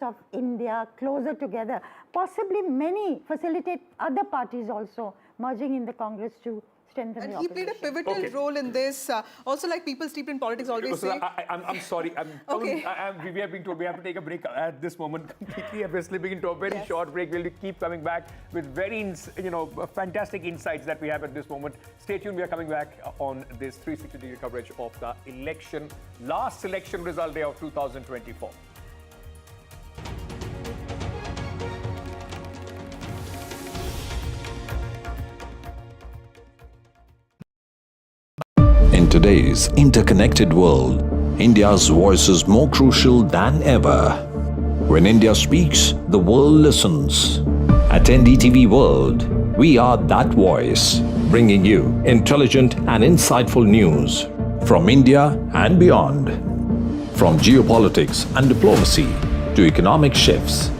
of India closer together. Possibly facilitate other parties also merging in the Congress to strengthen the opposition. And he played a pivotal role in this. Also, like people steeped in politics always say... I'm sorry. We have been told we have to take a break at this moment completely. We're slipping into a very short break. We'll keep coming back with very, fantastic insights that we have at this moment. Stay tuned. We are coming back on this 360-degree coverage of the last election result day of 2024. In today's interconnected world, India's voice is more crucial than ever. When India speaks, the world listens. At NDTV World, we are that voice, bringing you intelligent and insightful news from India and beyond. From geopolitics and diplomacy to economic shifts,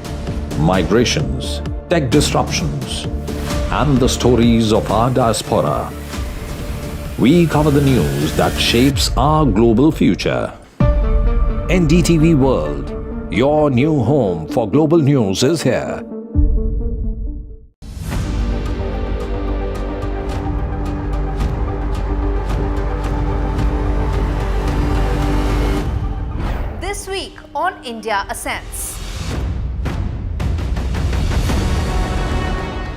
migrations, tech disruptions, and the stories of our diaspora. We cover the news that shapes our global future. NDTV World, your new home for global news, is here. This week on India Ascends.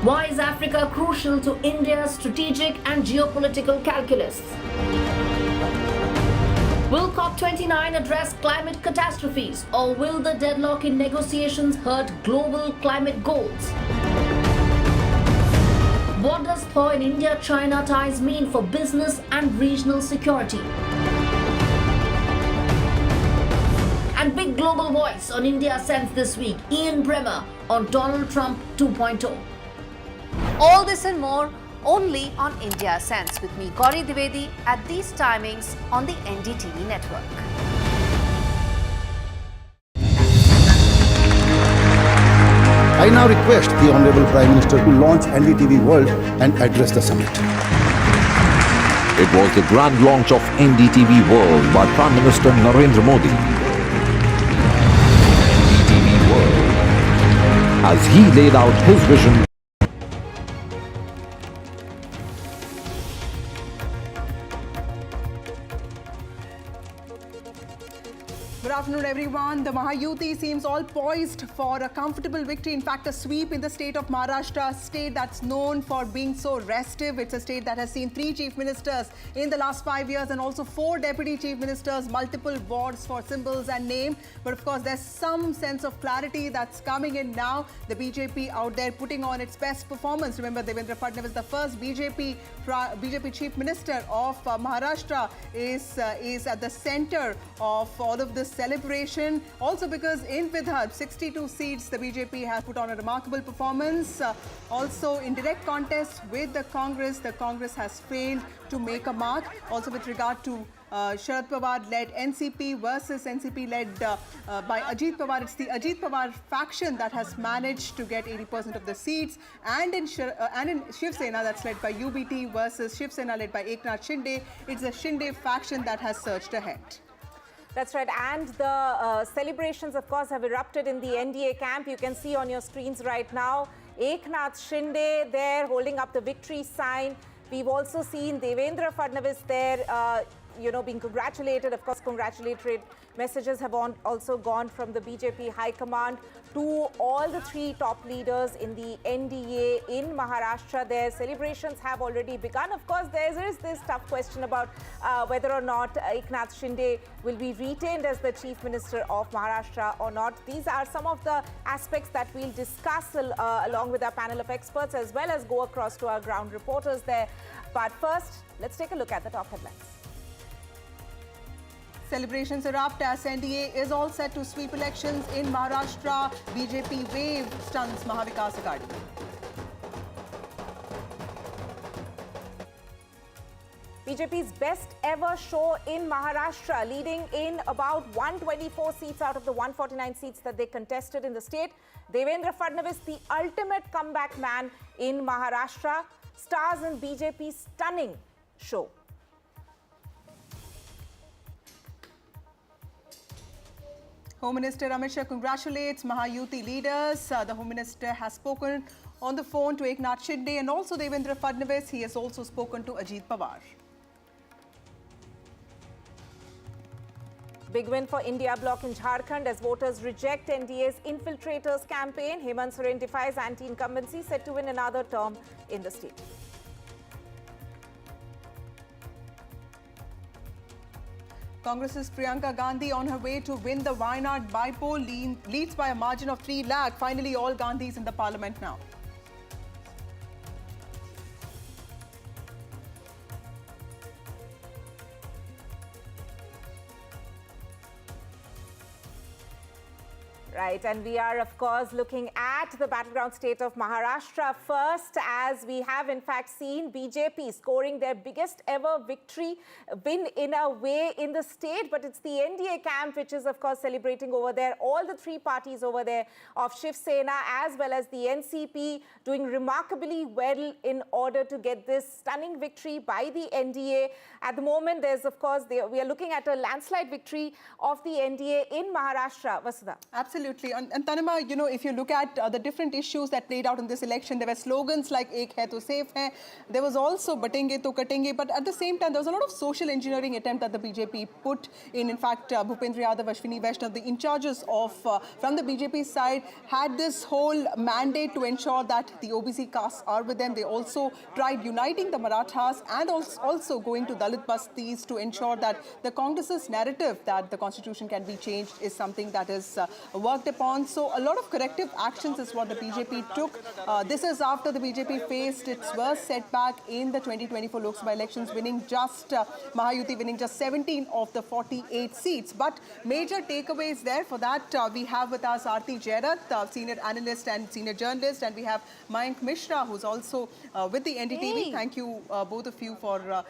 Why is Africa crucial to India's strategic and geopolitical calculus? Will COP29 address climate catastrophes, or will the deadlock in negotiations hurt global climate goals? What does thaw in India-China ties mean for business and regional security? And big global voice on India Ascends this week, Ian Bremmer on Donald Trump 2.0. All this and more only on India Ascends with me, Gauri Dwivedi, at these timings on the NDTV network. I now request the Honorable Prime Minister to launch NDTV World and address the summit. It was the grand launch of NDTV World by Prime Minister Narendra Modi. NDTV World, as he laid out his vision. Good afternoon, everyone. The Mahayuti seems all poised for a comfortable victory. In fact, a sweep in the state of Maharashtra, a state that's known for being so restive. It's a state that has seen 3 chief ministers in the last 5 years and also 4 deputy chief ministers, multiple boards for symbols and name. But of course, there's some sense of clarity that's coming in now. The BJP out there putting on its best performance. Remember, Devendra Fadnavis, the first BJP chief minister of Maharashtra, is at the center of all of this celebration. Also because in Vidarbha, 62 seats, the BJP has put on a remarkable performance. Also in direct contest with the Congress has failed to make a mark. Also with regard to Sharad Pawar-led NCP versus NCP led by Ajit Pawar. It's the Ajit Pawar faction that has managed to get 80% of the seats. And in Shiv Sena, that's led by UBT, versus Shiv Sena led by Eknath Shinde, it's the Shinde faction that has surged ahead. That's right. And the celebrations, of course, have erupted in the NDA camp. You can see on your screens right now, Eknath Shinde there holding up the victory sign. We've also seen Devendra Fadnavis there, being congratulated. Of course, congratulatory messages have also gone from the BJP High Command to all the 3 top leaders in the NDA in Maharashtra. Their celebrations have already begun. Of course, there is this tough question about whether or not Eknath Shinde will be retained as the Chief Minister of Maharashtra or not. These are some of the aspects that we'll discuss along with our panel of experts, as well as go across to our ground reporters there. But first, let's take a look at the top headlines. Celebrations erupt as NDA is all set to sweep elections in Maharashtra. BJP wave stuns Mahavikas Aghadi. BJP's best ever show in Maharashtra, leading in about 124 seats out of the 149 seats that they contested in the state. Devendra Fadnavis, the ultimate comeback man in Maharashtra, stars in BJP's stunning show. Home Minister Amit Shah congratulates Mahayuti leaders. The Home Minister has spoken on the phone to Eknath Shinde and also Devendra Fadnavis. He has also spoken to Ajit Pawar. Big win for India bloc in Jharkhand as voters reject NDA's infiltrators campaign. Hemant Soren defies anti-incumbency, set to win another term in the state. Congress's Priyanka Gandhi on her way to win the Wayanad Bypoll leads by a margin of 3 lakh. Finally, all Gandhis in the parliament now. Right, and we are, of course, looking at the battleground state of Maharashtra first, as we have, in fact, seen BJP scoring their biggest ever victory, win in a way in the state. But it's the NDA camp which is, of course, celebrating over there. All the three parties over there of Shiv Sena as well as the NCP doing remarkably well in order to get this stunning victory by the NDA. At the moment, there's, of course, we are looking at a landslide victory of the NDA in Maharashtra. Vasudha. Absolutely. And Tanima, you know, if you look at the different issues that played out in this election, there were slogans like Ek hai to safe hai. There was also batenge to katenge. But at the same time, there was a lot of social engineering attempt that the BJP put in. In fact, Bhupendra Yadav, Ashwini Vaishnav, the in charges of from the BJP side, had this whole mandate to ensure that the OBC castes are with them. They also tried uniting the Marathas and also going to Dalit bastis to ensure that the Congress's narrative that the constitution can be changed is something that is worked upon. So a lot of corrective actions is what the BJP took. This is after the BJP faced its worst setback in the 2024 Lok Sabha elections, Mahayuti winning just 17 of the 48 seats. But major takeaways there. For that, we have with us Aarti Jairath, senior analyst and senior journalist, and we have Mayank Mishra, who's also with the NDTV. Hey. Thank you, both of you, for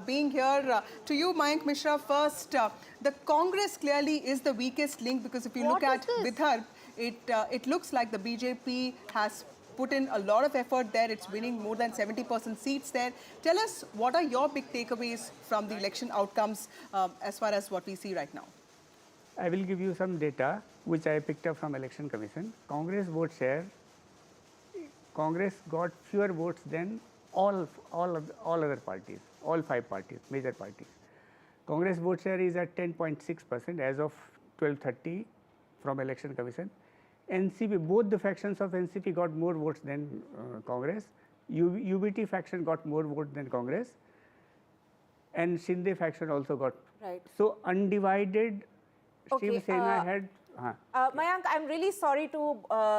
being here. To you, Mayank Mishra, first, the Congress clearly is the weakest link, because if you look at Vidarbha, it looks like the BJP has put in a lot of effort there. It's winning more than 70% seats there. Tell us, what are your big takeaways from the election outcomes as far as what we see right now? I will give you some data which I picked up from Election Commission. Congress vote share, Congress got fewer votes than all other parties, all 5 parties, major parties. Congress vote share is at 10.6% as of 12:30 from Election Commission. NCP, both the factions of NCP got more votes than Congress. UBT faction got more votes than Congress. And Shinde faction also got. Right. So undivided, Okay, Shiv Sena had. Mayank, I'm really sorry to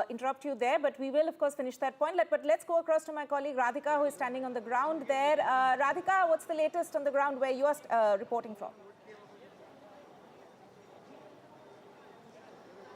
interrupt you there, but we will, of course, finish that point. But let's go across to my colleague Radhika, who is standing on the ground there. Radhika, what's the latest on the ground where you are reporting from?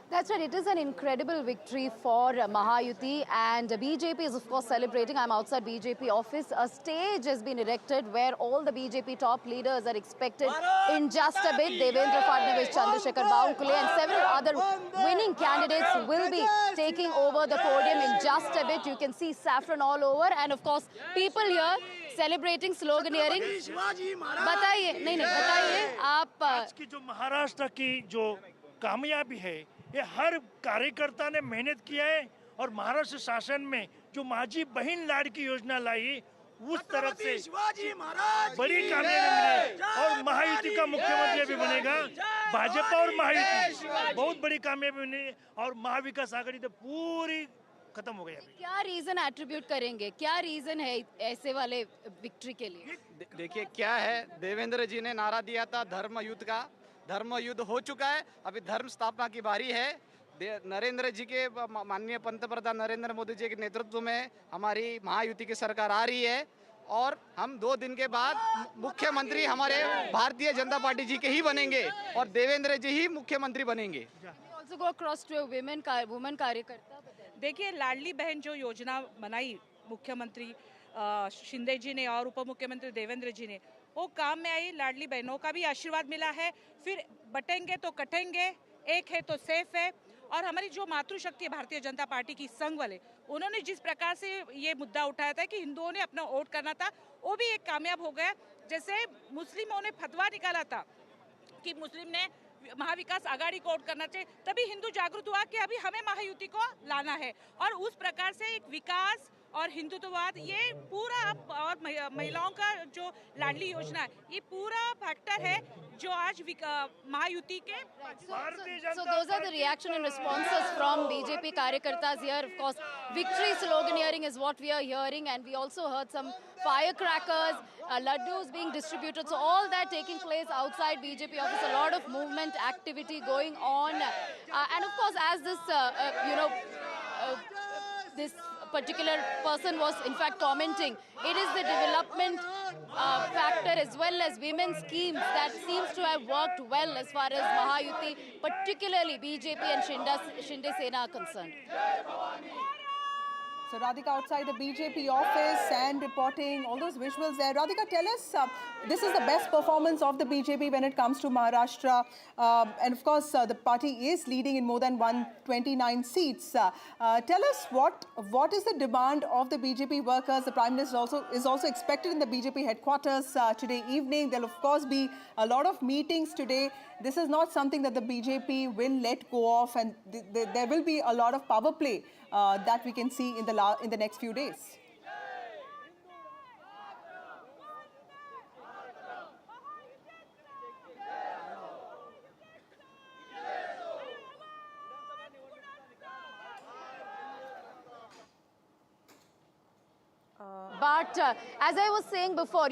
That's right. It is an incredible victory for Mahayuti, and BJP is, of course, celebrating. I'm outside BJP office. A stage has been erected where all the BJP top leaders are expected in just a bit. Devendra Fadnavis, Chandrasekhar Baumkule, and several other winning candidates will be taking over the podium in just a bit. You can see saffron all over, and of course, people here celebrating, sloganeering. बताइए, नहीं बताइए आप आज की जो महाराष्ट्र की जो कामयाबी है, ये हर कार्यकर्ता ने मेहनत किया है, और महाराष्ट्र शासन में जो माझी बहन लाडकी योजना लाई, उस तरफ से बड़ी कामयाबी मिली, और महायुति का मुख्यमंत्री भी बनेगा। भाजपा और महायुति बहुत बड़ी कामयाबी मिली, और महाविकास आघाड़ी तो पूरी खत्म हो गई। क्या रीजन एट्रीब्यूट करेंगे, क्या रीजन है ऐसे वाले विक्ट्री के लिए? देखिए क्या है, देवेंद्र जी ने नारा दिया था धर्म युद्ध का, धर्म युद्ध हो चुका है। अभी धर्म स्थापना की बारी है। नरेंद्र जी के, माननीय पंतप्रधान नरेंद्र मोदी जी के नेतृत्व में हमारी महायुति की सरकार आ रही है, और हम 2 दिन के बाद मुख्यमंत्री हमारे भारतीय जनता पार्टी जी के ही बनेंगे, और देवेंद्र जी ही मुख्यमंत्री बनेंगे। वुमेन कार्यकर्ता, देखिए, लाडली बहन जो योजना बनाई मुख्यमंत्री शिंदे जी ने और उप मुख्यमंत्री देवेंद्र जी ने, वो काम में आई। लाडली बहनों का भी आशीर्वाद मिला है। फिर बटेंगे तो कटेंगे, एक है तो सेफ है। और हमारी जो मातृशक्ति है भारतीय जनता पार्टी की संघ वाले, उन्होंने जिस प्रकार से ये मुद्दा उठाया था कि हिंदुओं ने अपना वोट करना था, वो भी एक कामयाब हो गया। जैसे मुस्लिमों ने फतवा निकाला था कि मुस्लिम ने महाविकास आघाड़ी को वोट करना चाहिए। तभी हिंदू जागृत हुआ कि अभी हमें महायुति को लाना है और उस प्रकार से एक विकास और हिंदुत्ववाद ये पूरा और महिलाओं का जो लाडली योजना है ये पूरा फैक्टर है जो आज महायुति के So those are the reaction and responses from BJP Karyakartas here. Of course, victory sloganeering is what we are hearing, and we also heard some firecrackers, laddus being distributed. So all that taking place outside BJP office, a lot of movement activity going on. And of course, as this, this particular person was in fact commenting, it is the development factor as well as women's schemes that seems to have worked well as far as Mahayuti, particularly BJP and Shinde Sena are concerned. So Radhika outside the BJP office and reporting all those visuals there. Radhika, tell us, this is the best performance of the BJP when it comes to Maharashtra. And of course, the party is leading in more than 129 seats. Tell us what is the demand of the BJP workers? The Prime Minister is also expected in the BJP headquarters today evening. There will of course be a lot of meetings today. This is not something that the BJP will let go of, and there will be a lot of power play that we can see in the next few days. But as I was saying before,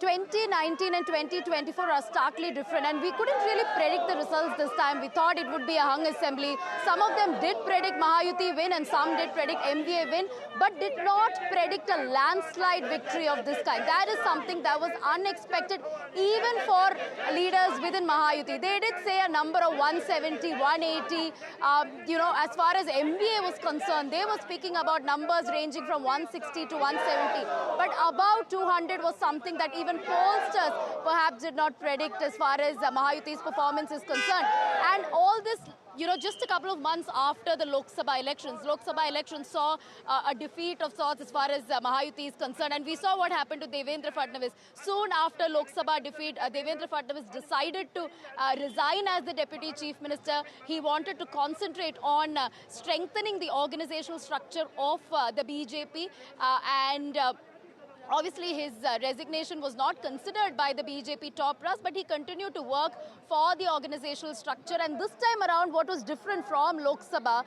2019 and 2024 are starkly different, and we couldn't really predict the results this time. We thought it would be a hung assembly. Some of them did predict Mahayuti win and some did predict MVA win, but did not predict a landslide victory of this kind. That is something that was unexpected even for leaders within Mahayuti. They did say a number of 170, 180. As far as MVA was concerned, they were speaking about numbers ranging from 160 to 170. But about 200 was something that even pollsters perhaps did not predict as far as Mahayuti's performance is concerned. And all this, just a couple of months after the Lok Sabha elections saw a defeat of sorts as far as Mahayuti is concerned. And we saw what happened to Devendra Fadnavis. Soon after Lok Sabha defeat, Devendra Fadnavis decided to resign as the Deputy Chief Minister. He wanted to concentrate on strengthening the organizational structure of the BJP obviously, his resignation was not considered by the BJP top brass, but he continued to work for the organizational structure. And this time around, what was different from Lok Sabha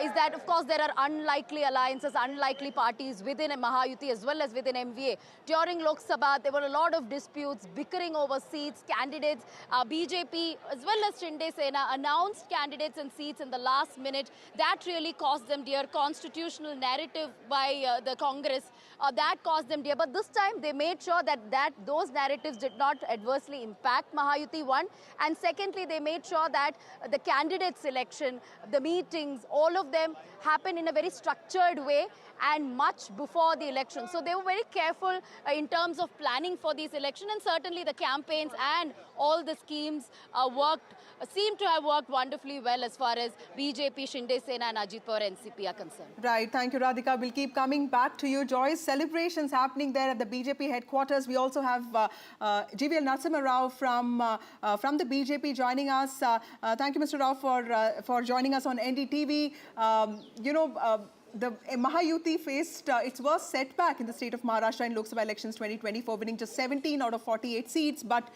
is that, of course, there are unlikely alliances, unlikely parties within Mahayuti as well as within MVA. During Lok Sabha, there were a lot of disputes, bickering over seats, candidates. BJP as well as Shinde Sena announced candidates and seats in the last minute. That really cost them dear. Constitutional narrative by the Congress, that cost them dear. But this time they made sure that those narratives did not adversely impact Mahayuti, one. And secondly, they made sure that the candidate selection, the meetings, all of them happen in a very structured way and much before the election. So they were very careful in terms of planning for these elections, and certainly the campaigns and all the schemes seem to have worked wonderfully well as far as BJP, Shinde Sena and Ajit Pawar NCP are concerned. Right, thank you Radhika. We'll keep coming back to you. Joyce, celebrations happening there at the BJP headquarters. We also have GVL Narasimha Rao from the BJP joining us. Thank you Mr. Rao for joining us on NDTV. The Mahayuti faced its worst setback in the state of Maharashtra in Lok Sabha elections 2024, winning just 17 out of 48 seats. But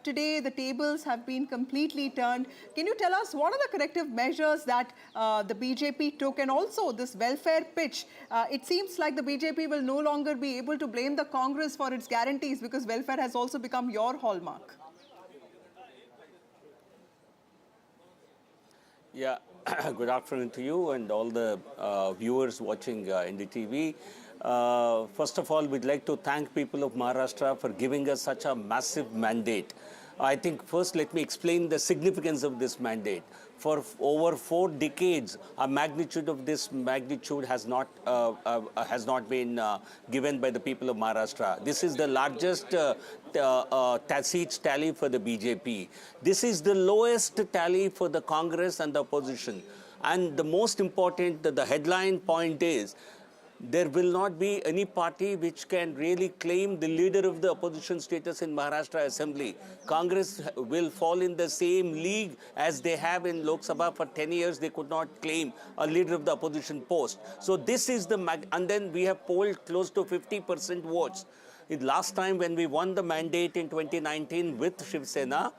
today the tables have been completely turned. Can you tell us what are the corrective measures that the BJP took, and also this welfare pitch? It seems like the BJP will no longer be able to blame the Congress for its guarantees, because welfare has also become your hallmark. Yeah. Good afternoon to you and all the viewers watching NDTV. First of all, we'd like to thank people of Maharashtra for giving us such a massive mandate. I think first let me explain the significance of this mandate. For over 4 decades, a magnitude of this magnitude has not been given by the people of Maharashtra. This is the largest seats tally for the BJP. This is the lowest tally for the Congress and the opposition. And the most important, the headline point is, there will not be any party which can really claim the leader of the opposition status in Maharashtra Assembly. Congress will fall in the same league as they have in Lok Sabha. For 10 years, they could not claim a leader of the opposition post. So this is the, and then we have polled close to 50% votes. Last time when we won the mandate in 2019 with Shiv Sena,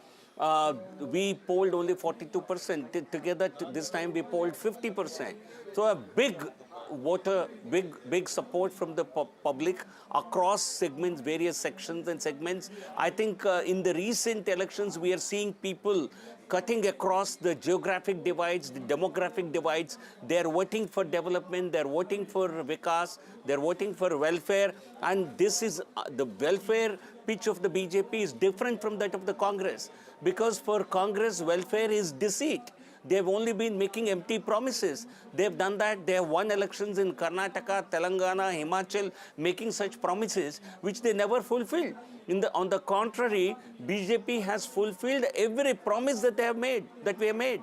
we polled only 42%. Together, this time we polled 50%. So a big voter, big support from the public across segments, various sections and segments. I think in the recent elections, we are seeing people cutting across the geographic divides, the demographic divides. They're voting for development, they're voting for Vikas, they're voting for welfare. And this is, the welfare pitch of the BJP is different from that of the Congress. Because for Congress, welfare is deceit. They've only been making empty promises. They've done that. They have won elections in Karnataka, Telangana, Himachal, making such promises which they never fulfilled. On the contrary, BJP has fulfilled every promise that they have made, that we have made.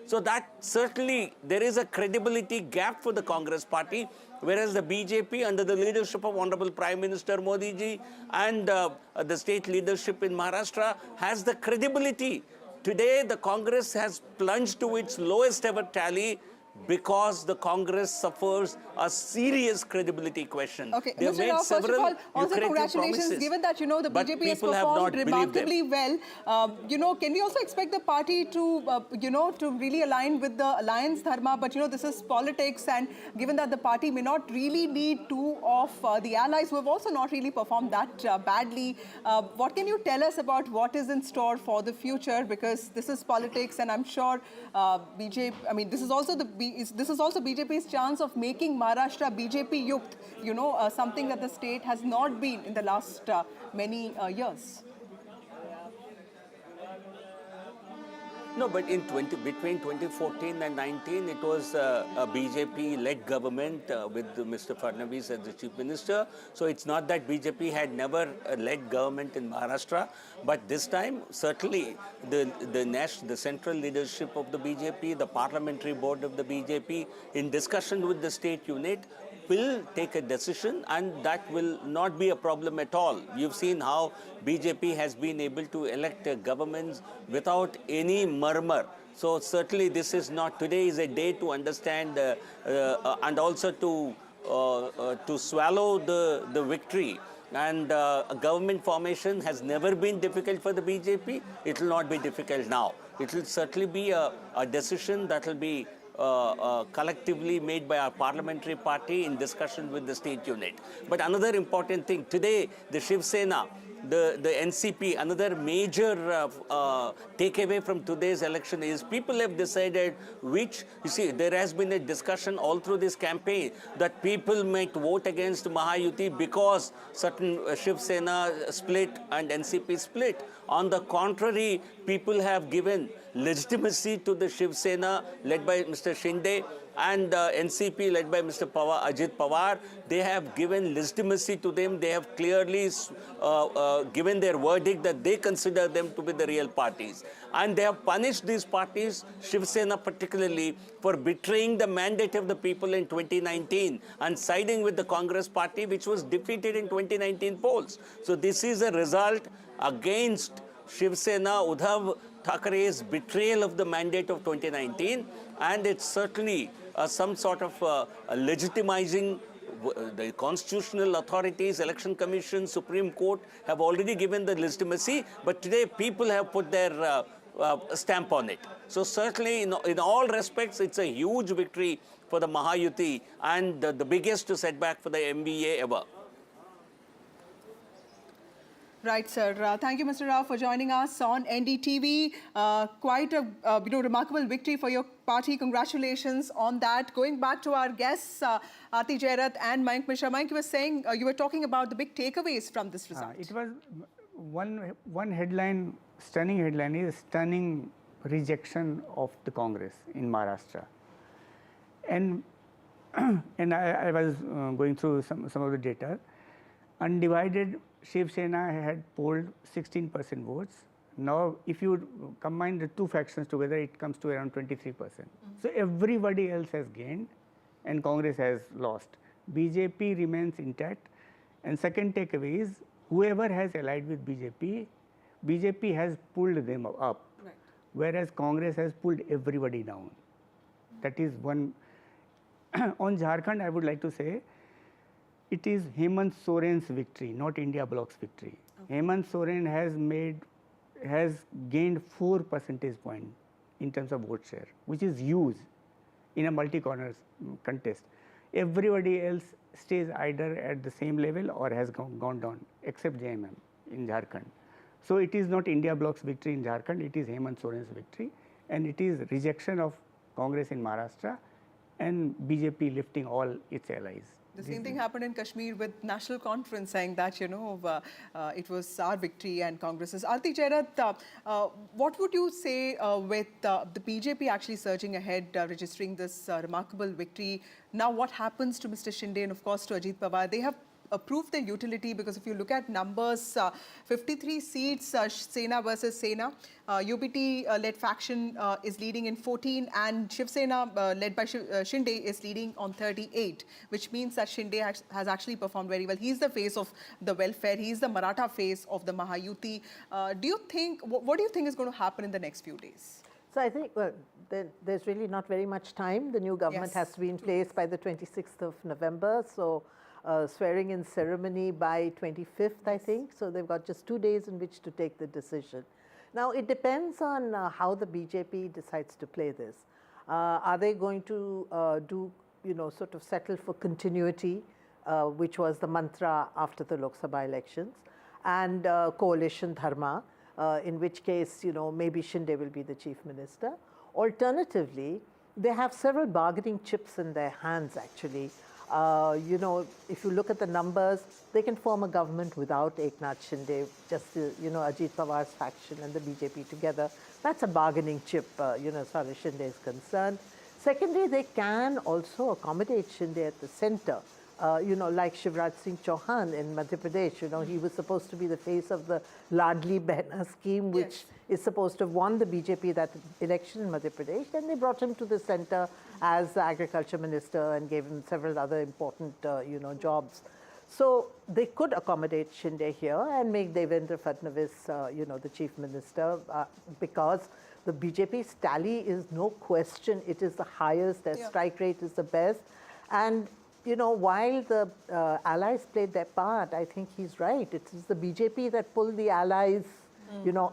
So that certainly there is a credibility gap for the Congress party, whereas the BJP under the leadership of Honorable Prime Minister Modi ji and the state leadership in Maharashtra has the credibility. Today, the Congress has plunged to its lowest ever tally because the Congress suffers a serious credibility question. Okay, they Mr. made Rao, first of several all, also congratulations, promises, given that, you know, the BJP has people have not performed believed remarkably well. You know, can we also expect the party to, you know, to really align with the alliance dharma? But, you know, this is politics, and given that the party may not really need two of the allies who have also not really performed that badly, what can you tell us about what is in store for the future? Because this is politics, and I'm sure BJP, I mean, this is also BJP's chance of making Maharashtra BJP yukt, you know, something that the state has not been in the last many years. No, but in between 2014 and 19, it was a BJP-led government with Mr. Fadnavis as the chief minister. So it's not that BJP had never led government in Maharashtra, but this time certainly the central leadership of the BJP, the parliamentary board of the BJP, in discussion with the state unit, will take a decision, and that will not be a problem at all. You've seen how BJP has been able to elect governments without any murmur. So certainly this is not, today is a day to understand and also to swallow the victory. And a government formation has never been difficult for the BJP. It will not be difficult now. It will certainly be a decision that will be collectively made by our parliamentary party in discussion with the state unit. But another important thing, today the Shiv Sena, the NCP, another major takeaway from today's election is people have decided which, you see, there has been a discussion all through this campaign that people might vote against Mahayuti because certain Shiv Sena split and NCP split. On the contrary, people have given legitimacy to the Shiv Sena led by Mr. Shinde and NCP led by Mr. Ajit Pawar. They have given legitimacy to them. They have clearly given their verdict that they consider them to be the real parties. And they have punished these parties, Shiv Sena particularly, for betraying the mandate of the people in 2019 and siding with the Congress party, which was defeated in 2019 polls. So this is a result against Shiv Sena, Uddhav Thackeray's betrayal of the mandate of 2019, and it's certainly some sort of legitimizing. The constitutional authorities, election commission, Supreme Court have already given the legitimacy, but today people have put their stamp on it. So certainly in all respects, it's a huge victory for the Mahayuti and the biggest setback for the MVA ever. Right, sir. Thank you, Mr. Rao, for joining us on NDTV. Quite a remarkable victory for your party. Congratulations on that. Going back to our guests, Aarti Jairat and Mayank Mishra. Mayank, you were saying, you were talking about the big takeaways from this result. It was one headline, stunning headline is stunning rejection of the Congress in Maharashtra. And I was going through some of the data. Undivided Shiv Sena had polled 16% votes. Now, if you combine the two factions together, it comes to around 23%. So everybody else has gained and Congress has lost. BJP remains intact. And second takeaway is whoever has allied with BJP, BJP has pulled them up, Right. whereas Congress has pulled everybody down. That is one. On Jharkhand, I would like to say it is Hemant Soren's victory, not India Bloc's victory. Okay. Hemant Soren has gained 4 percentage points in terms of vote share, which is huge in a multi-corner contest. Everybody else stays either at the same level or has gone down, except JMM in Jharkhand. So it is not India Bloc's victory in Jharkhand, it is Hemant Soren's victory, and it is rejection of Congress in Maharashtra and BJP lifting all its allies. The same thing happened in Kashmir with National Conference saying that, it was our victory and Congress's. Aarti Jairat, what would you say with the BJP actually surging ahead, registering this remarkable victory? Now what happens to Mr. Shinde and of course to Ajit Pawar? They have proved their utility because if you look at numbers, 53 seats, Sena versus Sena. UBT-led faction is leading in 14 and Shiv Sena led by Shinde is leading on 38, which means that Shinde has actually performed very well. He's the face of the welfare. He's the Maratha face of the Mahayuti. What do you think is going to happen in the next few days? So I think, well, there's really not very much time. The new government has to be in place by the 26th of November. So swearing in ceremony by 25th, I think. So they've got just 2 days in which to take the decision. Now, it depends on how the BJP decides to play this. Are they going to sort of settle for continuity, which was the mantra after the Lok Sabha elections, and coalition dharma, in which case, maybe Shinde will be the chief minister. Alternatively, they have several bargaining chips in their hands, actually. If you look at the numbers, they can form a government without Eknath Shinde, just, Ajit Pawar's faction and the BJP together. That's a bargaining chip, as far as Shinde is concerned. Secondly, they can also accommodate Shinde at the center. Like Shivraj Singh Chauhan in Madhya Pradesh, he was supposed to be the face of the Ladli Behna scheme, which is supposed to have won the BJP that election in Madhya Pradesh. Then they brought him to the center as the agriculture minister and gave him several other important, jobs. So they could accommodate Shinde here and make Devendra Fadnavis, the chief minister, because the BJP's tally is no question. It is the highest, their strike rate is the best. And while the allies played their part, I think he's right. It is the BJP that pulled the allies,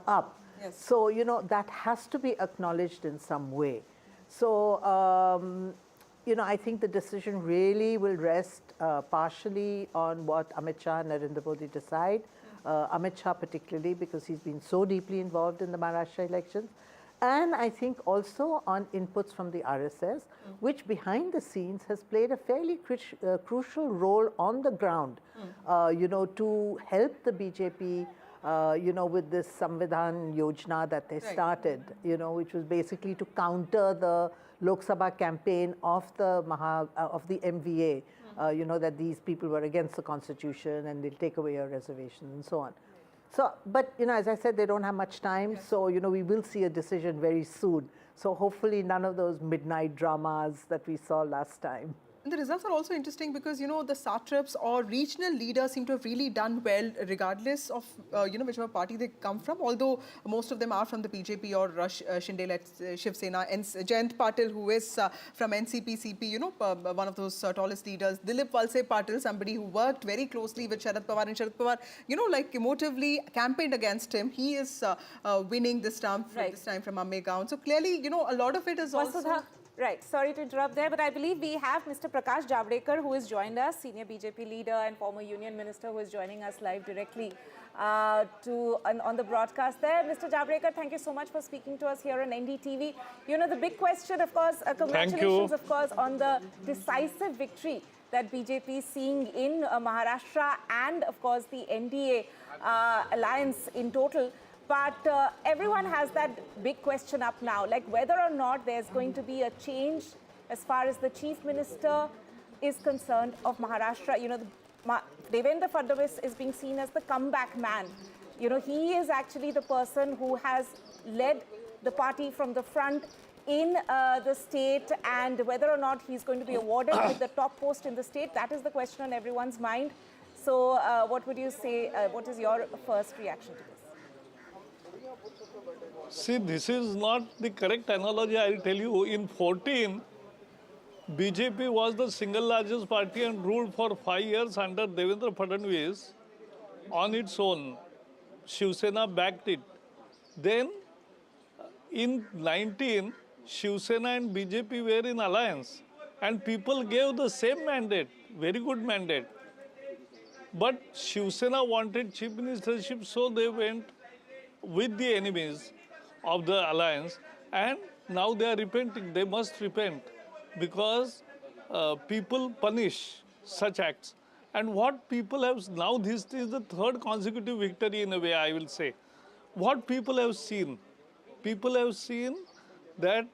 up. Yes. So, that has to be acknowledged in some way. So, I think the decision really will rest partially on what Amit Shah and Narendra Modi decide. Amit Shah particularly because he's been so deeply involved in the Maharashtra elections. And I think also on inputs from the RSS, which behind the scenes has played a fairly crucial role on the ground, to help the BJP, with this Samvidhan Yojana that they started, which was basically to counter the Lok Sabha campaign of the MVA, that these people were against the constitution and they'll take away your reservation and so on. So, but, as I said, they don't have much time. So, we will see a decision very soon. So, hopefully none of those midnight dramas that we saw last time. And the results are also interesting because, the satraps or regional leaders seem to have really done well regardless of, whichever party they come from. Although most of them are from the BJP or Shinde-led Shiv Sena. And Jayant Patil, who is from NCP-CP, one of those tallest leaders. Dilip Valse Patil, somebody who worked very closely with Sharad Pawar. And Sharad Pawar, emotively campaigned against him. He is winning this time from Ammegaon. So clearly, a lot of it is also... Right, sorry to interrupt there, but I believe we have Mr. Prakash Javadekar who has joined us, senior BJP leader and former union minister who is joining us live directly on the broadcast there. Mr. Javadekar, thank you so much for speaking to us here on NDTV. The big question, of course, congratulations, of course, on the decisive victory that BJP is seeing in Maharashtra and, of course, the NDA alliance in total. But everyone has that big question up now, like whether or not there's going to be a change as far as the chief minister is concerned of Maharashtra. Devendra Fadnavis is being seen as the comeback man. He is actually the person who has led the party from the front in the state, and whether or not he's going to be awarded with the top post in the state. That is the question on everyone's mind. So what would you say, what is your first reaction to this? See, this is not the correct analogy. I will tell you, in 14, BJP was the single largest party and ruled for 5 years under Devendra Fadnavis on its own. Shiv Sena backed it. Then, in 19, Shiv Sena and BJP were in alliance, and people gave the same mandate, very good mandate. But Shiv Sena wanted chief ministership, so they went with the enemies of the alliance, and now they are repenting. They must repent, because people punish such acts. And what people have, now this is the third consecutive victory in a way, I will say. What people have seen that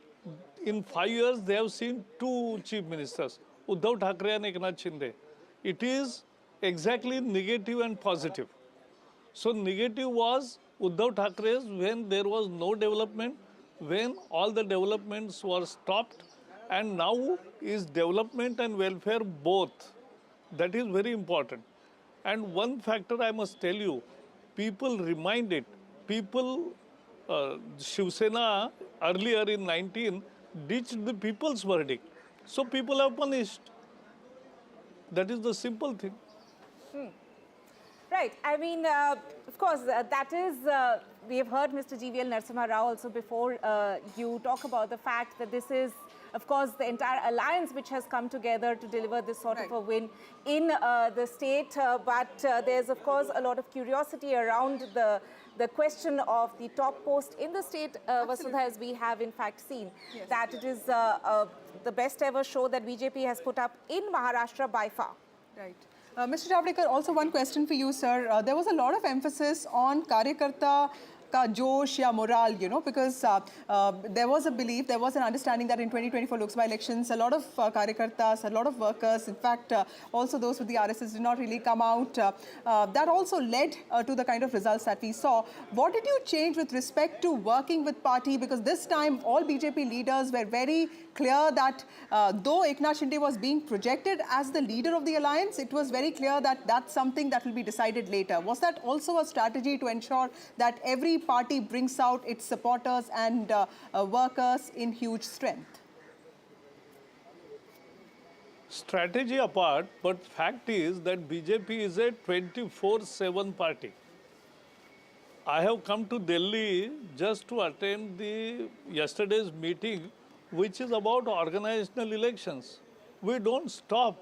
in 5 years they have seen 2 chief ministers, Uddhav Thackeray and Eknath Shinde. It is exactly negative and positive. So negative was Uddhav Thackeray's when there was no development, when all the developments were stopped, and now is development and welfare both. That is very important. And one factor I must tell you, people remind it. People, Shiv Sena earlier in 19 ditched the people's verdict. So people have punished. That is the simple thing. Right. I mean, of course, that is, we have heard Mr. GVL Narasimha Rao also before you talk about the fact that this is, of course, the entire alliance which has come together to deliver this sort of a win in the state. But there's, of course, a lot of curiosity around the question of the top post in the state, Vasudha, as we have in fact seen, that it is the best ever show that BJP has put up in Maharashtra by far. Right. Mr. Javadekar, also one question for you, sir. There was a lot of emphasis on Karyakarta ka josh ya morale, you know, because there was a belief, there was an understanding that in 2024 Lok Sabha elections, a lot of Karyakartas, a lot of workers, in fact, also those with the RSS did not really come out. That also led to the kind of results that we saw. What did you change with respect to working with party? Because this time all BJP leaders were very clear that though Eknath Shinde was being projected as the leader of the alliance, it was very clear that that's something that will be decided later. Was that also a strategy to ensure that every party brings out its supporters and workers in huge strength? Strategy apart, but fact is that BJP is a 24/7 party. I have come to Delhi just to attend the yesterday's meeting, which is about organizational elections. We don't stop.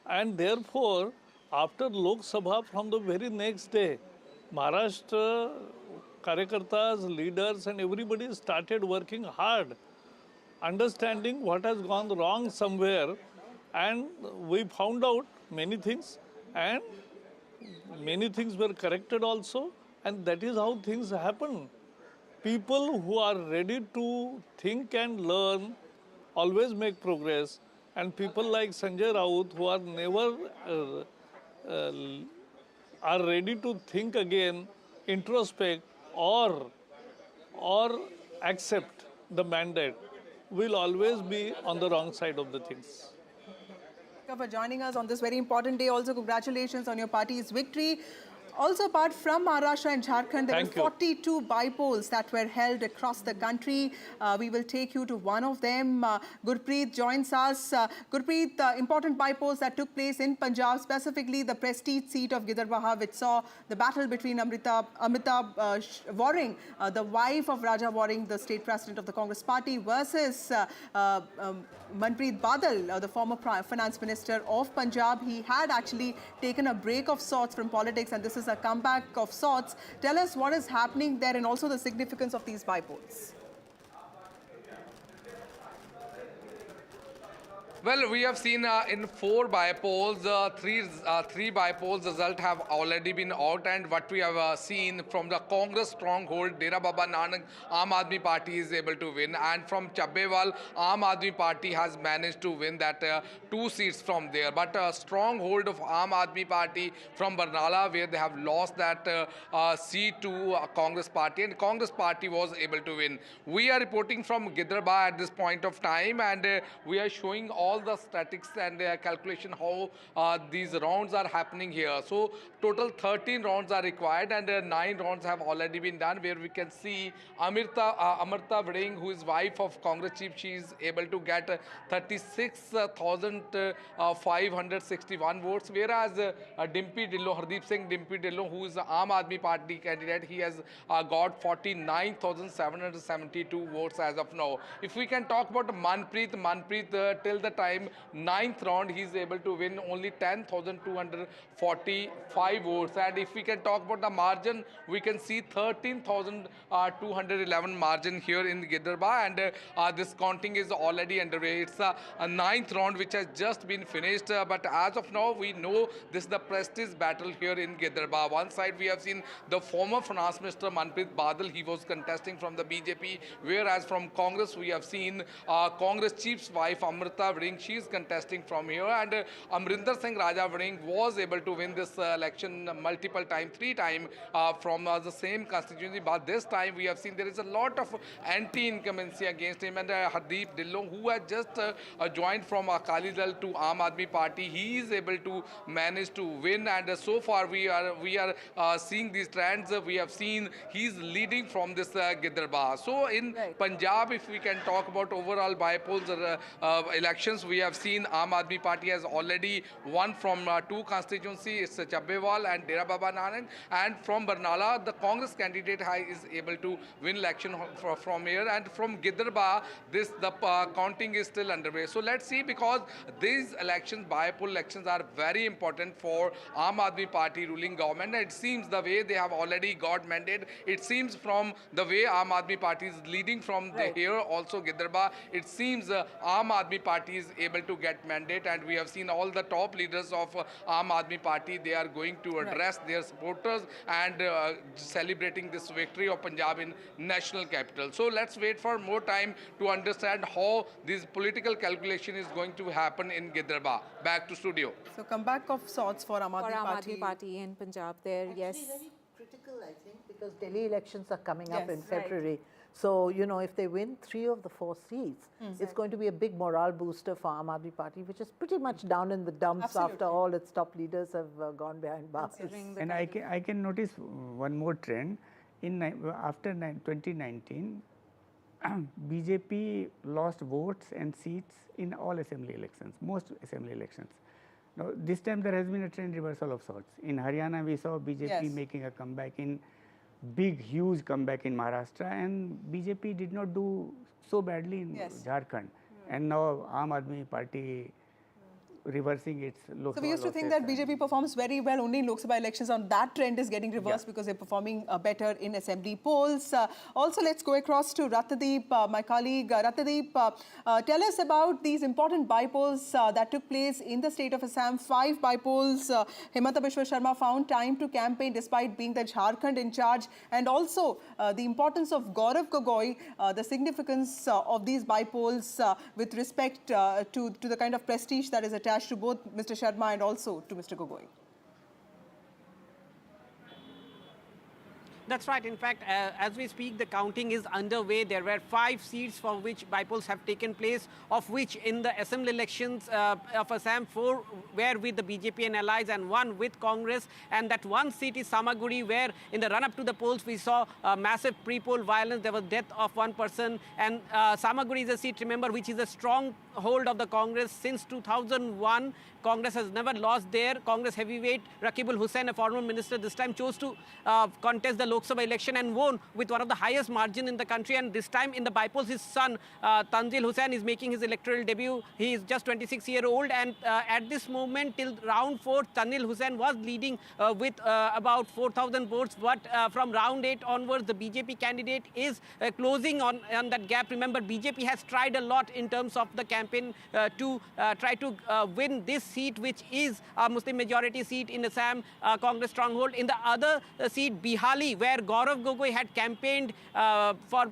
And therefore, after Lok Sabha, from the very next day, Maharashtra Karyakartas, leaders and everybody started working hard, understanding what has gone wrong somewhere, and we found out many things, and many things were corrected also, and that is how things happen. People who are ready to think and learn always make progress, and people like Sanjay Raut who are never are ready to think again, introspect, or accept the mandate, will always be on the wrong side of the things. Thank you for joining us on this very important day. Also, congratulations on your party's victory. Also, apart from Maharashtra and Jharkhand, there were 42 bypolls that were held across the country. We will take you to one of them. Gurpreet joins us. Gurpreet, important bypolls that took place in Punjab, specifically the prestige seat of Gidarbaha, which saw the battle between Amrita Waring, the wife of Raja Waring, the state president of the Congress party, versus Manpreet Badal, the former finance minister of Punjab. He had actually taken a break of sorts from politics, and this is a comeback of sorts. Tell us what is happening there and also the significance of these bypolls. Well, we have seen in 4 bypolls, three bypolls result have already been out, and what we have seen from the Congress stronghold, Dera Baba Nanak, Aam Aadmi Party is able to win, and from Chabbewal, Aam Aadmi Party has managed to win that 2 seats from there. But a stronghold of Aam Aadmi Party from Barnala, where they have lost that seat to Congress Party, and Congress Party was able to win. We are reporting from Gidraba at this point of time, and we are showing all the statistics and calculation how these rounds are happening here. So total 13 rounds are required, and 9 rounds have already been done, where we can see Amarta Vring, who is wife of Congress chief, she is able to get 36,561 votes, whereas Dimpy Dillo, Hardeep Singh Dimpy Dillo, who is the Aam Aadmi Party candidate, he has got 49,772 votes as of now. If we can talk about Manpreet till the time 9th round, he is able to win only 10,245 votes. And if we can talk about the margin, we can see 13,211 margin here in Giderba, and this counting is already underway. It's a 9th round which has just been finished, but as of now, we know this is the prestige battle here in Giderba. One side we have seen the former finance minister Manpreet Badal, he was contesting from the BJP, whereas from Congress we have seen Congress chief's wife Amrita Vring, she is contesting from here, and Amrinder Singh Raja Vring was able to win this election multiple times, 3 times from the same constituency, but this time we have seen there is a lot of anti-incumbency against him, and Hardeep Dillo, who has just joined from Akali Dal to Aam Aadmi Party, he is able to manage to win, and so far we are seeing these trends. We have seen he is leading from this Giderba. So in Punjab, if we can talk about overall bypolls elections, we have seen Aam Aadmi Party has already won from 2 constituencies, it's Chabbewal and Dera Baba Nanak, and from Barnala, the Congress candidate is able to win election from here, and from Giderba, the counting is still underway. So let's see, because these elections, bypoll elections, are very important for Aam Aadmi Party ruling government. It seems the way they have already got mandate, it seems from the way Aam Aadmi Party is leading from here also Giderba, it seems Aam Aadmi Party is able to get mandate, and we have seen all the top leaders of Aam Aadmi Party, they are going to address their supporters and celebrating this victory of Punjab in national capital. So let's wait for more time to understand how this political calculation is going to happen in Giderba. Back to studio. So comeback of sorts for Aam Aadmi Party in Punjab there, yes. Very critical, I think, because Delhi elections are coming up in February. So, you know, if they win 3 of the 4 seats, it's going to be a big morale booster for Aam Aadmi Party, which is pretty much down in the dumps after all its top leaders have gone behind bars. And I can notice one more trend. After 2019, BJP lost votes and seats in all assembly elections, most assembly elections. Now, this time there has been a trend reversal of sorts. In Haryana, we saw BJP making a comeback, in huge comeback in Maharashtra, and BJP did not do so badly in Jharkhand. And now Aam Aadmi Party reversing its Lok Sabha. So we used to think that BJP performs very well only in Lok Sabha elections, and that trend is getting reversed because they're performing better in assembly polls. Also, let's go across to Ratnadeep, my colleague. Ratnadeep, tell us about these important bypolls that took place in the state of Assam. 5 bypolls. Himanta Biswa Sharma found time to campaign despite being the Jharkhand in charge, and also the importance of Gaurav Gogoi, the significance of these bypolls with respect to the kind of prestige that is attached to both Mr. Sharma and also to Mr. Gogoi. That's right. In fact, as we speak, the counting is underway. There were 5 seats for which bypolls have taken place, of which in the assembly elections of Assam, 4 were with the BJP and allies and 1 with Congress. And that 1 seat is Samaguri, where in the run-up to the polls, we saw massive pre-poll violence. There was death of 1 person. And Samaguri is a seat, remember, which is a strong hold of the Congress since 2001. Congress has never lost there. Congress heavyweight Rakibul Hussain, a former minister, this time chose to contest the Lok Sabha election and won with one of the highest margin in the country. And this time in the Bypolls, his son Tanzil Hussain is making his electoral debut. He is just 26-year-old, and at this moment till round 4, Tanzil Hussain was leading with about 4,000 votes. But from round 8 onwards, the BJP candidate is closing on that gap. Remember, BJP has tried a lot in terms of the campaign to try to win this seat, which is a Muslim majority seat in Assam, Congress stronghold. In the other seat, Bihali, where Gaurav Gogoi had campaigned for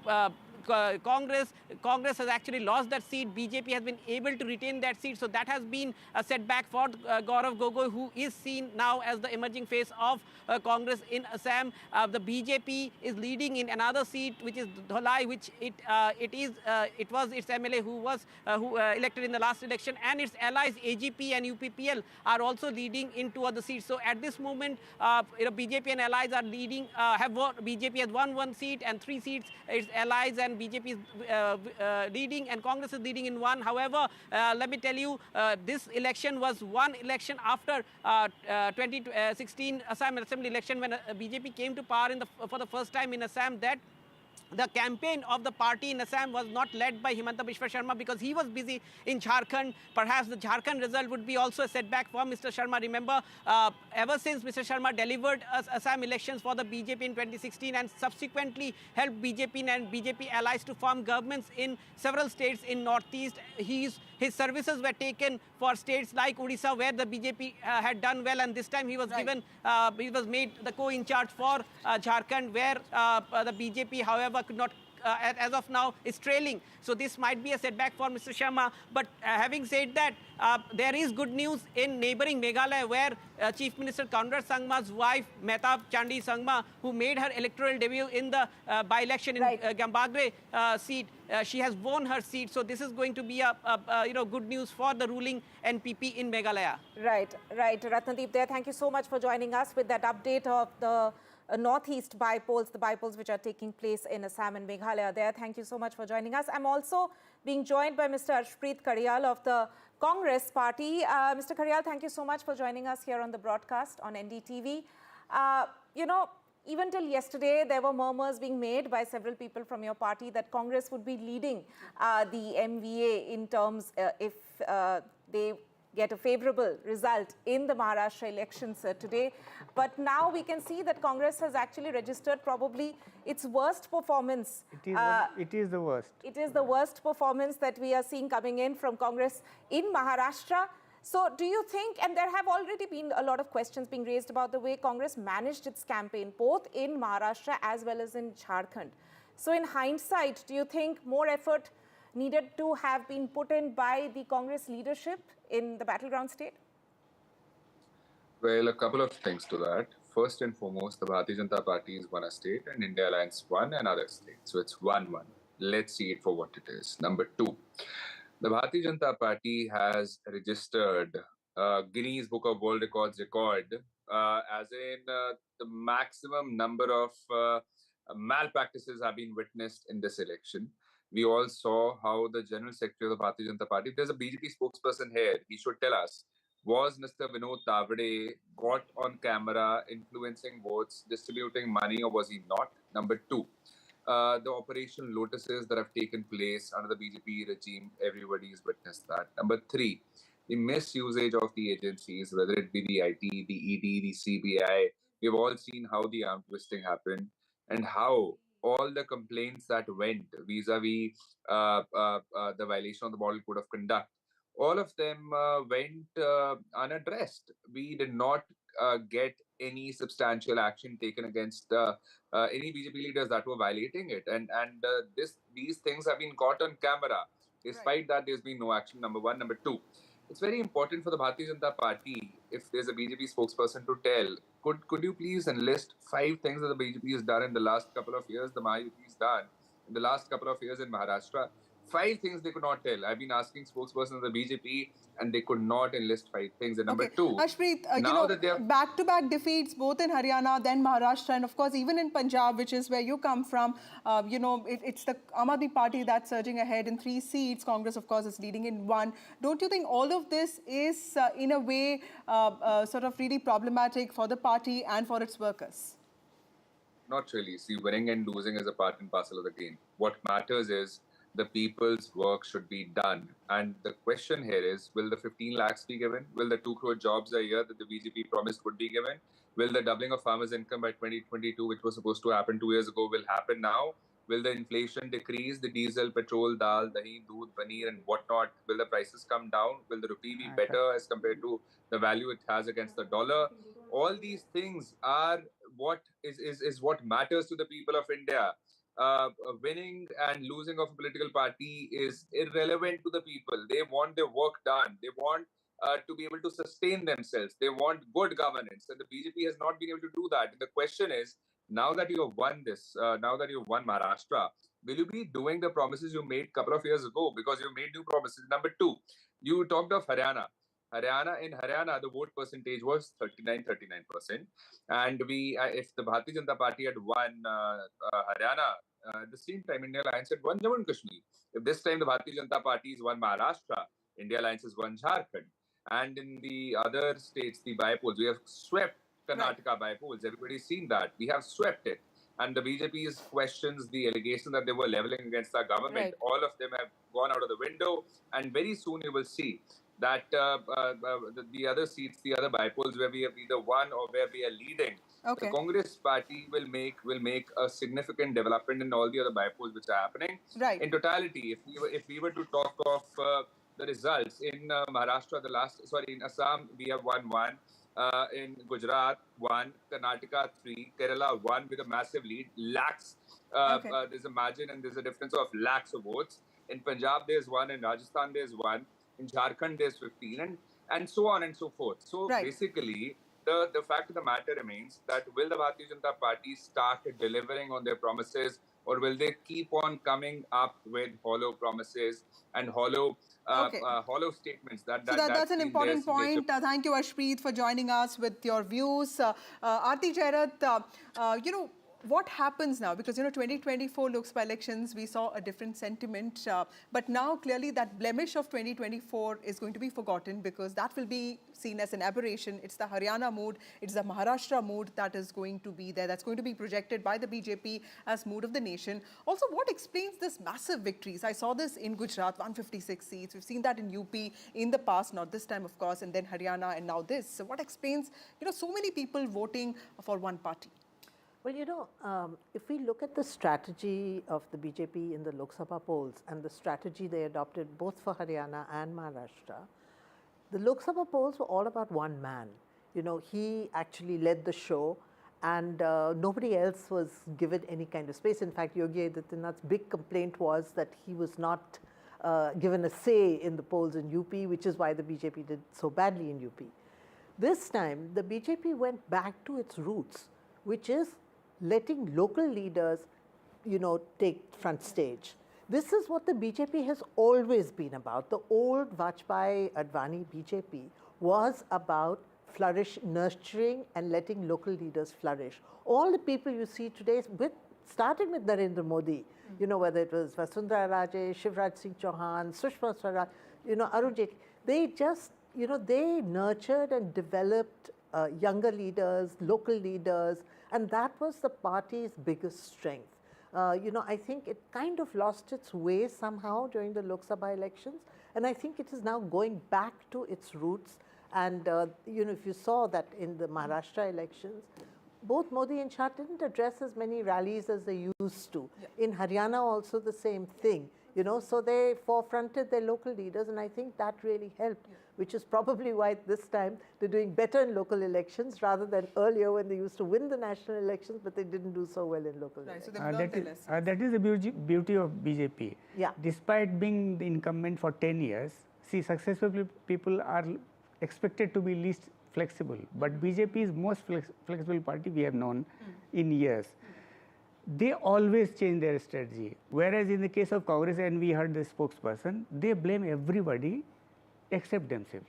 Congress has actually lost that seat. BJP has been able to retain that seat. So that has been a setback for Gaurav Gogoi, who is seen now as the emerging face of Congress in Assam. The BJP is leading in another seat, which is Dholai, which it was its MLA who was elected in the last election, and its allies AGP and UPPL are also leading in 2 other seats. So at this moment, BJP and allies are leading. BJP has won 1 seat and 3 seats. Its allies and BJP is leading, and Congress is leading in 1. However, let me tell you, this election was one election after 2016 Assam Assembly election, when BJP came to power for the first time in Assam, that the campaign of the party in Assam was not led by Himanta Biswa Sharma because he was busy in Jharkhand. Perhaps the Jharkhand result would be also a setback for Mr. Sharma. Remember, ever since Mr. Sharma delivered Assam elections for the BJP in 2016 and subsequently helped BJP and BJP allies to form governments in several states in Northeast, his services were taken for states like Odisha, where the BJP had done well, and this time he was he was made the co-in-charge for Jharkhand, where the BJP, however, could not, as of now, is trailing. So this might be a setback for Mr. Sharma. But having said that, there is good news in neighboring Meghalaya, where Chief Minister Conrad Sangma's wife, Mehtab Chandi Sangma, who made her electoral debut in the by-election in Gambagre seat, she has won her seat. So this is going to be a good news for the ruling NPP in Meghalaya. Right. Ratnadeep there, thank you so much for joining us with that update of the Northeast Bypolls, the Bypolls which are taking place in Assam and Meghalaya there. Thank you so much for joining us. I'm also being joined by Mr. Arshpreet Karyal of the Congress Party. Mr. Karyal, thank you so much for joining us here on the broadcast on NDTV. Even till yesterday, there were murmurs being made by several people from your party that Congress would be leading the MVA in terms if they get a favorable result in the Maharashtra elections today. But now we can see that Congress has actually registered probably its worst performance. It is the worst. It is the worst performance that we are seeing coming in from Congress in Maharashtra. So do you think, and there have already been a lot of questions being raised about the way Congress managed its campaign, both in Maharashtra as well as in Jharkhand. So in hindsight, do you think more effort needed to have been put in by the Congress leadership in the battleground state? Well, a couple of things to that. First and foremost, the Bharatiya Janata Party is one state and India Alliance one another state. So it's 1-1. Let's see it for what it is. Number 2, the Bharatiya Janata Party has registered Guinness Book of World Records record as in the maximum number of malpractices have been witnessed in this election. We all saw how the General Secretary of the Bharatiya Janata Party, if there's a BJP spokesperson here, he should tell us, was Mr. Vinod Tavade caught on camera influencing votes, distributing money, or was he not? Number 2, the Operation Lotuses that have taken place under the BJP regime, everybody's witnessed that. Number 3, the misusage of the agencies, whether it be the IT, the ED, the CBI. We've all seen how the arm twisting happened and how all the complaints that went vis-a-vis the violation of the Model Code of Conduct, all of them went unaddressed. We did not get any substantial action taken against any BJP leaders that were violating it. And these things have been caught on camera. Despite that, there's been no action, number 1. Number 2, it's very important for the Bharatiya Janata Party, if there's a BJP spokesperson to tell, could you please enlist 5 things that the BJP has done in the last couple of years, the Mahayuti has done in the last couple of years in Maharashtra? 5 things they could not tell. I've been asking spokespersons of the BJP and they could not enlist 5 things. And number 2, Arshpreet, now that they have back-to-back defeats both in Haryana, then Maharashtra, and of course even in Punjab, which is where you come from, it's the Aam Aadmi Party that's surging ahead in 3 seats. Congress, of course, is leading in 1. Don't you think all of this is, in a way, sort of really problematic for the party and for its workers? Not really. See, winning and losing is a part and parcel of the game. What matters is the people's work should be done. And the question here is, will the 15 lakhs be given? Will the 2 crore jobs a year that the BJP promised would be given? Will the doubling of farmers' income by 2022, which was supposed to happen 2 years ago, will happen now? Will the inflation decrease? The diesel, petrol, dal, dahi, doodh, paneer and whatnot, will the prices come down? Will the rupee be better as compared to the value it has against the dollar? All these things are what is what matters to the people of India. Winning and losing of a political party is irrelevant to the people. They want their work done. They want to be able to sustain themselves. They want good governance, and the BJP has not been able to do that. And the question is, now that you have won this, now that you've won Maharashtra, will you be doing the promises you made a couple of years ago? Because you made new promises. Number two, you talked of Haryana. In Haryana, the vote percentage was 39%. And if the Bharatiya Janata Party had won Haryana, at the same time, India Alliance had won Jammu and Kashmir. If this time the Bharatiya Janata Party has won Maharashtra, India Alliance has won Jharkhand. And in the other states, the Bypolls, we have swept Karnataka Bypolls. Everybody's seen that. We have swept it. And the BJP's questions, the allegation that they were leveling against our government, all of them have gone out of the window. And very soon you will see that the other seats, the other Bypolls where we have either won or where we are leading, the Congress party will make a significant development in all the other Bypolls which are happening. In totality, if we were to talk of the results in Maharashtra, in Assam, we have won 1. In Gujarat, 1. Karnataka, 3. Kerala, 1 with a massive lead. Lakhs. There's a margin and there's a difference of lakhs of votes. In Punjab, there's 1. In Rajasthan, there's 1. In Jharkhand, there's 15. And so on and so forth. So basically, the fact of the matter remains that will the Bharatiya Janata Party start delivering on their promises, or will they keep on coming up with hollow promises and hollow statements? That's an important point. Thank you, Ashpreet, for joining us with your views. Aarti Jairat, what happens now? Because, 2024 Lok Sabha elections, we saw a different sentiment. But now, clearly, that blemish of 2024 is going to be forgotten because that will be seen as an aberration. It's the Haryana mood, it's the Maharashtra mood that is going to be there. That's going to be projected by the BJP as mood of the nation. Also, what explains this massive victories? I saw this in Gujarat, 156 seats. We've seen that in UP in the past, not this time, of course, and then Haryana and now this. So what explains, so many people voting for one party? Well, if we look at the strategy of the BJP in the Lok Sabha polls and the strategy they adopted both for Haryana and Maharashtra, the Lok Sabha polls were all about one man. He actually led the show and nobody else was given any kind of space. In fact, Yogi Adityanath's big complaint was that he was not given a say in the polls in UP, which is why the BJP did so badly in UP. This time, the BJP went back to its roots, which is letting local leaders, take front stage. This is what the BJP has always been about. The old Vajpayee-Advani BJP was about nurturing and letting local leaders flourish. All the people you see today, starting with Narendra Modi, whether it was Vasundhara Raje, Shivraj Singh Chauhan, Sushma Swaraj, Arun Jaitley, they just, they nurtured and developed younger leaders, local leaders, and that was the party's biggest strength. I think it kind of lost its way somehow during the Lok Sabha elections, and I think it is now going back to its roots. And, if you saw that in the Maharashtra elections, both Modi and Shah didn't address as many rallies as they used to. In Haryana also the same thing. So they forefronted their local leaders, and I think that really helped, which is probably why this time they're doing better in local elections rather than earlier when they used to win the national elections, but they didn't do so well in local elections. So that is the beauty of BJP. Yeah. Despite being the incumbent for 10 years, successful people are expected to be least flexible. But BJP is most flexible party we have known in years. They always change their strategy. Whereas in the case of Congress, and we heard the spokesperson, they blame everybody except themselves.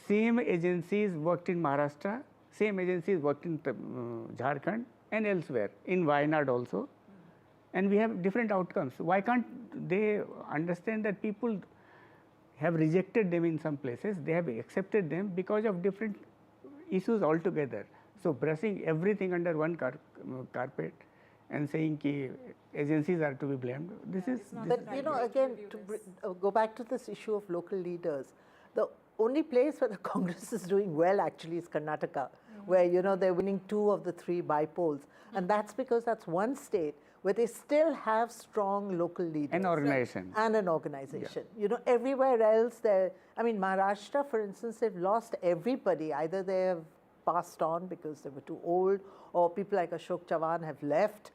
Same agencies worked in Maharashtra, same agencies worked in Jharkhand and elsewhere, in Wayanad also. And we have different outcomes. Why can't they understand that people have rejected them in some places, they have accepted them because of different issues altogether. So brushing everything under one carpet and saying ki agencies are to be blamed. This is. But you know, again, to go back to this issue of local leaders, the only place where the Congress is doing well actually is Karnataka, where you know they're winning 2 of the 3 bypolls, and that's because that's one state where they still have strong local leaders. An organization. And an organization. You know, everywhere else, I mean, Maharashtra, for instance, they've lost everybody. Either they have passed on because they were too old, or people like Ashok Chavan have left,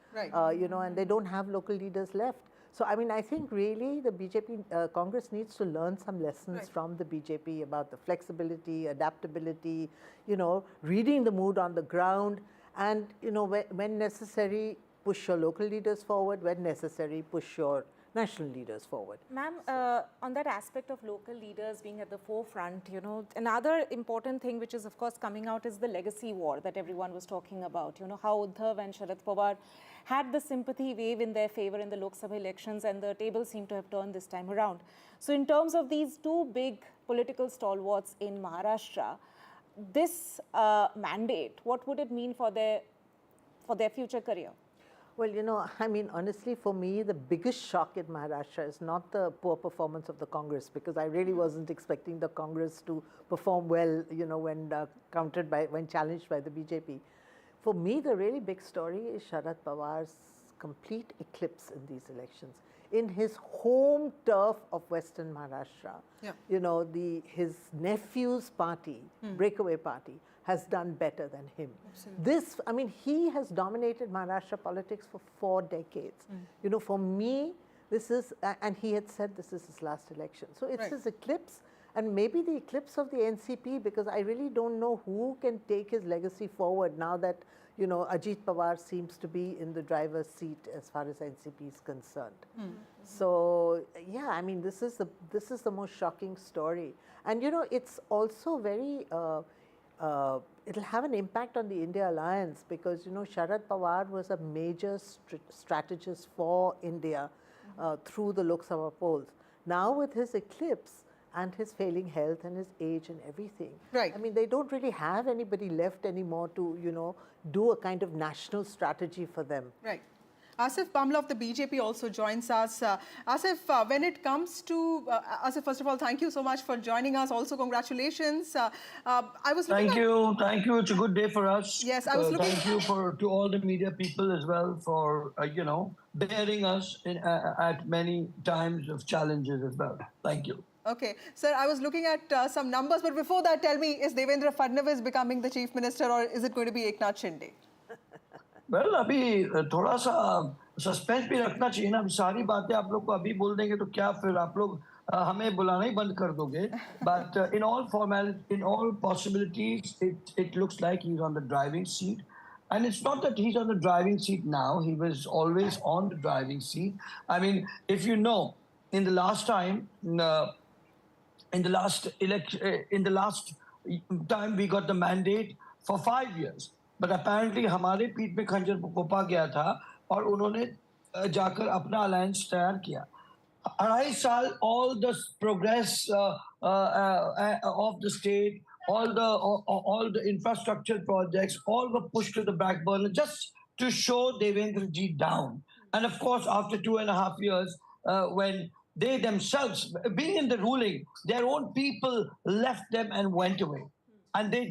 you know, and they don't have local leaders left. So, I mean, I think really the BJP, Congress needs to learn some lessons from the BJP about the flexibility, adaptability, you know, reading the mood on the ground, and, you know, when necessary, push your local leaders forward, when necessary, push your national leaders forward. Ma'am, on that aspect of local leaders being at the forefront, you know, another important thing which is of course coming out is the legacy war that everyone was talking about. You know, how Uddhav and Sharad Pawar had the sympathy wave in their favor in the Lok Sabha elections, and the tables seem to have turned this time around. So in terms of these 2 big political stalwarts in Maharashtra, this mandate, what would it mean for their future career? Well, you know, I mean, honestly, for me, the biggest shock in Maharashtra is not the poor performance of the Congress, because I really wasn't expecting the Congress to perform well, you know, when challenged by the BJP. For me, the really big story is Sharad Pawar's complete eclipse in these elections. In his home turf of Western Maharashtra, you know, his nephew's party, breakaway party, has done better than him. This, I mean, he has dominated Maharashtra politics for 4 decades. You know, for me, this is, and he had said this is his last election. So it's his eclipse, and maybe the eclipse of the NCP, because I really don't know who can take his legacy forward now that, you know, Ajit Pawar seems to be in the driver's seat as far as NCP is concerned. So, yeah, I mean, this is the most shocking story. And, you know, it's also very, it'll have an impact on the India alliance, because, you know, Sharad Pawar was a major strategist for India through the Lok Sabha polls. Now with his eclipse and his failing health and his age and everything, I mean, they don't really have anybody left anymore to, you know, do a kind of national strategy for them. Asif Bamla of the BJP also joins us. Asif, when it comes to, Asif, first of all, thank you so much for joining us. Also, congratulations. I was Thank you. It's a good day for us. Yes, I was looking. Thank you to all the media people as well for, you know, bearing us at many times of challenges as well. Thank you. Okay, sir, I was looking at some numbers, but before that, tell me, is Devendra Fadnavis becoming the chief minister, or is it going to be Eknath Shinde? Well अभी थोड़ा सा suspense भी रखना चाहिए ना. अभी सारी बातें आप लोग को अभी बोल देंगे तो क्या फिर आप लोग हमें बुलाना ही बंद कर दोगे. But in all possibilities, it looks like he's on the driving seat. And it's not that he's on the driving seat now. He was always on the driving seat. I mean, if you know, in the last time, in the last time we got the mandate for 5 years. But apparently हमारे पीठ में खंजर घोंपा गया था और उन्होंने जाकर अपना अलायंस तैयार किया. 2.5 साल, all the progress of the state, all the infrastructure projects, all were pushed to the back burner just to show Devendra ji down. And of course, after 2.5 years, when they themselves, being in the ruling, their own people left them and went away. And they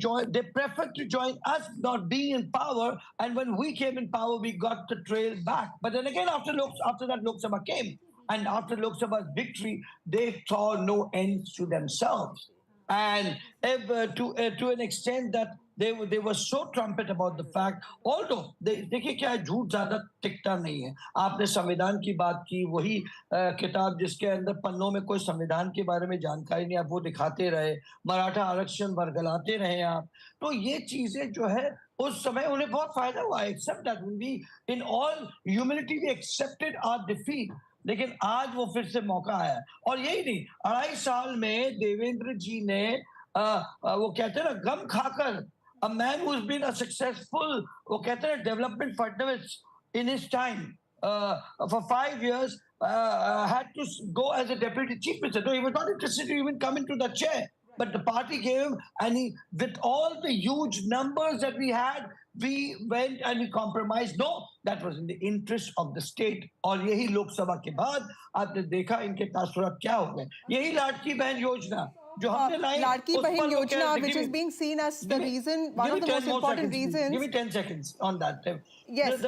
preferred to join us not being in power. And when we came in power, we got the trail back. But then again, after that, Lok Sabha came. And after Lok Sabha's victory, they saw no end to themselves. And to an extent that they were so trumpet about the fact, although देखिए क्या झूठ ज़्यादा टिकता नहीं है. आपने संविधान की बात की, वही किताब जिसके अंदर पन्नों में कोई संविधान के बारे में जानकारी नहीं, आप वो दिखाते रहे, मराठा आरक्षण बरगलाते रहे आप. तो ये चीजें जो है उस समय उन्हें बहुत फायदा हुआ. Except that we, in all humility, we accepted our defeat. लेकिन आज वो फिर से मौका आया. और यही नहीं, 2.5 साल में देवेंद्र जी ने वो कहते हैं ना गम खाकर, a man who's been a successful, वो कहते हैं development Fadnavis in his time for 5 years had to go as a deputy chief minister. No, he was not interested to even come into the chair. But the party gave him, and he, with all the huge numbers that we had, we went and we compromised. No, that was in the interest of the state. और यही लोकसभा के बाद आपने देखा इनके तासुरात क्या हो गए. यही लाडकी बहन योजना जो हमने लाई. Ladki Bahin Yojana, which is being seen as the reason, one of the most important reasons. Give me 10 seconds on that. Yes.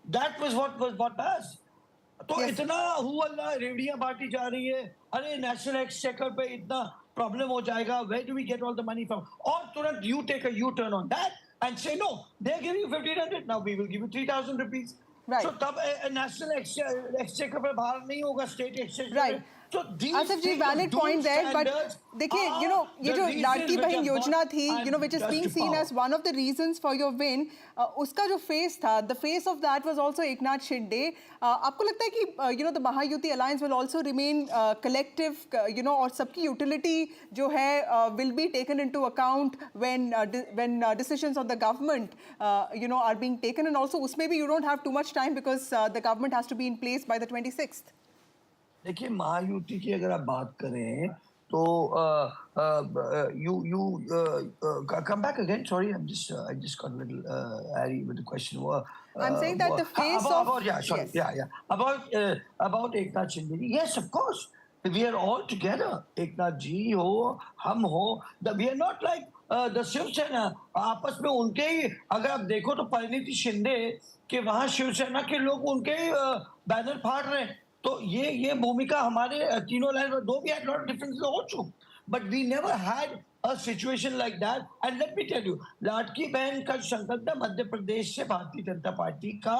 That was what passed. तो इतना हुआ रेवड़ियां बांटी जा रही है. अरे नेशनल एक्सचेकर पे इतना प्रॉब्लम हो जाएगा. Where do we get all the money from? और तुरंत you take a U-turn on that and say no. They're giving you 1,500. Now we will give you 3,000 rupees. Right. So तब national exchequer पे भार नहीं होगा state exchequer. Right. So Asif ji, valid point there, but देखिए, you know, ये जो लाडकी बहन योजना थी, you know, which is being seen as one of the reasons for your win, उसका जो face था, the face of that was also Eknath Shinde. आपको लगता है कि, you know, the Mahayuti alliance will also remain collective, you know, और सबकी utility जो है will be taken into account when decisions of the government, you know, are being taken, and also उसमें भी you don't have too much time because the government has to be in place by the 26th. देखिए महायुति की अगर आप बात करें तो come back again. Sorry, I just got a little airy with the question. I'm saying that the face about Eknath Shinde. Yes, of course. We are all together. Eknath ji ho, hum ho. We are not like the Shiv Sena. आपस में उनके ही अगर आप देखो तो परिणीति शिंदे के वहाँ शिव सेना के लोग उनके बैनर फाड़ रहे हैं. तो ये भूमिका हमारे तीनों लाइन में दो भी had lot of differences also, but we never had a situation like that. And let me tell you, लाडकी बहन का संकल्प था मध्य प्रदेश से भारतीय जनता पार्टी का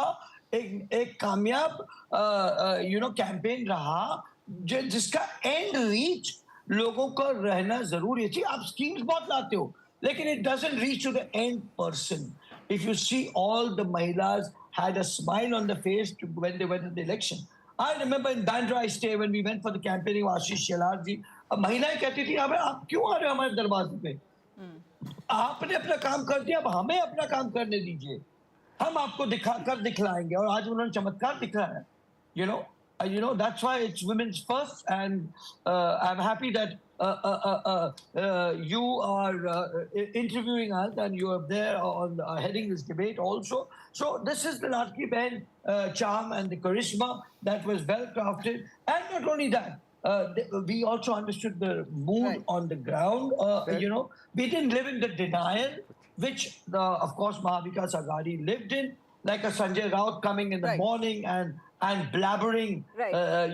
एक कामयाब you know कैंपेन रहा जिसका एंड रीच लोगों को रहना जरूरी है. आप स्कीम्स बहुत लाते हो लेकिन it doesn't reach to the end person. If you see, all the mahilas had a smile on the face when they went to the election. I remember in Bandra Stay when we went for the campaigning of Ashish Shelar ji, महिलाएं कहती थी अबे आप क्यों आ रहे हो हमारे दरवाजे पे? आपने अपना काम कर दिया, अब हमें अपना काम करने दीजिए. हम आपको दिखलाएंगे और आज उन्होंने चमत्कार दिखाया. You know that's why it's women's first, and I'm happy that you are interviewing us and you are there on heading this debate also. So this is the Ladki Behan charm and the charisma that was well crafted. And not only that, we also understood the mood on the ground. You know, we didn't live in the denial, which of course Mahavikas Aghadi lived in, like a Sanjay Raut coming in the morning and blabbering,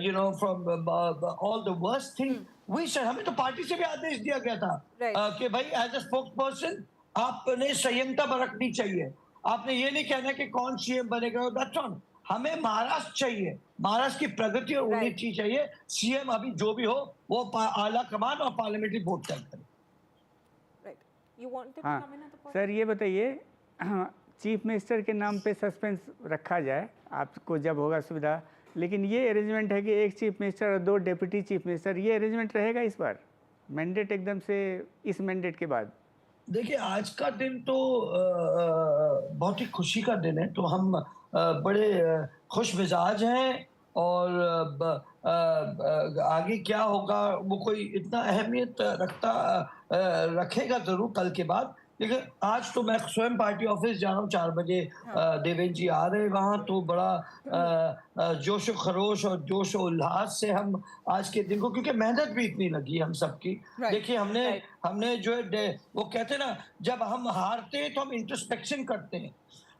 you know, from all the worst thing. We said, हमें तो party से भी आदेश दिया गया था कि भाई as a spokesperson आपने संयमता बरतनी चाहिए. आपने ये नहीं कहना कि कौन सीएम बनेगा. That's all. हमें महाराष्ट्र चाहिए, महाराष्ट्र की प्रगति और उन्नति चाहिए. सीएम अभी जो भी हो वो आला कमान और पार्लियामेंट्री वोट तय करे. हाँ सर, ये बताइए चीफ मिनिस्टर के नाम पे सस्पेंस रखा जाए आपको जब होगा सुविधा, लेकिन ये अरेंजमेंट है कि एक चीफ मिनिस्टर और दो डेप्यूटी चीफ मिनिस्टर, ये अरेंजमेंट रहेगा इस बार मैंडेट एकदम से इस मैंडेट के बाद? देखिए आज का दिन तो बहुत ही खुशी का दिन है, तो हम बड़े खुश मिजाज हैं और आगे क्या होगा वो कोई इतना अहमियत रखेगा ज़रूर कल के बाद. लेकिन आज तो मैं स्वयं पार्टी ऑफिस जा रहा हूँ 4 बजे. देवेंद्र जी आ रहे हैं वहाँ, तो बड़ा जोश खरोश और जोश उल्लास से हम आज के दिन को, क्योंकि मेहनत भी इतनी लगी हम सबकी. देखिए हमने जो है वो कहते हैं ना, जब हम हारते हैं तो हम इंट्रोस्पेक्शन करते हैं.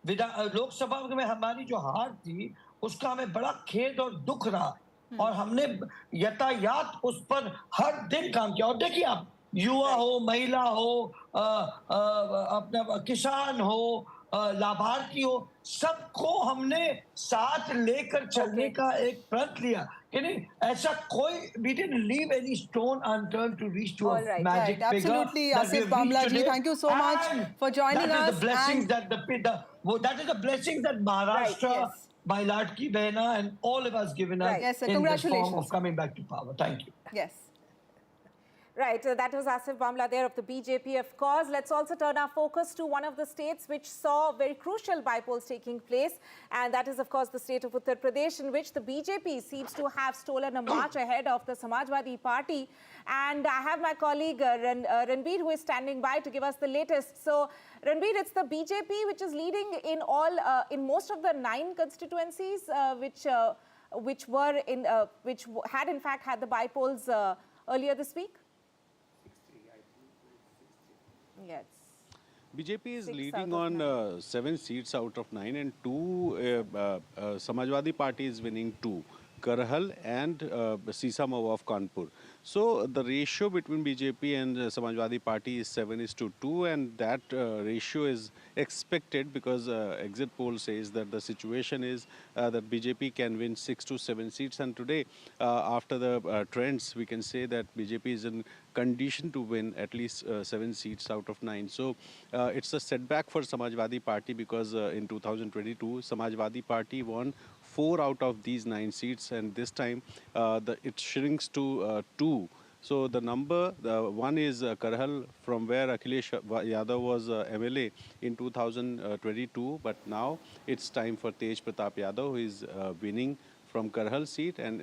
लोकसभा में हमारी जो हार थी उसका हमें बड़ा खेद और दुख रहा, और हमने यथायात उस पर हर दिन काम किया. और देखिए आप युवा हो, महिला हो, अपना किसान हो, लाभार्थी हो, सबको हमने साथ लेकर चलने का एक प्रण लिया कि नहीं, ऐसा कोई we didn't leave any stone unturned to reach to a magic figure. Absolutely, Asif Bamla ji, thank you so much for joining us. That is the blessings that the blessings that Maharashtra, by Ladki Behna and all of us given us in the form of coming back to power. Thank you. Yes. Right, that was Asif Bamla there of the BJP, of course. Let's also turn our focus to one of the states which saw very crucial bypolls taking place, and that is, of course, the state of Uttar Pradesh, in which the BJP seems to have stolen a march ahead of the Samajwadi Party. And I have my colleague Ranbir, who is standing by to give us the latest. So, Ranbir, it's the BJP which is leading in in most of the 9 constituencies which had in fact had the bypolls earlier this week. Yes. BJP is leading on 7 seats out of 9, and 2 Samajwadi Party is winning 2, Karhal and Sisamawa of Kanpur. So the ratio between BJP and Samajwadi Party is 7:2, and that ratio is expected because exit poll says that the situation is that BJP can win 6 to 7 seats, and today after the trends we can say that BJP is in condition to win at least 7 seats out of 9. So it's a setback for Samajwadi Party because in 2022 Samajwadi Party won 4 out of these 9 seats, and this time it shrinks to 2. So the number, one is Karhal, from where Akhilesh Yadav was MLA in 2022, but now it's time for Tej Pratap Yadav, who is winning from Karhal seat, and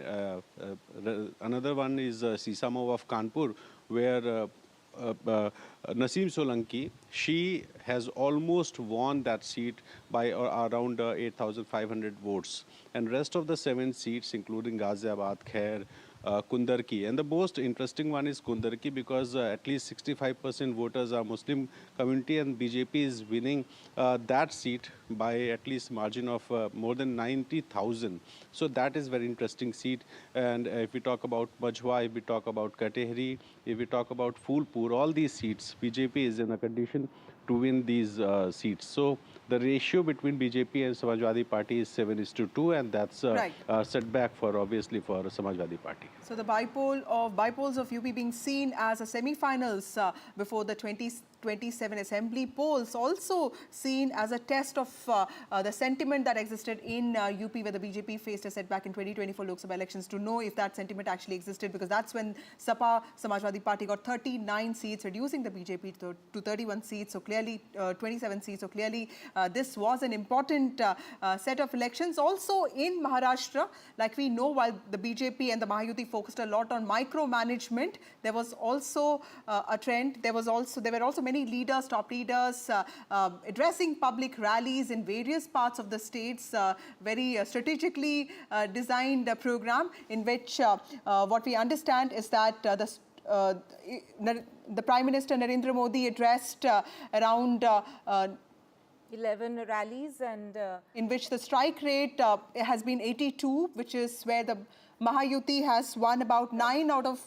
another one is Sisamawa of Kanpur, where Naseem Solanki, she has almost won that seat by around 8,500 votes. And rest of the 7 seats, including Ghaziabad, Khair, Kundarki. And the most interesting one is Kundarki because at least 65% voters are Muslim community, and BJP is winning that seat by at least margin of more than 90,000. So that is very interesting seat. And if we talk about Majhwa, if we talk about Katehri, if we talk about Phulpur, all these seats, BJP is in a condition to win these seats. So the ratio between BJP and Samajwadi Party is 7:2, and that's a setback for obviously for Samajwadi Party. So the bypolls of UP being seen as a semi-finals before the 2027 assembly polls, also seen as a test of the sentiment that existed in UP, where the BJP faced a setback in 2024 Lok Sabha elections, to know if that sentiment actually existed, because that's when Sapa Samajwadi Party got 39 seats, reducing the BJP to 31 seats, so clearly 27 seats. So clearly this was an important set of elections. Also in Maharashtra, like we know, while the BJP and the Mahayuti focused a lot on micromanagement, there was also a trend. There were also many leaders, top leaders, addressing public rallies in various parts of the states, very strategically designed program in which what we understand is that the Prime Minister Narendra Modi addressed around 11 rallies, and in which the strike rate has been 82, which is where the Mahayuti has won about 9 out of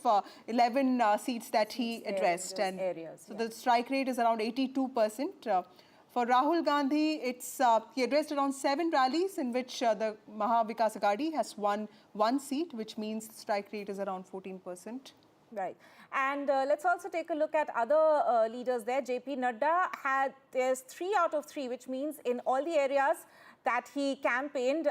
11 seats that he addressed. And so the strike rate is around 82%. For Rahul Gandhi, he addressed around 7 rallies in which the Maha Vikas Aghadi has won 1 seat, which means the strike rate is around 14%. Right. And let's also take a look at other leaders there. JP Nadda there's 3 out of 3, which means in all the areas that he campaigned,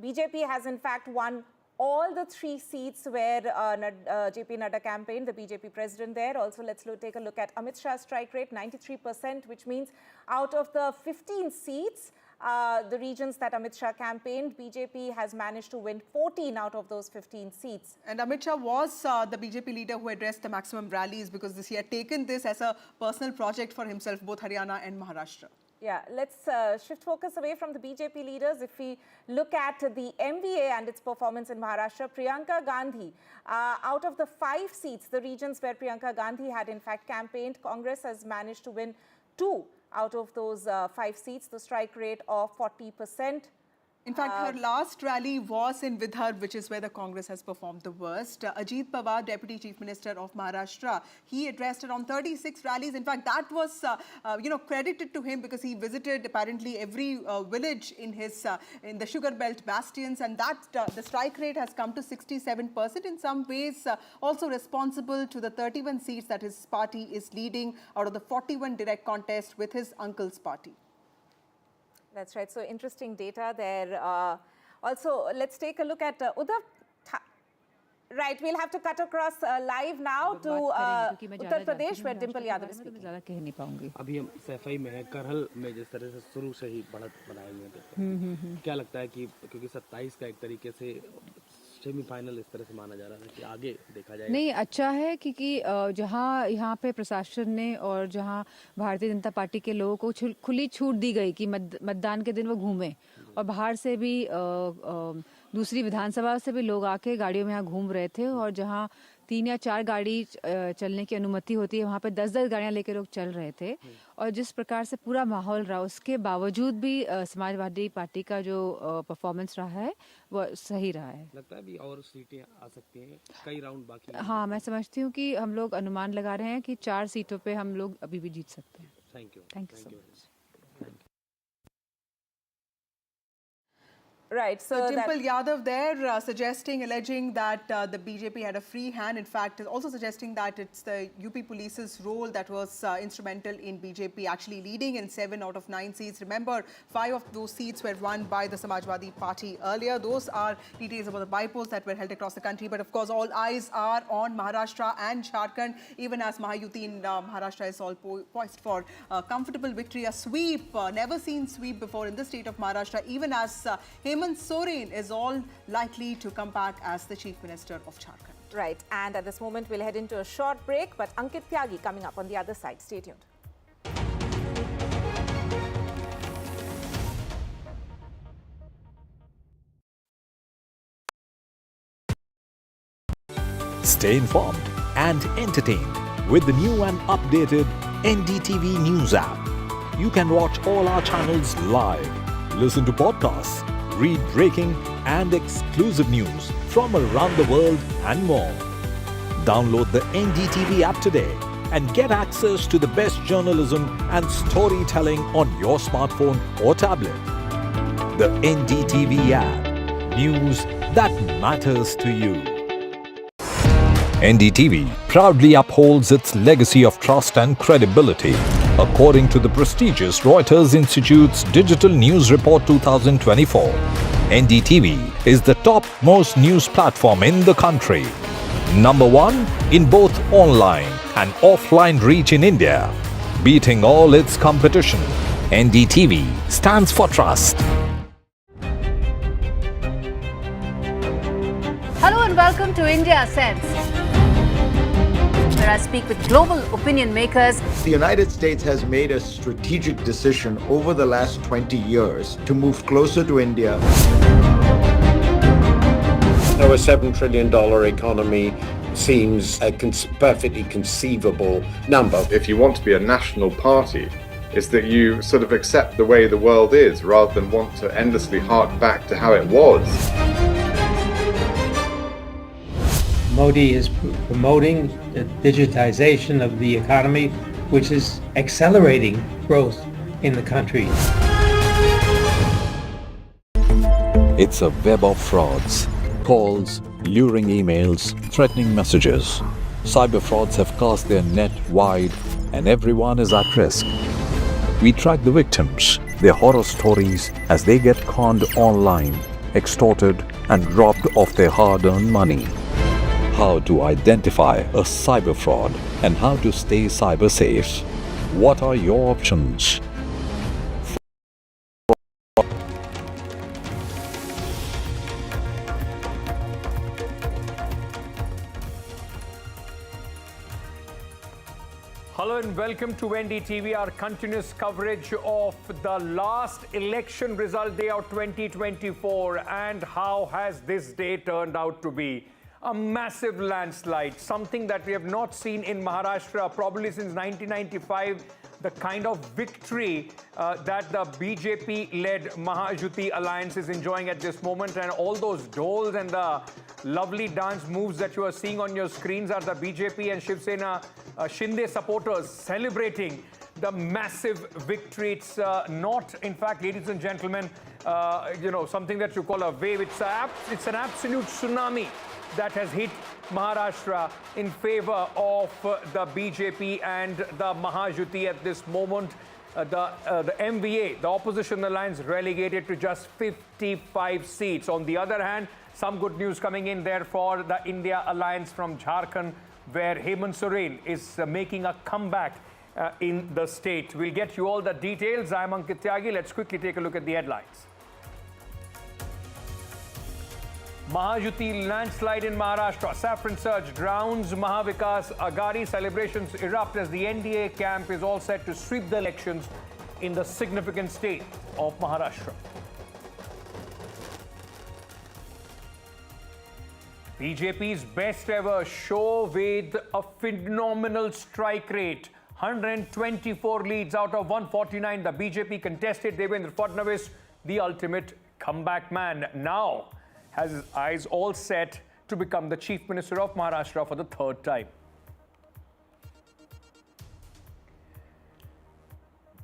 BJP has in fact won all the 3 seats where JP Nadda campaigned, the BJP president there. Also, let's take a look at Amit Shah's strike rate, 93%, which means out of the 15 seats, the regions that Amit Shah campaigned, BJP has managed to win 14 out of those 15 seats. And Amit Shah was the BJP leader who addressed the maximum rallies because he had taken this as a personal project for himself, both Haryana and Maharashtra. Yeah, let's shift focus away from the BJP leaders. If we look at the MVA and its performance in Maharashtra, Priyanka Gandhi, out of the 5 seats, the regions where Priyanka Gandhi had in fact campaigned, Congress has managed to win 2 out of those 5 seats, the strike rate of 40%. In fact, her last rally was in Vidarbha, which is where the Congress has performed the worst. Ajit Pawar, Deputy Chief Minister of Maharashtra, he addressed around 36 rallies. In fact, that was, credited to him because he visited apparently every village in the sugar belt bastions, and that the strike rate has come to 67%. In some ways, also responsible to the 31 seats that his party is leading out of the 41 direct contest with his uncle's party. That's right. So interesting data there. Also, let's take a look at Uddhav Right, we'll have to cut across live now to Uttar Pradesh, where Dimple Yadav is speaking. अभी हम सफाई में है करहल में जिस तरह से शुरू से ही बढ़त बनाए हुए थे क्या लगता है कि क्योंकि 27 का एक तरीके से सेमीफाइनल इस तरह से माना जा रहा है कि आगे देखा जाए नहीं अच्छा है क्योंकि जहां यहाँ पे प्रशासन ने और जहां भारतीय जनता पार्टी के लोगों को खुली छूट दी गई कि मतदान के दिन वो घूमें और बाहर से भी दूसरी विधानसभा से भी लोग आके गाड़ियों में यहाँ घूम रहे थे और जहाँ 3 या 4 गाड़ी चलने की अनुमति होती है वहाँ पे 10-10 गाड़ियाँ लेके लोग चल रहे थे और जिस प्रकार से पूरा माहौल रहा उसके बावजूद भी समाजवादी पार्टी का जो परफॉर्मेंस रहा है वो सही रहा है। लगता है अभी और सीटें आ सकती हैं, कई राउंड बाकी। हाँ मैं समझती हूँ कि हम लोग अनुमान लगा रहे हैं कि 4 सीटों पे हम लोग अभी भी जीत सकते हैं। Thank you so much. Right, so Dimple Yadav there alleging that the BJP had a free hand. In fact, also suggesting that it's the UP police's role that was instrumental in BJP actually leading in 7 out of 9 seats. Remember, 5 of those seats were won by the Samajwadi Party earlier. Those are details about the bypolls that were held across the country. But of course, all eyes are on Maharashtra and Jharkhand, even as Mahayuti in Maharashtra is all poised for a comfortable victory, a sweep, never seen sweep before in the state of Maharashtra, even as Hemant Soren is all likely to come back as the Chief Minister of Jharkhand. Right, and at this moment we'll head into a short break, but Ankit Tyagi coming up on the other side. Stay tuned. Stay informed and entertained with the new and updated NDTV News app. You can watch all our channels live, listen to podcasts, read breaking and exclusive news from around the world and more. Download the NDTV app today and get access to the best journalism and storytelling on your smartphone or tablet. The NDTV app. News that matters to you. NDTV proudly upholds its legacy of trust and credibility. According to the prestigious Reuters Institute's Digital News Report 2024, NDTV is the top-most news platform in the country. Number 1 in both online and offline reach in India. Beating all its competition, NDTV stands for trust. Hello and welcome to India Sense, where I speak with global opinion makers. The United States has made a strategic decision over the last 20 years to move closer to India. So a $7 trillion economy seems a perfectly conceivable number. If you want to be a national party, it's that you sort of accept the way the world is rather than want to endlessly hark back to how it was. Modi is promoting the digitization of the economy, which is accelerating growth in the country. It's a web of frauds, calls, luring emails, threatening messages. Cyber frauds have cast their net wide and everyone is at risk. We track the victims, their horror stories as they get conned online, extorted and robbed of their hard-earned money. How to identify a cyber fraud and how to stay cyber safe. What are your options? Hello and welcome to NDTV, our continuous coverage of the last election result day of 2024. And how has this day turned out to be? A massive landslide, something that we have not seen in Maharashtra probably since 1995. The kind of victory that the BJP-led Mahayuti alliance is enjoying at this moment, and all those doles and the lovely dance moves that you are seeing on your screens are the BJP and Shiv Sena Shinde supporters celebrating the massive victory. It's not, in fact, ladies and gentlemen, something that you call a wave. It's an absolute tsunami that has hit Maharashtra in favor of the BJP and the Mahayuti at this moment. the MVA, the opposition alliance, relegated to just 55 seats. On the other hand, some good news coming in there for the India alliance from Jharkhand, where Hemant Soren is making a comeback in the state. We'll get you all the details. I'm Ankit Tyagi. Let's quickly take a look at the headlines. Mahayuti landslide in Maharashtra. Saffron surge drowns Mahavikas Aghadi. Celebrations erupt as the NDA camp is all set to sweep the elections in the significant state of Maharashtra. BJP's best ever show with a phenomenal strike rate. 124 leads out of 149. The BJP contested Devendra Fadnavis, the ultimate comeback man. Now has his eyes all set to become the Chief Minister of Maharashtra for the third time.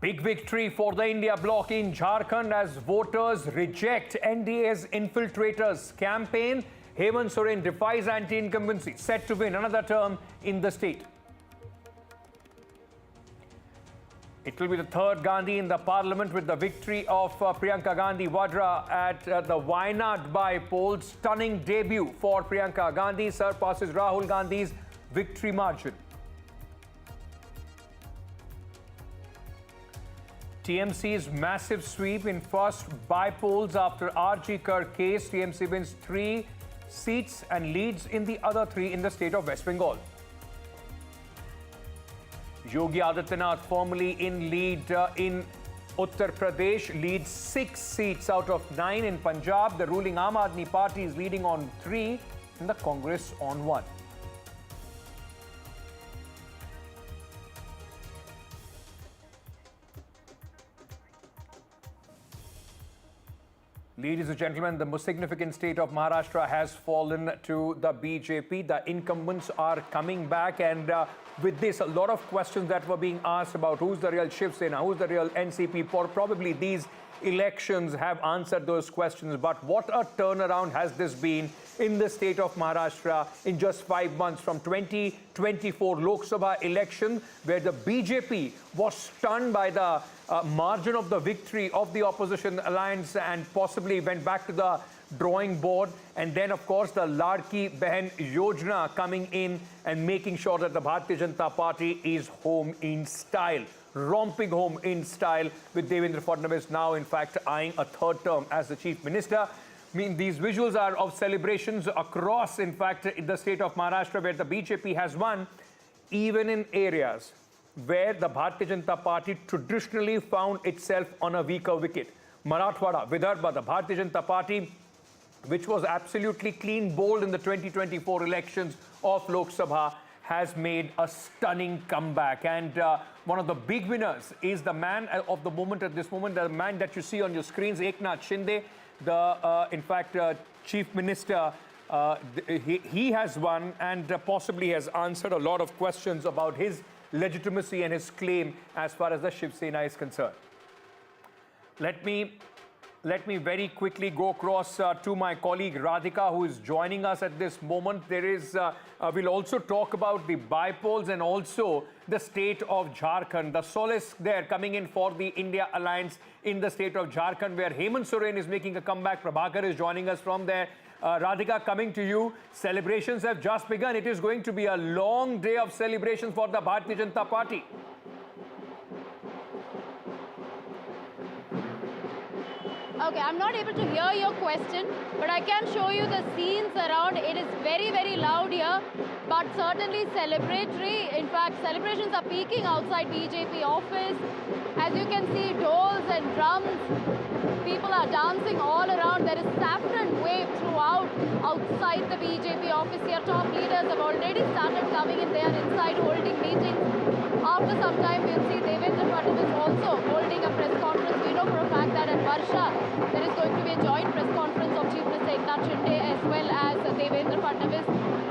Big victory for the India bloc in Jharkhand as voters reject NDA's infiltrators campaign. Hemant Soren defies anti-incumbency, set to win another term in the state. It will be the third Gandhi in the parliament with the victory of Priyanka Gandhi Vadra at the Wayanad Bypoll. Stunning debut for Priyanka Gandhi, surpasses Rahul Gandhi's victory margin. TMC's massive sweep in first Bypolls after RG Kar case. TMC wins 3 seats and leads in the other 3 in the state of West Bengal. Yogi Adityanath firmly in lead in Uttar Pradesh, leads 6 seats out of 9 in Punjab. The ruling Aam Aadmi Party is leading on 3 and the Congress on 1. Ladies and gentlemen, the most significant state of Maharashtra has fallen to the BJP. The incumbents are coming back, and with this, a lot of questions that were being asked about who's the real Shiv Sena, who's the real NCP, probably these elections have answered those questions. But what a turnaround has this been in the state of Maharashtra in just 5 months, from 2024 Lok Sabha election, where the BJP was stunned by the margin of the victory of the opposition alliance and possibly went back to the drawing board. And then, of course, the Ladki Behan Yojana coming in and making sure that the Bharatiya Janata Party is home in style, romping home in style, with Devendra Fadnavis now, in fact, eyeing a third term as the Chief Minister. I mean, these visuals are of celebrations across, in fact, in the state of Maharashtra, where the BJP has won, even in areas where the Bharatiya Janata Party traditionally found itself on a weaker wicket. Marathwada, Vidarbha, the Bharatiya Janata Party, which was absolutely clean bowled in the 2024 elections of Lok Sabha, has made a stunning comeback. And one of the big winners is the man of the moment at this moment, the man that you see on your screens, Eknath Shinde, the, in fact, Chief Minister. He has won and possibly has answered a lot of questions about his legitimacy and his claim as far as the Shiv Sena is concerned. Let me very quickly go across to my colleague Radhika, who is joining us at this moment. There is, we'll also talk about the Bypolls and also the state of Jharkhand. The solace there coming in for the India alliance in the state of Jharkhand, where Hemant Soren is making a comeback. Prabhakar is joining us from there. Radhika, coming to you. Celebrations have just begun. It is going to be a long day of celebrations for the Bharatiya Janata Party. Okay, I'm not able to hear your question, but I can show you the scenes around. It is very, very loud here, but certainly celebratory. In fact, celebrations are peaking outside BJP office. As you can see, doors and drums. People are dancing all around. There is saffron wave throughout outside the BJP office here. Top leaders have already started coming in there inside, holding meetings. After some time, we'll see Devendra Fadnavis also holding a press conference. We know for a fact that at Varsha, there is going to be a joint press conference of Chief Minister Eknath Shinde as well as Devendra Fadnavis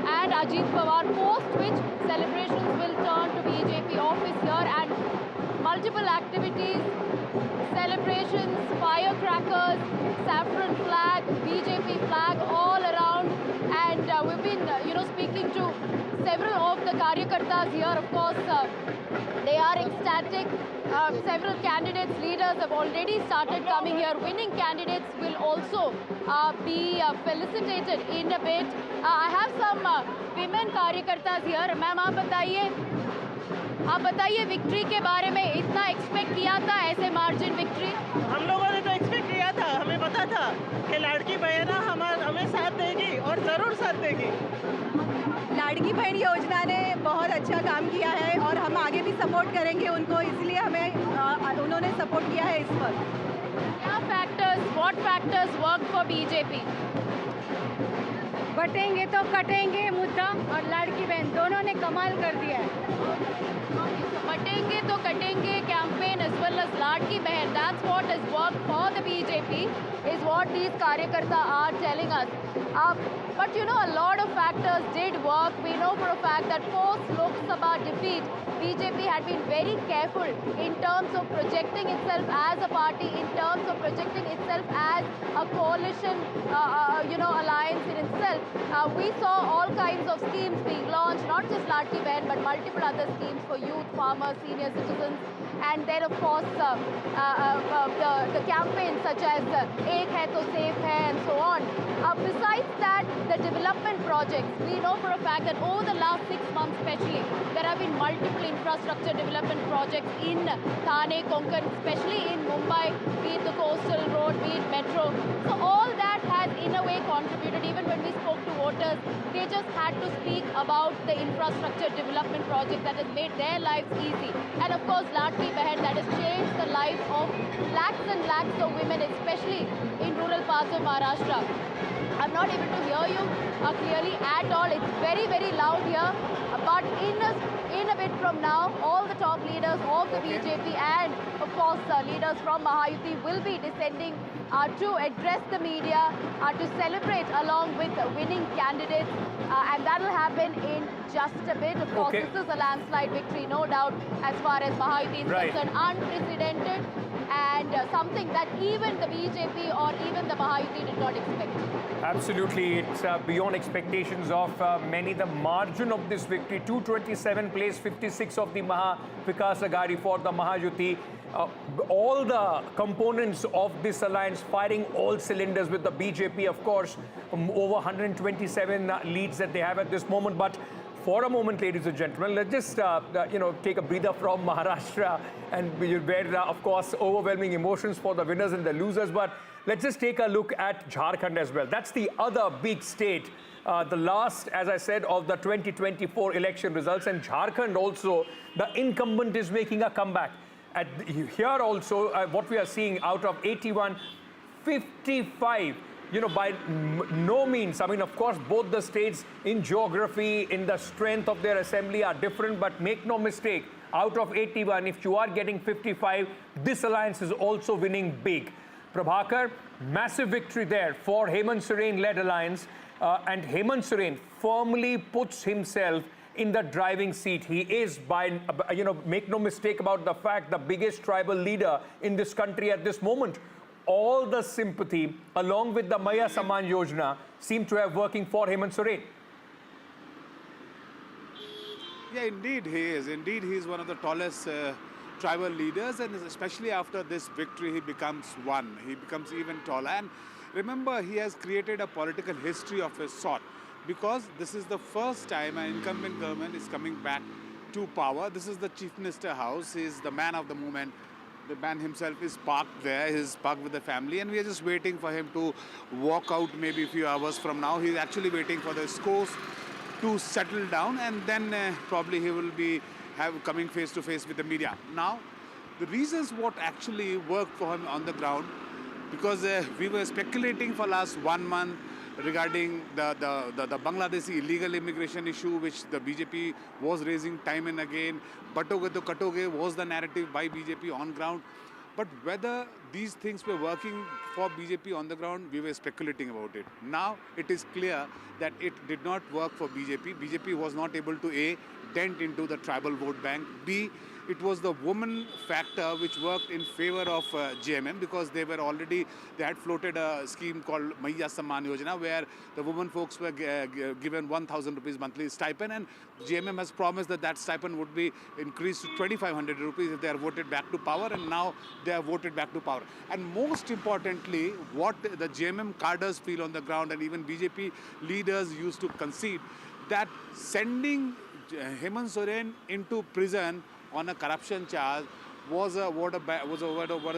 and Ajit Pawar, post which celebrations will turn to BJP office here, and multiple activities, celebrations, firecrackers, saffron flag, BJP flag all around. And we've been, speaking to several of the Karyakartas here. Of course, They are ecstatic. Several candidates, leaders have already started coming here. Winning candidates will also be felicitated in a bit. I have some women कार्यकर्ताs here. Ma'am, आप बताइए victory के बारे में इतना expect किया था ऐसे margin victory? हम लोगों ने तो एक्सपेक्ट किया था, हमें पता था कि लाड़की बहन हमें साथ देगी और ज़रूर साथ देगी। लाड़की बहन योजना ने बहुत अच्छा काम किया है और हम आगे भी सपोर्ट करेंगे उनको, इसलिए हमें उन्होंने सपोर्ट किया है इस पर। क्या factors, what factors work for BJP? बटेंगे तो कटेंगे मुद्दा और लाड़की बहन दोनों ने कमाल कर दिया है। बटेंगे तो कटेंगे campaign as well as लाड़की बहन, that's what has worked for the BJP, is what these कार्यकर्ता are telling us. But you know, a lot of factors did work. We know for a fact that post Lok Sabha defeat, BJP had been very careful in terms of projecting itself as a party, in terms of projecting itself as a coalition, alliance in itself. We saw all kinds of schemes being launched, not just Ladki Behan, but multiple other schemes for youth, farmers, senior citizens. And then, of course, the campaigns such as Ek Hai To Safe Hai and so on. Besides that, the development projects, we know for a fact that over the last 6 months especially, there have been multiple infrastructure development projects in Thane, Konkan, especially in Mumbai, be it the coastal road, be it metro. So all that has in a way contributed. Even when we spoke to voters, they just had to speak about the infrastructure development project that has made their lives easy. And of course, Ladki Behan, that has changed the lives of lakhs and lakhs of women, especially in rural parts of Maharashtra. I'm not able to hear you clearly at all. It's very, very loud here. But in a bit from now, all the top leaders of the BJP and, of course, leaders from Mahayuti will be descending to address the media, to celebrate along with winning candidates. And that will happen in just a bit. Of course, this is a landslide victory, no doubt, as far as Mahayuti is concerned. Unprecedented and something that even the BJP or even the Mahayuti did not expect. Absolutely, it's beyond expectations of many. The margin of this victory, 227 plays 56 of the Maha Vikas Aghadi for the Mahayuti. All the components of this alliance firing all cylinders with the BJP, of course, over 127 leads that they have at this moment. But for a moment, ladies and gentlemen, let's just take a breather from Maharashtra, and where of course overwhelming emotions for the winners and the losers. But let's just take a look at Jharkhand as well. That's the other big state, the last, as I said, of the 2024 election results. And Jharkhand also, the incumbent is making a comeback. Here also, what we are seeing out of 81, 55. By no means, I mean, of course, both the states in geography, in the strength of their assembly are different, but make no mistake, out of 81, if you are getting 55, this alliance is also winning big. Prabhakar, massive victory there for Hemant Soren-led alliance, and Hemant Soren firmly puts himself in the driving seat. He is, make no mistake about the fact, the biggest tribal leader in this country at this moment. All the sympathy, along with the Maya Saman Yojana, seem to have working for Hemant Soren. Yeah, indeed he is. Indeed, he is one of the tallest tribal leaders, and especially after this victory, he becomes one. He becomes even taller. And remember, he has created a political history of his sort, because this is the first time an incumbent government is coming back to power. This is the Chief Minister house. He is the man of the moment. The man himself is parked there. He's parked with the family, and we are just waiting for him to walk out maybe a few hours from now. He's actually waiting for the scores to settle down, and then probably he will be coming face to face with the media. Now, the reasons what actually worked for him on the ground, because we were speculating for last 1 month regarding the Bangladeshi illegal immigration issue, which the BJP was raising time and again. Batoge to Katoge was the narrative by BJP on ground. But whether these things were working for BJP on the ground, we were speculating about it. Now it is clear that it did not work for BJP. BJP was not able to A, dent into the tribal vote bank. B, it was the woman factor which worked in favor of JMM because they had floated a scheme called Maiya Samman Yojana where the women folks were given 1,000 rupees monthly stipend, and JMM has promised that stipend would be increased to 2,500 rupees if they are voted back to power, and now they are voted back to power. And most importantly, what the JMM cadres feel on the ground, and even BJP leaders used to concede, that sending Hemant Soren into prison on a corruption charge was a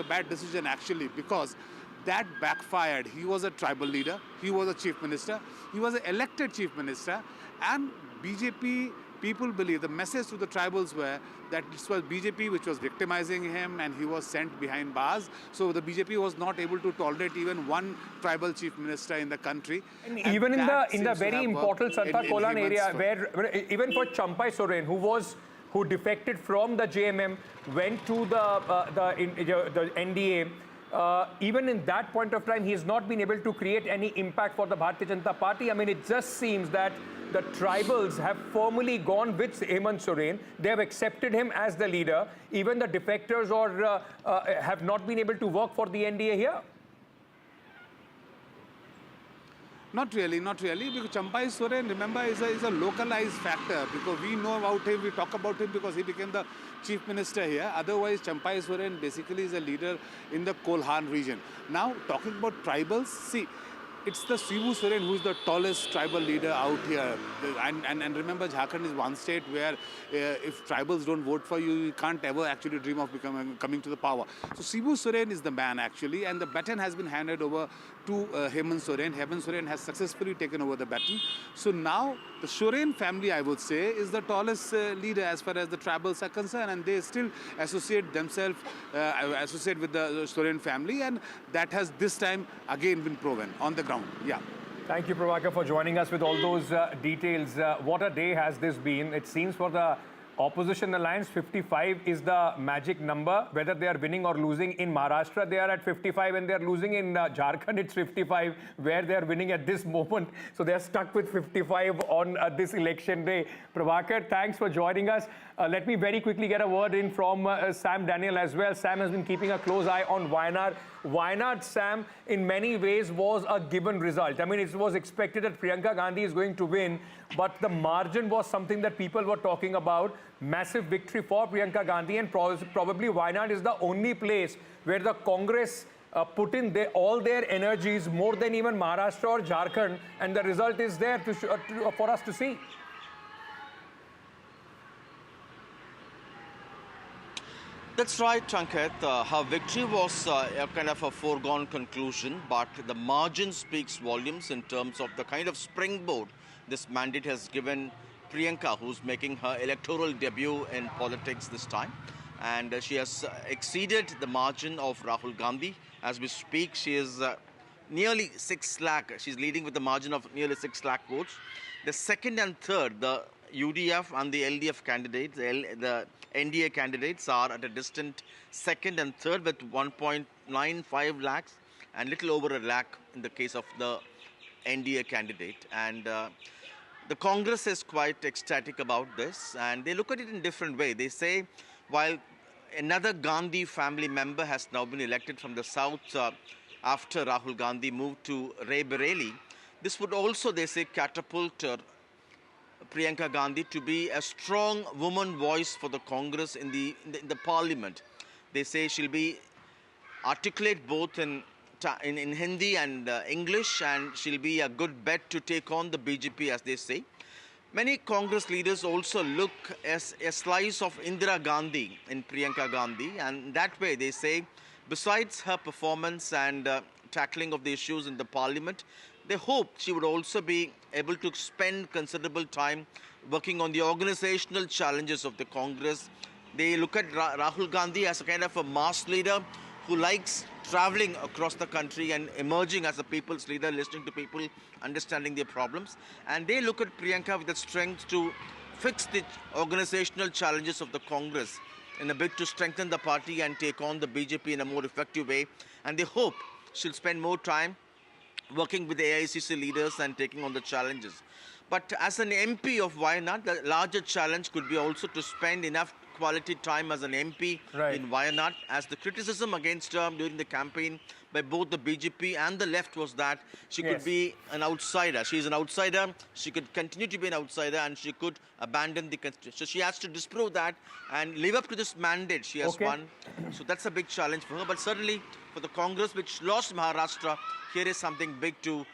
bad decision actually, because that backfired. He was a tribal leader, he was a chief minister, he was an elected chief minister, and BJP people believe the message to the tribals were that this was BJP which was victimizing him and he was sent behind bars. So the BJP was not able to tolerate even one tribal chief minister in the country. And even in the very important Santa Kolan area, where even for Champai Soren, who defected from the JMM, went to the NDA, even in that point of time, he has not been able to create any impact for the Bharatiya Janata Party. I mean, it just seems that the tribals have firmly gone with Hemant Soren. They have accepted him as the leader. Even the defectors have not been able to work for the NDA here. Not really, because Champai Soren, remember, is a localized factor, because we know about him, we talk about him because he became the chief minister here. Otherwise, Champai Soren basically is a leader in the Kolhan region. Now, talking about tribals, see, it's the Shibu Soren who's the tallest tribal leader out here. And remember, Jharkhand is one state where if tribals don't vote for you, you can't ever actually dream of coming to the power. So Shibu Soren is the man actually, and the baton has been handed over to Hemant Soren. Hemant Soren has successfully taken over the baton. So now the Soren family, I would say, is the tallest leader as far as the tribals are concerned, and they still associate themselves with the Soren family, and that has this time again been proven on the ground. Yeah. Thank you, Prabhakar, for joining us with all those details. What a day has this been. It seems for the opposition alliance, 55 is the magic number. Whether they are winning or losing in Maharashtra, they are at 55, and they are losing in Jharkhand, it's 55, where they are winning at this moment. So they are stuck with 55 on this election day. Prabhakar, thanks for joining us. Let me very quickly get a word in from Sam Daniel as well. Sam has been keeping a close eye on Wayanad. Wayanad, Sam, in many ways was a given result. I mean, it was expected that Priyanka Gandhi is going to win, but the margin was something that people were talking about. Massive victory for Priyanka Gandhi, and probably Wayanad is the only place where the Congress put in all their energies more than even Maharashtra or Jharkhand, and the result is there for us to see. That's right, Ankit. Her victory was a kind of a foregone conclusion, but the margin speaks volumes in terms of the kind of springboard this mandate has given Priyanka, who's making her electoral debut in politics this time. And she has exceeded the margin of Rahul Gandhi. As we speak, she is nearly 6 lakh. She's leading with a margin of nearly 6 lakh votes. The second and third, the UDF and the LDF candidates, the NDA candidates are at a distant second and third with 1.95 lakhs and little over a lakh in the case of the NDA candidate. And the Congress is quite ecstatic about this, and they look at it in a different way. They say, while another Gandhi family member has now been elected from the south after Rahul Gandhi moved to Raebareli, this would also, they say, catapult Priyanka Gandhi to be a strong woman voice for the Congress in the parliament. They say she'll be articulate both in Hindi and English, and she'll be a good bet to take on the BJP, as they say. Many Congress leaders also look as a slice of Indira Gandhi in Priyanka Gandhi, and that way they say, besides her performance and tackling of the issues in the parliament, they hope she would also be able to spend considerable time working on the organizational challenges of the Congress. They look at Rahul Gandhi as a kind of a mass leader who likes traveling across the country and emerging as a people's leader, listening to people, understanding their problems. And they look at Priyanka with the strength to fix the organizational challenges of the Congress in a bid to strengthen the party and take on the BJP in a more effective way. And they hope she'll spend more time working with the AICC leaders and taking on the challenges. But as an MP of Wayanad, the larger challenge could be also to spend enough quality time as an MP in Wayanad, as the criticism against her during the campaign by both the BJP and the left was that she could be an outsider. She is an outsider, she could continue to be an outsider, and she could abandon the constitution. So she has to disprove that and live up to this mandate she has won. So that's a big challenge for her. But certainly for the Congress, which lost Maharashtra, here is something big to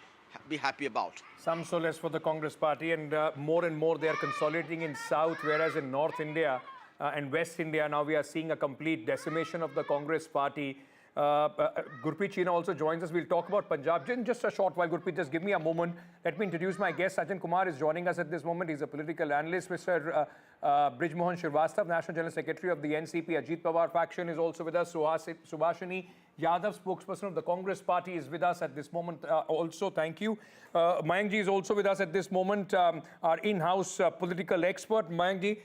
be happy about. Some solace for the Congress party, and more they are consolidating in South, whereas in North India and West India, now we are seeing a complete decimation of the Congress party. Gurpreet China also joins us. We'll talk about Punjab in just a short while. Gurpreet, just give me a moment. Let me introduce my guest. Sajjan Kumar is joining us at this moment. He's a political analyst. Mr. Brij Mohan Shrivastava, National General Secretary of the NCP. Ajit Pawar faction is also with us. Subhashini Yadav, spokesperson of the Congress party, is with us at this moment also. Thank you. Mayank ji is also with us at this moment, our in-house political expert. Mayank ji,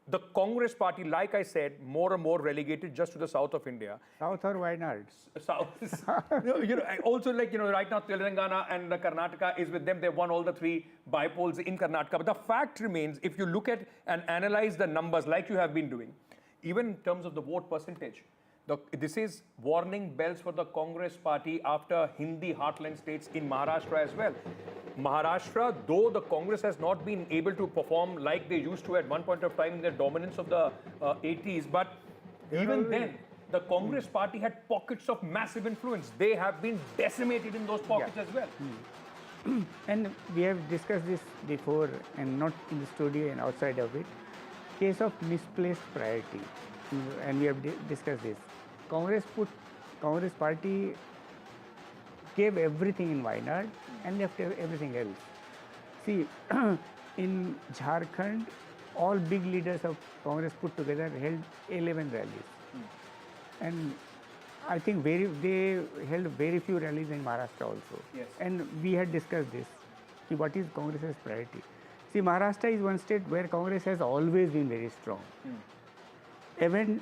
the Congress party, like I said, more and more relegated just to the south of India. South or Wayanad? South. Also, right now Telangana and Karnataka is with them. They've won all the 3 bypolls in Karnataka. But the fact remains, if you look at and analyze the numbers like you have been doing, even in terms of the vote percentage, this is warning bells for the Congress party after Hindi heartland states in Maharashtra as well. Maharashtra, though the Congress has not been able to perform like they used to at one point of time in their dominance of the 80s, but even then, the Congress party had pockets of massive influence. They have been decimated in those pockets as well. And we have discussed this before, and not in the studio and outside of it. Case of misplaced priority, and we have discussed this. Congress party gave everything in Wayanad and left everything else. See, in Jharkhand, all big leaders of Congress put together held 11 rallies. And I think they held very few rallies in Maharashtra also. Yes. And we had discussed this. See, what is Congress's priority? See, Maharashtra is one state where Congress has always been very strong. Even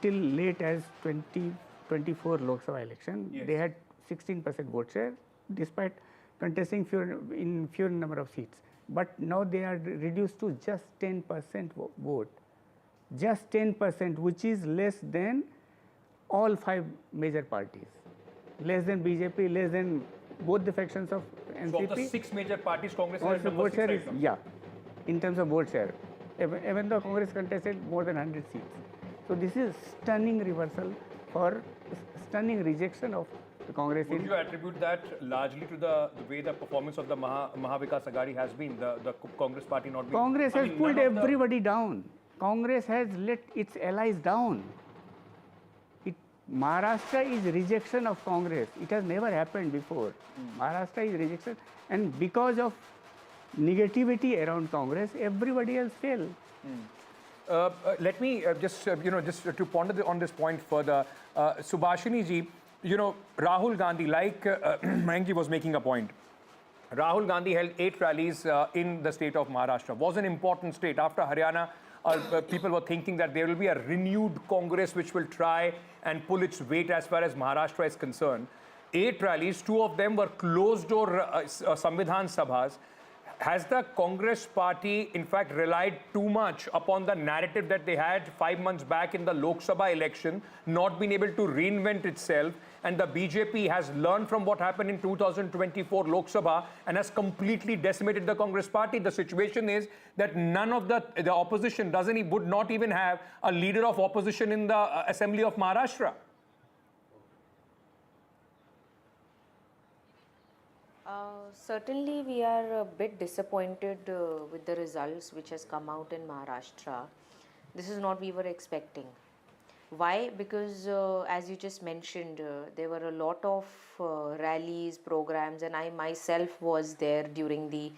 till late as 2024 Lok Sabha election, they had 16% vote share, despite contesting fewer number of seats. But now they are reduced to just 10% vote. Just 10%, which is less than all 5 major parties. Less than BJP, less than both the factions of NCP. So of the 6 major parties, Congress has number 6 share right now. Yeah, in terms of vote share. Even though Congress contested more than 100 seats. So this is stunning reversal for stunning rejection of the Congress. Would you attribute that largely to the way the performance of the Mahavikas Aghadi has been, the Congress party not being... Congress has pulled everybody down. Congress has let its allies down. Maharashtra is rejection of Congress. It has never happened before. Maharashtra is rejection, and because of negativity around Congress, everybody else failed. Let me just to ponder on this point further. Subhashini ji, Rahul Gandhi, like Mayank ji was making a point. Rahul Gandhi held 8 rallies in the state of Maharashtra. Was an important state. After Haryana, people were thinking that there will be a renewed Congress which will try and pull its weight as far as Maharashtra is concerned. 8 rallies, 2 of them were closed-door Samvidhan Sabhas. Has the Congress party, in fact, relied too much upon the narrative that they had 5 months back in the Lok Sabha election, not been able to reinvent itself, and the BJP has learned from what happened in 2024 Lok Sabha and has completely decimated the Congress party? The situation is that none of the opposition would not even have a leader of opposition in the Assembly of Maharashtra. Certainly, we are a bit disappointed with the results which has come out in Maharashtra. This is not we were expecting. Why? Because as you just mentioned, there were a lot of rallies, programs, and I myself was there during the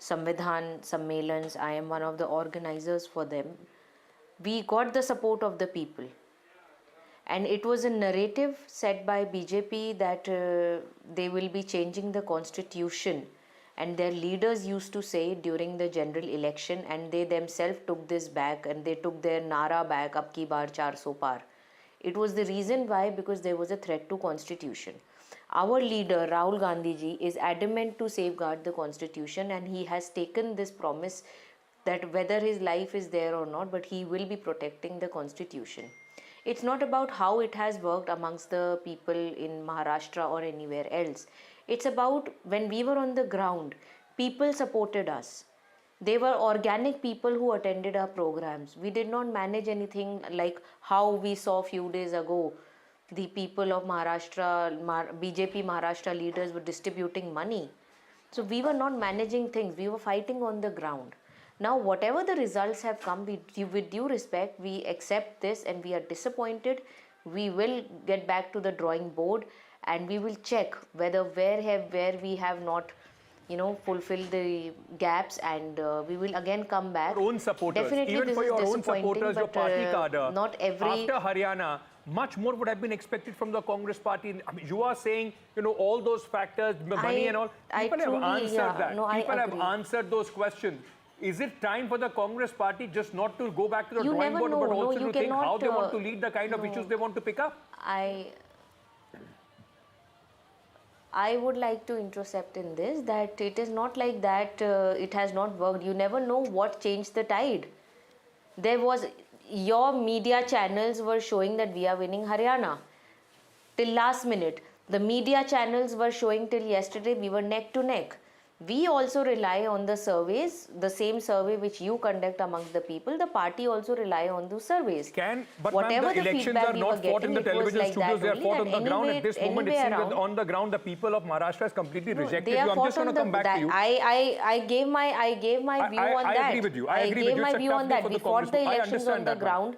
Samvidhan Sammelans. I am one of the organizers for them. We got the support of the people. And it was a narrative set by BJP that they will be changing the constitution. And their leaders used to say during the general election, and they themselves took this back, and they took their Nara back, Ab ki baar 400 par. It was the reason why, because there was a threat to constitution. Our leader, Rahul Gandhi ji, is adamant to safeguard the constitution, and he has taken this promise that whether his life is there or not, but he will be protecting the constitution. It's not about how it has worked amongst the people in Maharashtra or anywhere else. It's about when we were on the ground, people supported us. They were organic people who attended our programs. We did not manage anything like how we saw few days ago. The people of Maharashtra, BJP Maharashtra leaders were distributing money. So we were not managing things. We were fighting on the ground. Now, whatever the results have come, with due respect, we accept this and we are disappointed. We will get back to the drawing board and we will check whether where we have not fulfilled the gaps, and we will again come back. Your own supporters, definitely even this for is your own disappointing, supporters, your but, party cadre, not every... after Haryana, much more would have been expected from the Congress party. I mean, you are saying, all those factors, money and all. People have answered that. People have answered those questions. Is it time for the Congress party just not to go back to the drawing board, but also to think how they want to lead, the kind of issues they want to pick up? I would like to intercept in this, that it is not like that it has not worked. You never know what changed the tide. Your media channels were showing that we are winning Haryana till last minute. The media channels were showing till yesterday we were neck to neck. We also rely on the surveys, the same survey which you conduct amongst the people. The party also rely on those surveys. But whatever the elections are not fought in the television studios, they are fought on the ground. At this moment, it seems that on the ground, the people of Maharashtra has completely rejected you. I'm just going to come back to you. I gave my view on that. I agree with you. I agree gave with you. my view on that. We fought the elections on the ground.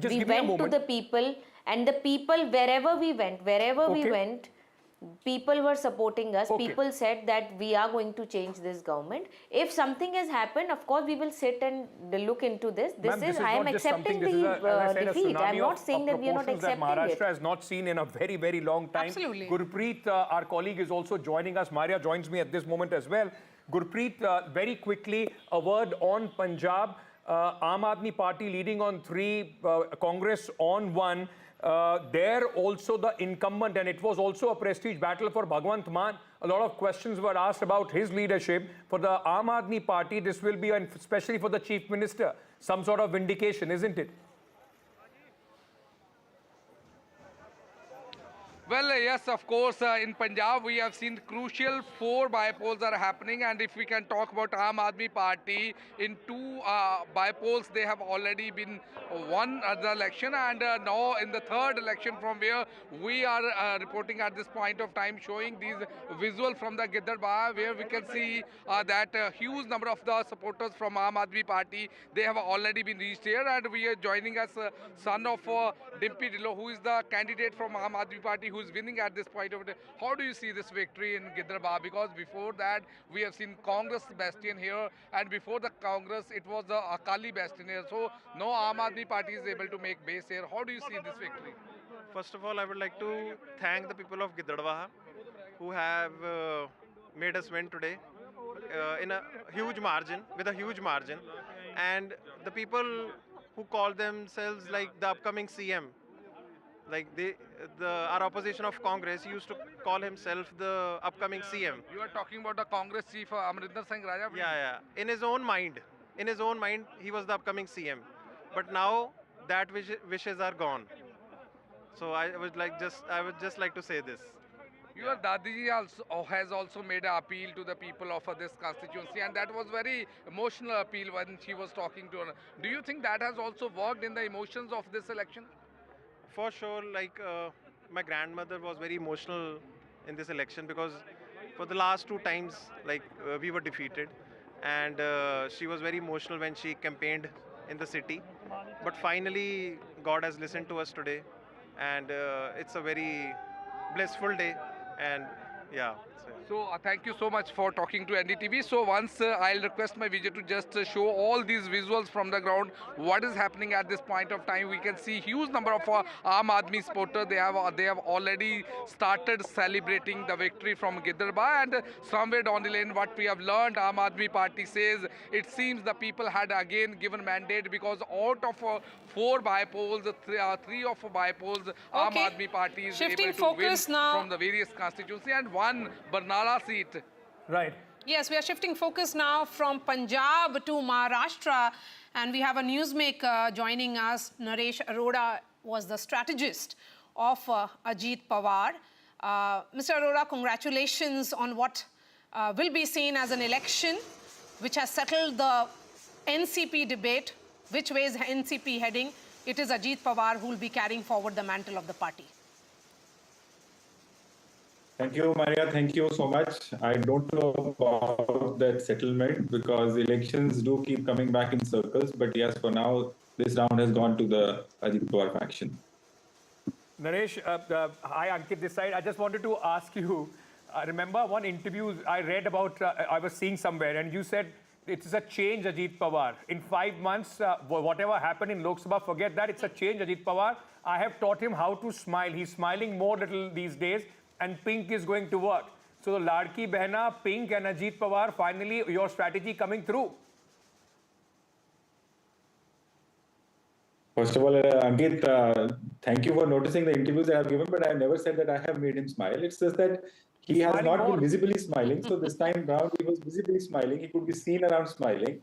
We went to the people, and the people, wherever we went, people were supporting us. People said that we are going to change this government. If something has happened, of course we will sit and look into this. I am accepting the defeat. I am not saying that we are not accepting that Maharashtra it. has not seen in a very, very long time. Absolutely. Gurpreet, our colleague, is also joining us. Maria joins me at this moment as well. Gurpreet, very quickly, a word on Punjab. Aam Aadmi Party leading on 3, Congress on 1. There also the incumbent, and it was also a prestige battle for Bhagwant Mann. A lot of questions were asked about his leadership. For the Aam Aadmi Party, this will be, and especially for the Chief Minister, some sort of vindication, isn't it? Well, yes, of course, in Punjab we have seen crucial 4 bypolls are happening, and if we can talk about Aam Aadmi Party, in 2 bypolls they have already been won the election, and now in the 3rd election from where we are reporting at this point of time, showing these visuals from the Giddarbah, where we can see that a huge number of the supporters from Aam Aadmi Party, they have already been reached here, and we are joining us son of Dimpy Dillo, who is the candidate from Aam Aadmi Party, who is winning at this point of time. How do you see this victory in Giddarbah? Because before that, we have seen Congress bastion here, and before the Congress, it was the Akali bastion here. So, no Aam Aadmi Party is able to make base here. How do you see this victory? First of all, I would like to thank the people of Giddarbah who have made us win today in a huge margin, with a huge margin. And the people who call themselves like the upcoming CM, like our opposition of Congress, he used to call himself the upcoming CM. You are talking about the Congress chief, Amrinder Singh Raja? Yeah. In his own mind, he was the upcoming CM. But now that wishes are gone. So I would just like to say this. Your Dadiji has also made an appeal to the people of this constituency, and that was very emotional appeal when she was talking to her. Do you think that has also worked in the emotions of this election? For sure, like my grandmother was very emotional in this election, because for the last 2 times, like we were defeated, and she was very emotional when she campaigned in the city. But finally, God has listened to us today, and it's a very blissful day. And yeah. So thank you so much for talking to NDTV. So once I'll request my viewer to just show all these visuals from the ground. What is happening at this point of time? We can see huge number of Aam Aadmi supporters. They have already started celebrating the victory from Gidarba, and somewhere down the lane, what we have learned, Aam Aadmi Party says it seems the people had again given mandate, because out of 4 bypolls, three of bypolls, Aam Aadmi Party is Shifting able to focus win now. from the various constituencies and one Barnala seat. Right. Yes, we are shifting focus now from Punjab to Maharashtra, and we have a newsmaker joining us. Naresh Arora was the strategist of Ajit Pawar. Mr. Arora, congratulations on what will be seen as an election which has settled the NCP debate. Which way is NCP heading? It is Ajit Pawar who will be carrying forward the mantle of the party. Thank you, Maria. Thank you so much. I don't know about that settlement because elections do keep coming back in circles. But yes, for now, this round has gone to the Ajit Pawar faction. Naresh, hi Ankit this side. I just wanted to ask you, remember one interview I read about, I was seeing somewhere, and you said it is a change, Ajit Pawar. In 5 months, whatever happened in Lok Sabha, forget that. It's a change, Ajit Pawar. I have taught him how to smile. He's smiling more little these days, and pink is going to work. So the Ladki Behna, pink and Ajit Pawar, finally your strategy coming through. First of all, Ankit, thank you for noticing the interviews I have given, but I have never said that I have made him smile. It's just that he has not been visibly smiling. So this time round, he was visibly smiling. He could be seen around smiling.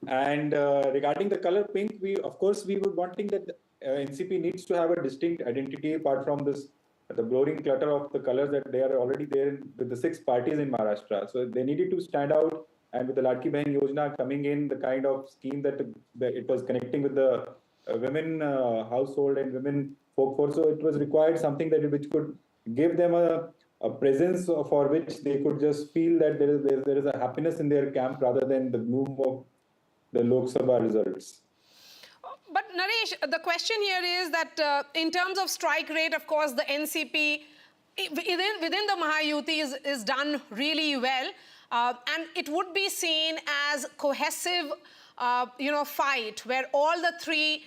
And regarding the color pink, of course, we were wanting that NCP needs to have a distinct identity apart from this, the blurring clutter of the colors that they are already there with the 6 parties in Maharashtra. So they needed to stand out. And with the Ladki Behan Yojana coming in, the kind of scheme that it was connecting with the women household and women workforce, so it was required something that which could give them a presence for which they could just feel that there is a happiness in their camp rather than the gloom of the Lok Sabha results. But Naresh, the question here is that in terms of strike rate, of course, the NCP within the Mahayuti is done really well, and it would be seen as cohesive, fight where all the 3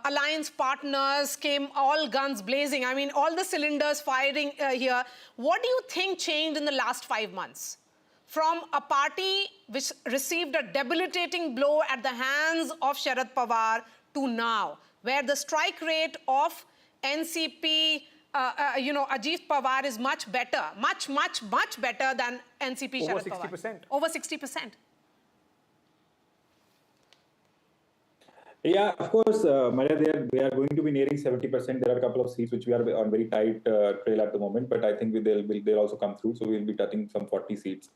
alliance partners came all guns blazing. I mean, all the cylinders firing here. What do you think changed in the last 5 months? From a party which received a debilitating blow at the hands of Sharad Pawar to now, where the strike rate of NCP, Ajit Pawar is much better, much better than NCP Sharad Pawar. Over 60%. Over 60%. Yeah, of course, Maria, they are going to be nearing 70%. There are a couple of seats which we are on very tight trail at the moment, but I think they'll also come through. So we'll be touching some 40 seats.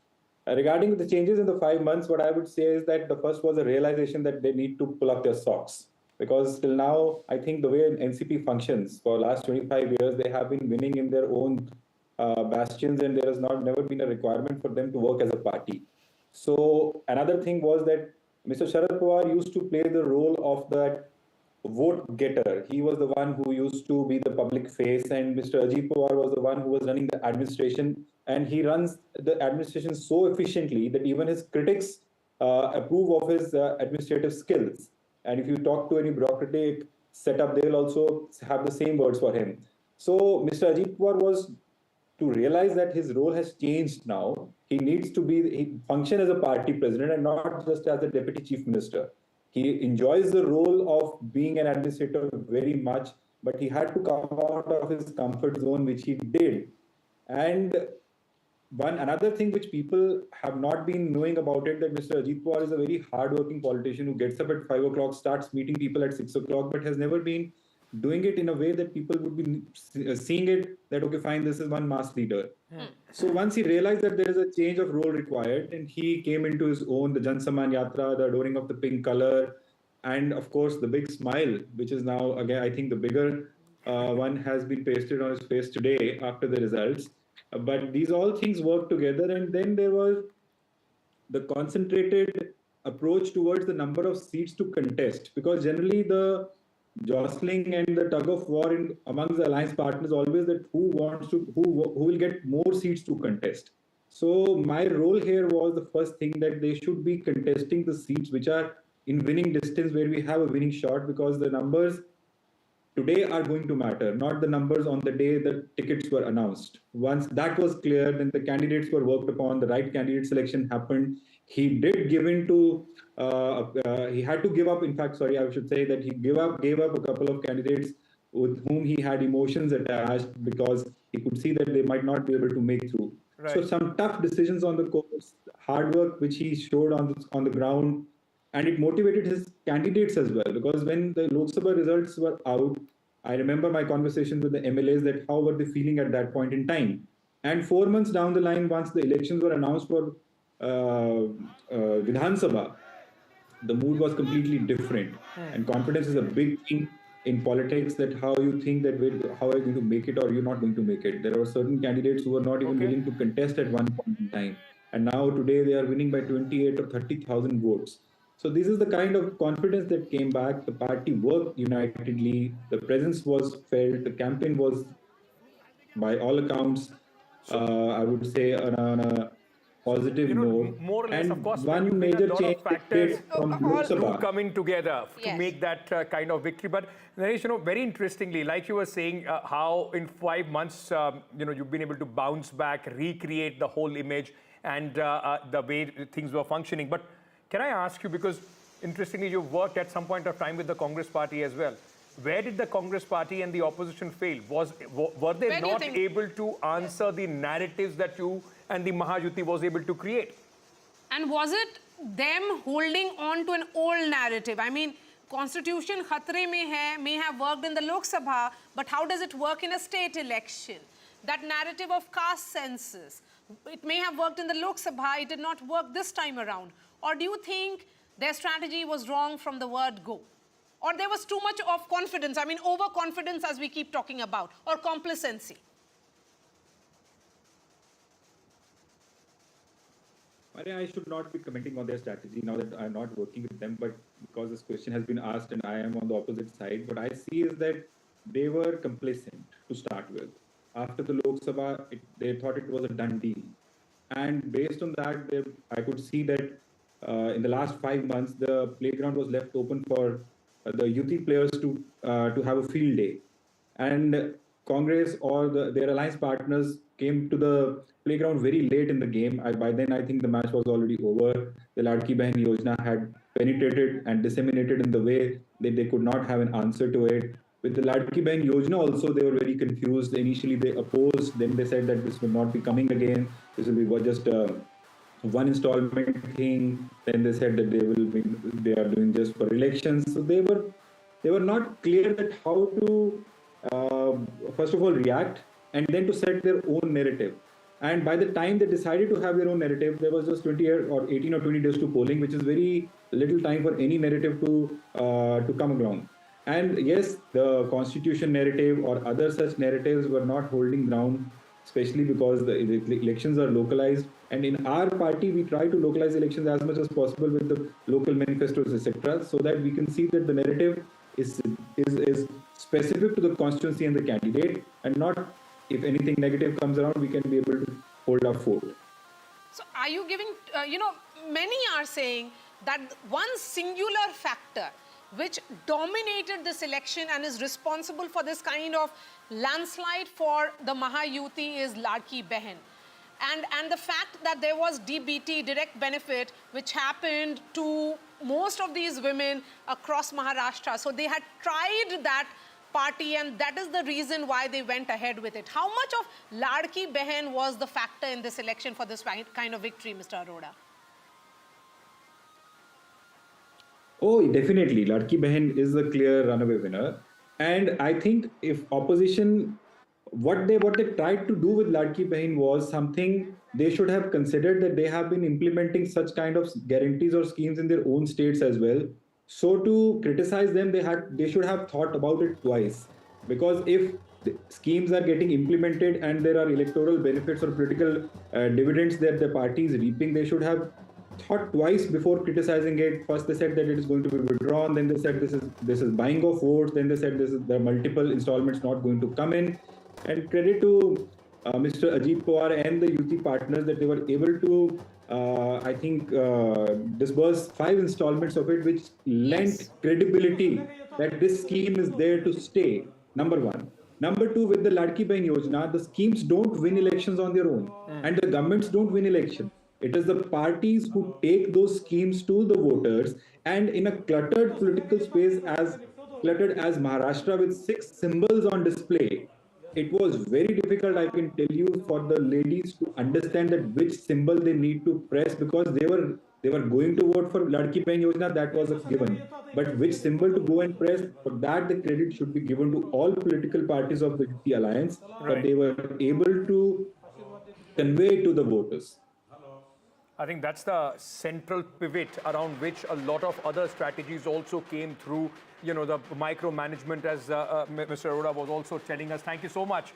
Regarding the changes in the 5 months, what I would say is that the first was a realization that they need to pull up their socks. Because till now, I think the way NCP functions for the last 25 years, they have been winning in their own bastions, and there has never been a requirement for them to work as a party. So another thing was that Mr. Sharad Pawar used to play the role of that vote getter. He was the one who used to be the public face, and Mr. Ajit Pawar was the one who was running the administration. And he runs the administration so efficiently that even his critics approve of his administrative skills. And if you talk to any bureaucratic setup, they'll also have the same words for him. So Mr. Ajit Pawar was to realize that his role has changed now. He needs to function as a party president and not just as a deputy chief minister. He enjoys the role of being an administrator very much, but he had to come out of his comfort zone, which he did. And another thing which people have not been knowing about it, that Mr. Ajit Pawar is a very hardworking politician who gets up at 5 o'clock, starts meeting people at 6 o'clock, but has never been doing it in a way that people would be seeing it that, okay, fine, this is one mass leader. So once he realized that there is a change of role required, and he came into his own, the Jan Saman Yatra, the adoring of the pink color, and of course the big smile, which is now, again, I think the bigger one has been pasted on his face today after the results. But these all things work together, and then there was the concentrated approach towards the number of seats to contest, because generally the jostling and the tug of war amongst the alliance partners always that who will get more seats to contest. So my role here was the first thing that they should be contesting the seats which are in winning distance where we have a winning shot, because the numbers today are going to matter, not the numbers on the day the tickets were announced. Once that was clear, then the candidates were worked upon, the right candidate selection happened. He did give in to, he had to give up, in fact, sorry, I should say that he gave up a couple of candidates with whom he had emotions attached, because he could see that they might not be able to make through. Right. So some tough decisions on the course, hard work which he showed on the ground, and it motivated his candidates as well, because when the Lok Sabha results were out, I remember my conversations with the MLAs that how were they feeling at that point in time. And 4 months down the line, once the elections were announced for Vidhan Sabha, the mood was completely different. And confidence is a big thing in politics, that how you think that how are you going to make it or you're not going to make it. There are certain candidates who were not even willing to contest at one point in time. And now today they are winning by 28 or 30,000 votes. So this is the kind of confidence that came back. The party worked unitedly. The presence was felt. The campaign was, by all accounts, I would say, on a positive note. More or less, and of course, one major change factors from Lok Sabha coming together to Yes. make that kind of victory. But Naresh, very interestingly, like you were saying, how in 5 months, you've been able to bounce back, recreate the whole image and the way things were functioning. But can I ask you, because interestingly, you've worked at some point of time with the Congress party as well. Where did the Congress party and the opposition fail? Were they not able to answer the narratives that you and the Mahayuti was able to create? And was it them holding on to an old narrative? I mean, Constitution khatre mein hai, may have worked in the Lok Sabha, but how does it work in a state election? That narrative of caste census, it may have worked in the Lok Sabha, it did not work this time around. Or do you think their strategy was wrong from the word go? Or there was too much of confidence, I mean overconfidence as we keep talking about, or complacency? I should not be commenting on their strategy now that I'm not working with them, but because this question has been asked and I am on the opposite side, what I see is that they were complacent to start with. After the Lok Sabha, they thought it was a done deal. And based on that, I could see that in the last 5 months, the playground was left open for the youth players to have a field day. And Congress or their alliance partners came to the playground very late in the game. By then, I think the match was already over. The Ladki Bahin Yojana had penetrated and disseminated in the way that they could not have an answer to it. With the Ladki Bahin Yojana also, they were very confused. Initially, they opposed. Then they said that this will not be coming again. This will be just one installment thing. Then they said that they are doing just for elections. So they were not clear that how to first of all react and then to set their own narrative. And by the time they decided to have their own narrative, there was just 20 or 18 or 20 days to polling, which is very little time for any narrative to come along. And yes, the constitution narrative or other such narratives were not holding ground, especially because the elections are localized. And in our party, we try to localize elections as much as possible with the local manifestos, etc., so that we can see that the narrative is specific to the constituency and the candidate, and not if anything negative comes around, we can be able to hold our fort. So are you giving, many are saying that one singular factor which dominated this election and is responsible for this kind of landslide for the Mahayuti is Ladki Bahin. And the fact that there was DBT, direct benefit, which happened to most of these women across Maharashtra. So they had tried that party, and that is the reason why they went ahead with it. How much of Ladki Bahin was the factor in this election for this kind of victory, Mr. Arora? Oh, definitely. Ladki Bahin is the clear runaway winner. And I think if opposition, what they tried to do with Ladki Bahin was something they should have considered, that they have been implementing such kind of guarantees or schemes in their own states as well. So to criticize them, they should have thought about it twice. Because if the schemes are getting implemented and there are electoral benefits or political dividends that the party is reaping, they should have thought twice before criticizing it. First they said that it is going to be withdrawn, then they said this is buying of votes, then they said there are multiple installments not going to come in. And credit to Mr. Ajit Pawar and the UT partners that they were able to, I think, disburse 5 installments of it, which lent credibility that this scheme is there to stay, number one. Number two, with the Ladki Bahin Yojana, the schemes don't win elections on their own, and the governments don't win elections. It is the parties who take those schemes to the voters, and in a cluttered political space as cluttered as Maharashtra with 6 symbols on display, it was very difficult, I can tell you, for the ladies to understand that which symbol they need to press, because they were going to vote for Ladki Bahin Yojana, that was a given. But which symbol to go and press, for that the credit should be given to all political parties of the UT alliance, that they were able to convey to the voters. I think that's the central pivot around which a lot of other strategies also came through. You know, the micromanagement, as Mr. Arora was also telling us. Thank you so much.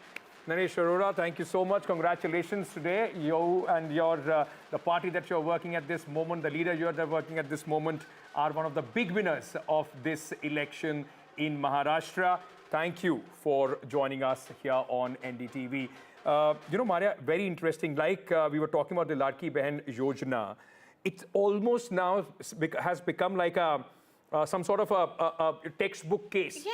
Naresh Arora, thank you so much. Congratulations today. You and the party that you're working at this moment, the leader you're working at this moment, are one of the big winners of this election in Maharashtra. Thank you for joining us here on NDTV. You know, Maria, very interesting. Like we were talking about the Ladki Bahin Yojana, it almost now has become like some sort of a textbook case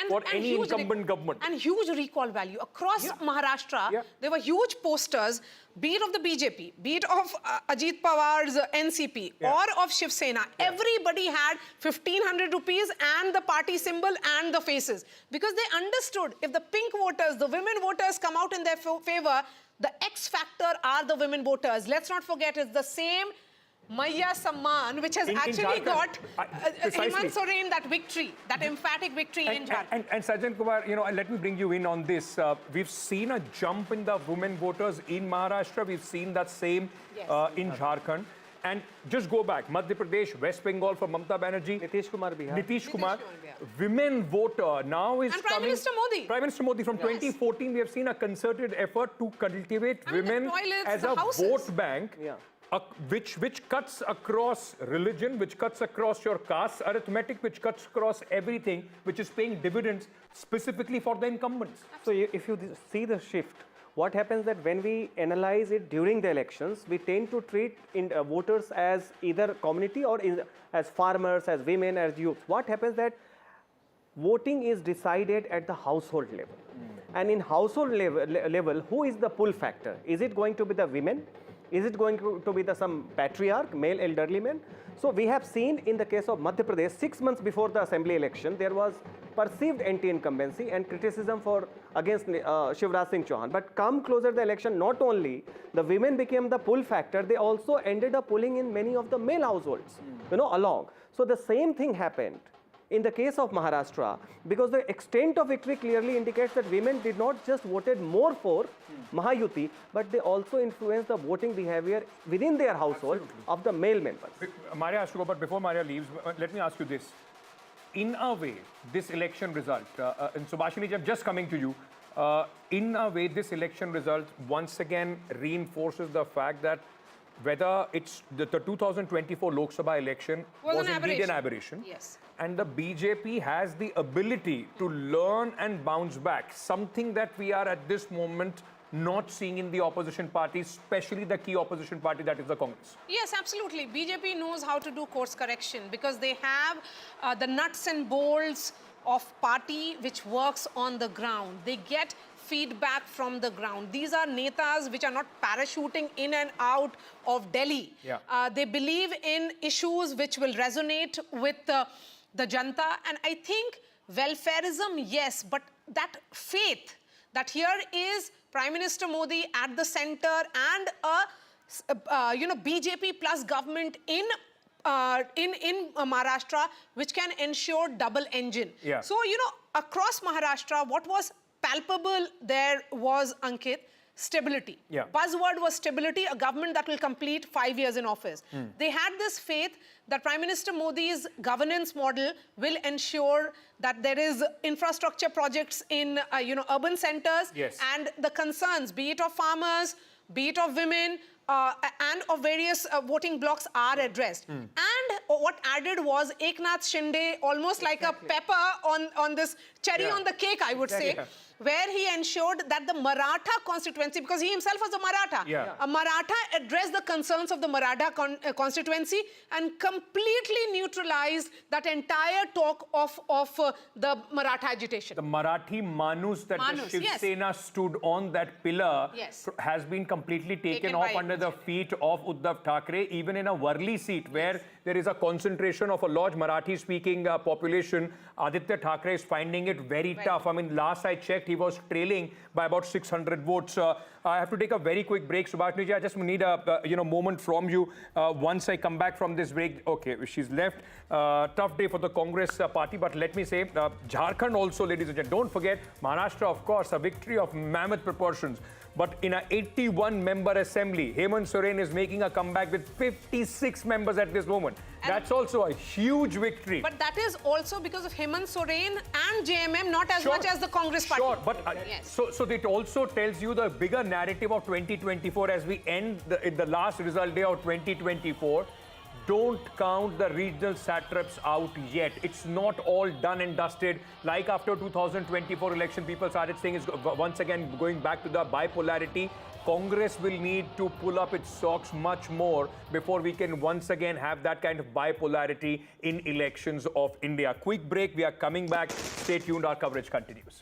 for any incumbent government. And huge recall value. Across Maharashtra, there were huge posters, be it of the BJP, be it of Ajit Pawar's NCP, or of Shiv Sena. Everybody had 1,500 rupees and the party symbol and the faces. Because they understood if the pink voters, the women voters come out in their favor, the X factor are the women voters. Let's not forget, it's the same Maya Samman, which has actually got Hemant Soren that victory, that emphatic victory in Jharkhand. And Sajjan Kumar, you know, let me bring you in on this. We've seen a jump in the women voters in Maharashtra. We've seen that same in Jharkhand. And just go back, Madhya Pradesh, West Bengal for Mamata Banerjee. Nitish Kumar Bihar. Nitish Kumar. Women voter now is and Prime Minister Modi. Prime Minister Modi. From 2014, we have seen a concerted effort to cultivate women as a vote bank. Which cuts across religion, which cuts across your caste arithmetic, which cuts across everything, which is paying dividends specifically for the incumbents. So if you see the shift, what happens that when we analyze it during the elections, we tend to treat voters as either community or as farmers, as women, as youth. What happens that voting is decided at the household level. And in household level, who is the pull factor? Is it going to be the women? Is it going to be some patriarch, male elderly men? So we have seen in the case of Madhya Pradesh, 6 months before the assembly election, there was perceived anti-incumbency and criticism against Shivraj Singh Chauhan. But come closer to the election, not only the women became the pull factor, they also ended up pulling in many of the male households, you know, along. So the same thing happened in the case of Maharashtra, because the extent of victory clearly indicates that women did not just voted more for Mahayuti, but they also influenced the voting behavior within their household of the male members. Maria has to go, but before Maria leaves, let me ask you this. In a way, this election result, and Subhashini, I'm just coming to you, in a way, this election result once again reinforces the fact that whether it's the 2024 Lok Sabha election was indeed an aberration. Yes. And the BJP has the ability to learn and bounce back, something that we are at this moment not seeing in the opposition parties, especially the key opposition party, that is the Congress. Yes, absolutely. BJP knows how to do course correction because they have the nuts and bolts of party which works on the ground. They get feedback from the ground. These are netas which are not parachuting in and out of Delhi. They believe in issues which will resonate with the janta. And I think welfareism, yes, but that faith that here is Prime Minister Modi at the center and a BJP plus government in Maharashtra, which can ensure double engine. So, across Maharashtra, what was palpable there was, Ankit, stability. Buzzword was stability, a government that will complete 5 years in office. They had this faith that Prime Minister Modi's governance model will ensure that there is infrastructure projects in urban centers, and the concerns, be it of farmers, be it of women, and of various voting blocks are addressed. And what added was Eknath Shinde, almost like a pepper on this cherry on the cake, I would say, where he ensured that the Maratha constituency, because he himself was a Maratha, a Maratha addressed the concerns of the Maratha constituency and completely neutralized that entire talk of the Maratha agitation. The Marathi Manus that the Shiv Sena stood on, that pillar, has been completely taken off under the feet of Uddhav Thackeray, even in a Worli seat where there is a concentration of a large Marathi-speaking population. Aditya Thackeray is finding it very tough. I mean, last I checked, he was trailing by about 600 votes. I have to take a very quick break. Subhashini ji, I just need a moment from you. Once I come back from this break, okay, she's left. Tough day for the Congress party, but let me say, Jharkhand also, ladies and gentlemen, don't forget, Maharashtra, of course, a victory of mammoth proportions. But in an 81-member assembly, Hemant Soren is making a comeback with 56 members at this moment. And that's also a huge victory. But that is also because of Hemant Soren and JMM, not as much as the Congress party. Sure, but so it also tells you the bigger narrative of 2024 as we end the last result day of 2024. Don't count the regional satraps out yet. It's not all done and dusted. Like after 2024 election, people started saying it's once again going back to the bipolarity. Congress will need to pull up its socks much more before we can once again have that kind of bipolarity in elections of India. Quick break. We are coming back. Stay tuned. Our coverage continues.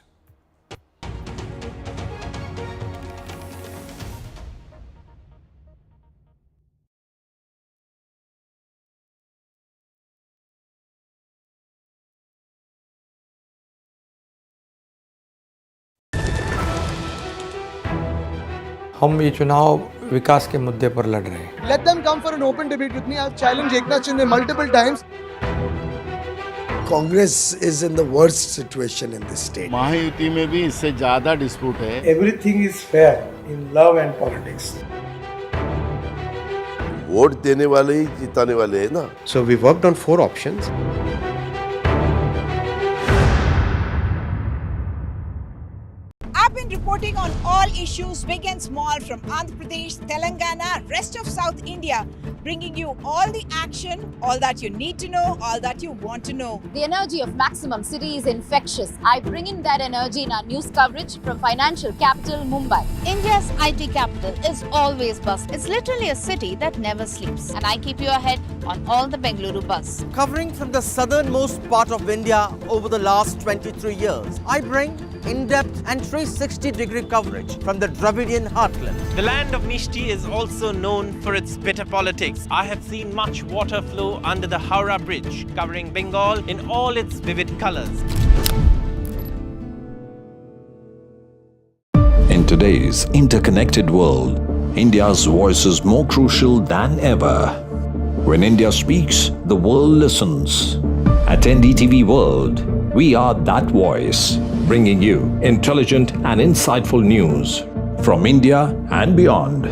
हम ये चुनाव विकास के मुद्दे पर लड़ रहे हैं. Let them come for an open debate with me. I've challenged Eknath Shinde multiple times. Congress is in the worst situation in this state. Mahayuti में भी इससे ज़्यादा dispute है. Everything is fair in love and politics. Vote देने वाले ही जिताने वाले हैं ना. So we worked on 4 options. I've been reporting on all issues, big and small, from Andhra Pradesh, Telangana, rest of South India, bringing you all the action, all that you need to know, all that you want to know. The energy of Maximum City is infectious. I bring in that energy in our news coverage from financial capital, Mumbai. India's IT capital is always buzz. It's literally a city that never sleeps. And I keep you ahead on all the Bengaluru buzz. Covering from the southernmost part of India over the last 23 years, I bring in-depth and 360-degree coverage from the Dravidian heartland. The land of Mishti is also known for its bitter politics. I have seen much water flow under the Howrah Bridge, covering Bengal in all its vivid colors. In today's interconnected world, India's voice is more crucial than ever. When India speaks, the world listens. At NDTV World, we are that voice, bringing you intelligent and insightful news from India and beyond.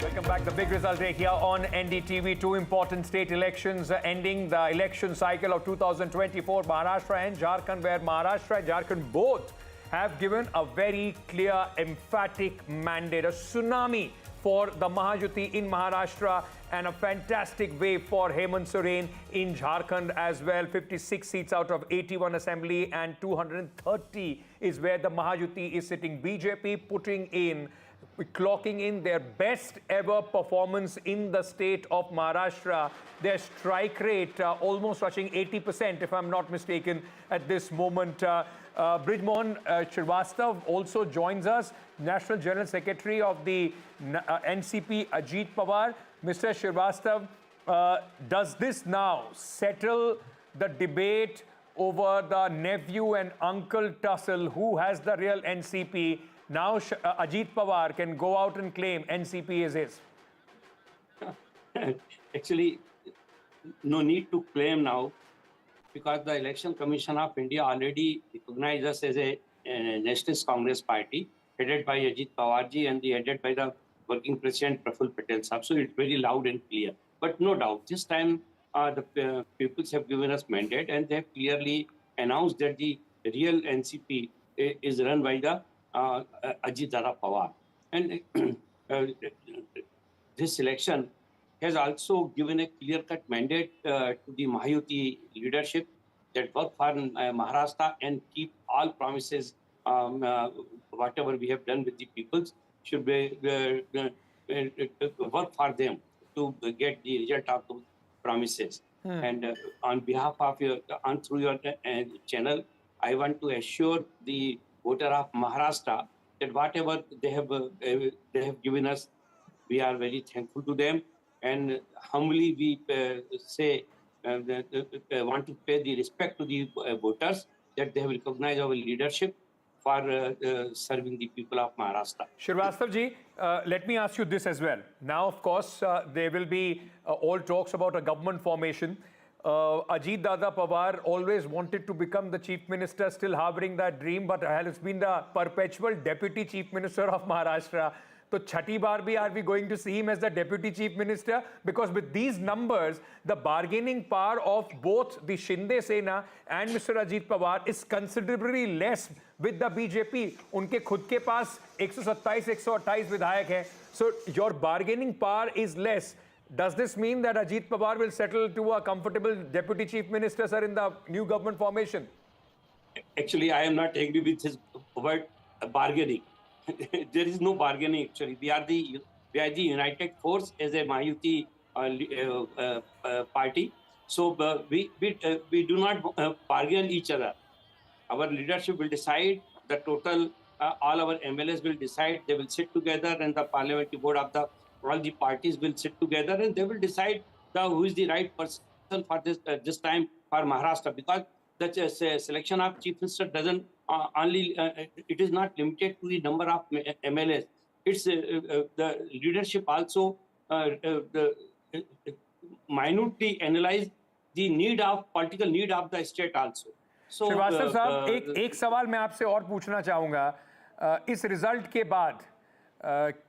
Welcome back. The big result here on NDTV. 2 important state elections ending the election cycle of 2024, Maharashtra and Jharkhand, where Maharashtra and Jharkhand both have given a very clear, emphatic mandate, a tsunami for the Mahayuti in Maharashtra and a fantastic way for Hemant Soren in Jharkhand as well. 56 seats out of 81 assembly and 230 is where the Mahayuti is sitting. BJP clocking in their best ever performance in the state of Maharashtra. Their strike rate almost touching 80%, if I'm not mistaken, at this moment. Brijmohan Srivastava also joins us, National General Secretary of the NCP, Ajit Pawar. Mr. Srivastava, does this now settle the debate over the nephew and uncle tussle? Who has the real NCP? Now Ajit Pawar can go out and claim NCP is his. Actually, no need to claim now, because the Election Commission of India already recognized us as a Nationalist Congress party, headed by Ajit Pawar ji and headed by the working president Praful Patel sahab. So it's very loud and clear. But no doubt, this time the peoples have given us mandate, and they have clearly announced that the real NCP is run by the Ajit Dada Pawar. And this election has also given a clear-cut mandate to the Mahayuti leadership that work for Maharashtra and keep all promises, whatever we have done with the peoples, should be work for them to get the result of those promises. And on behalf of through your channel, I want to assure the voter of Maharashtra that whatever they have given us, we are very thankful to them, and humbly we say want to pay the respect to the voters that they have recognized our leadership for serving the people of Maharashtra. Shrivastava ji, let me ask you this as well. Now, of course, there will be all talks about a government formation. Ajit Dada Pawar always wanted to become the chief minister, still harboring that dream, but has been the perpetual deputy chief minister of Maharashtra. So, chhati baar bhi are we going to see him as the deputy chief minister? Because with these numbers, the bargaining power of both the Shinde Sena and Mr. Ajit Pawar is considerably less with the BJP. Unke khud ke paas 127-128 vidhayak hai. So, your bargaining power is less. Does this mean that Ajit Pawar will settle to a comfortable deputy chief minister, sir, in the new government formation? Actually, I am not agree with his word bargaining. There is no bargaining actually. We are the united force as a Mahayuti party. So we do not bargain each other. Our leadership will decide the total. All our MLAs will decide. They will sit together, and the parliamentary board of all the parties will sit together, and they will decide who is the right person for this time for Maharashtra. Because the selection of chief minister doesn't only it is not limited to the number of MLAs. It's the leadership also minutely analyze the political need of the state also. So, Srivastava साहब, एक सवाल मैं आपसे और पूछना चाहूंगा। इस result के बाद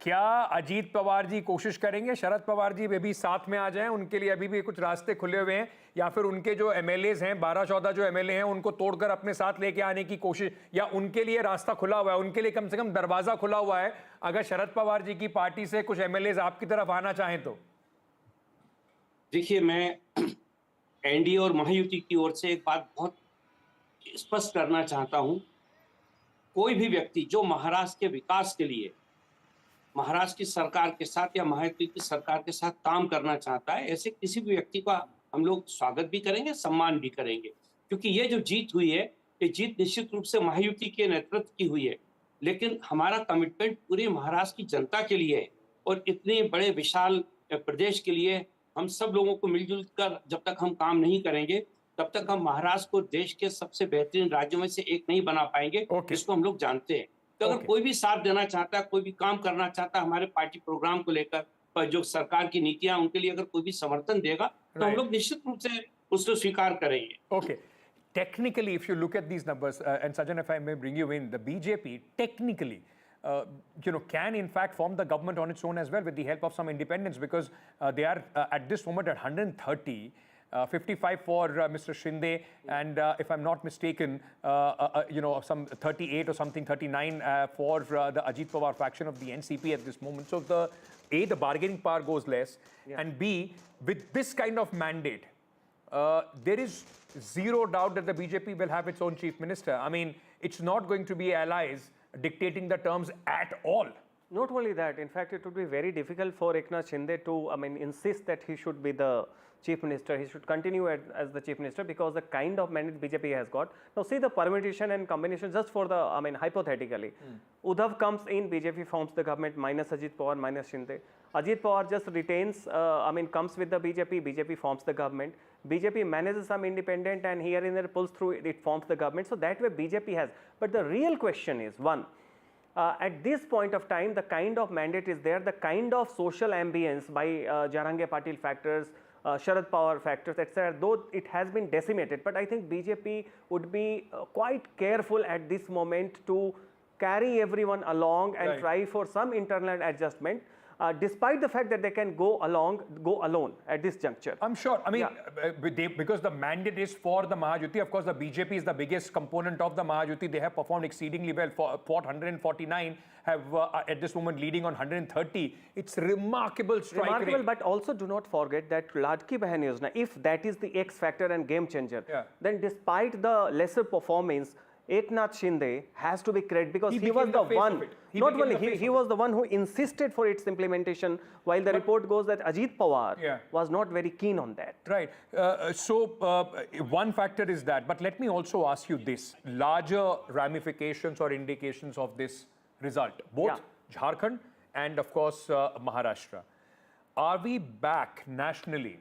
क्या अजीत पवार जी कोशिश करेंगे शरद पवार जी भी साथ में आ जाएं? उनके लिए अभी भी कुछ रास्ते खुले हुए हैं, या फिर उनके जो एमएलएज हैं 12-14 जो एमएलए हैं उनको तोड़कर अपने साथ लेके आने की कोशिश, या उनके लिए रास्ता खुला हुआ है, उनके लिए कम से कम दरवाजा खुला हुआ है अगर शरद पवार जी की पार्टी से कुछ एमएलएज आपकी तरफ आना चाहें तो? देखिए, मैं एनडीए और महायुति की ओर से एक बात बहुत स्पष्ट करना चाहता हूं। कोई भी व्यक्ति जो महाराष्ट्र के विकास के लिए महाराष्ट्र की सरकार के साथ या महायुति की सरकार के साथ काम करना चाहता है, ऐसे किसी भी व्यक्ति का हम लोग स्वागत भी करेंगे, सम्मान भी करेंगे। क्योंकि ये जो जीत हुई है, ये जीत निश्चित रूप से महायुति के नेतृत्व की हुई है, लेकिन हमारा कमिटमेंट पूरी महाराष्ट्र की जनता के लिए है और इतने बड़े विशाल प्रदेश के लिए हम सब लोगों को मिलजुल कर जब तक हम काम नहीं करेंगे, तब तक हम महाराष्ट्र को देश के सबसे बेहतरीन राज्यों में से एक नहीं बना पाएंगे, जिसको हम लोग जानते हैं। तो अगर कोई भी साथ देना चाहता है, कोई भी काम करना चाहता है हमारे पार्टी प्रोग्राम को लेकर, जो सरकार की नीतियां उनके लिए अगर कोई भी समर्थन देगा, तो हम लोग निश्चित रूप से उसको स्वीकार करेंगे। Okay. Technically, if you look at these numbers, and Sajan, if I may bring you in, the BJP technically, can in fact form the government on its own as well with the help of some independents, because they are at this moment at 130. 55 for Mr. Shinde, and if I'm not mistaken, some 38 or something, 39 for the Ajit Pawar faction of the NCP at this moment. So the bargaining power goes less, and B, with this kind of mandate, there is zero doubt that the BJP will have its own chief minister. I mean, it's not going to be allies dictating the terms at all. Not only that, in fact, it would be very difficult for Eknath Shinde to, insist that he should be the chief minister. He should continue as the chief minister because the kind of mandate BJP has got. Now see the permutation and combination just for the, hypothetically. Uddhav comes in, BJP forms the government minus Ajit Pawar, minus Shinde. Ajit Pawar just retains, comes with the BJP, BJP forms the government. BJP manages some independent and here and there pulls through, it forms the government. So that way BJP has. But the real question is, one, at this point of time, the kind of mandate is there, the kind of social ambience by Jarange Patil factors, Sharad Pawar factors, etc., though it has been decimated. But I think BJP would be quite careful at this moment to carry everyone along and try for some internal adjustment. despite the fact that they can go alone at this juncture. I'm sure. I mean, because the mandate is for the Mahayuti. Of course, the BJP is the biggest component of the Mahayuti. They have performed exceedingly well. Fought 149, have at this moment leading on 130. It's remarkable strike Remarkable, rate. but also do not forget that Ladki Bahan Yojana, if that is the X factor and game changer, then despite the lesser performance, Eknath Shinde has to be credited because he was the one, not only he was the one who insisted for its implementation, while the report goes that Ajit Pawar was not very keen on that. Right. One factor is that, but let me also ask you this, larger ramifications or indications of this result, both Jharkhand and of course Maharashtra. Are we back nationally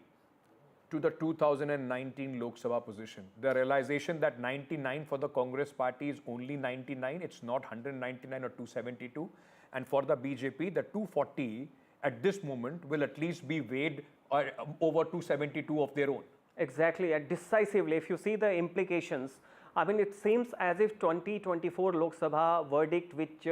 to the 2019 Lok Sabha position? The realization that 99 for the Congress party is only 99, it's not 199 or 272. And for the BJP, the 240 at this moment will at least be weighed over 272 of their own. Exactly, and decisively, if you see the implications, I mean, it seems as if 2024 Lok Sabha verdict, which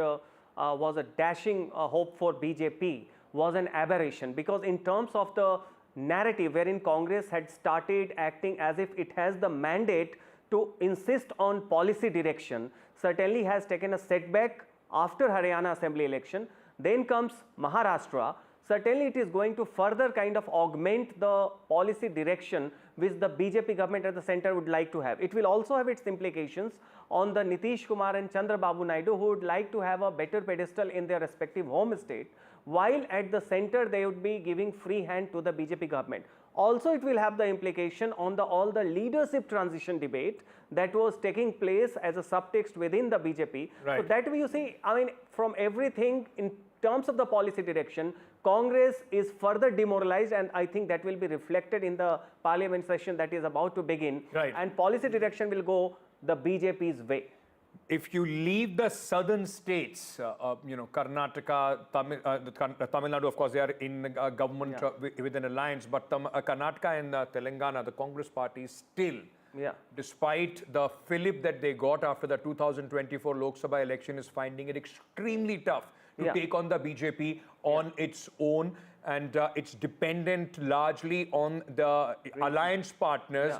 was a dashing hope for BJP, was an aberration, because in terms of the narrative wherein Congress had started acting as if it has the mandate to insist on policy direction, certainly has taken a setback after Haryana Assembly election. Then comes Maharashtra. Certainly it is going to further kind of augment the policy direction which the BJP government at the center would like to have. It will also have its implications on the Nitish Kumar and Chandrababu Naidu, who would like to have a better pedestal in their respective home state, while at the center they would be giving free hand to the BJP government. Also, it will have the implication on all the leadership transition debate that was taking place as a subtext within the BJP. Right. So that way you see, I mean, from everything in terms of the policy direction, Congress is further demoralized, and I think that will be reflected in the parliament session that is about to begin. Right. And policy direction will go the BJP's way. If you leave the southern states, Karnataka, Tamil Nadu, of course, they are in government with an alliance, but Karnataka and Telangana, the Congress party still, despite the fillip that they got after the 2024 Lok Sabha election, is finding it extremely tough to take on the BJP on its own. And it's dependent largely on the alliance partners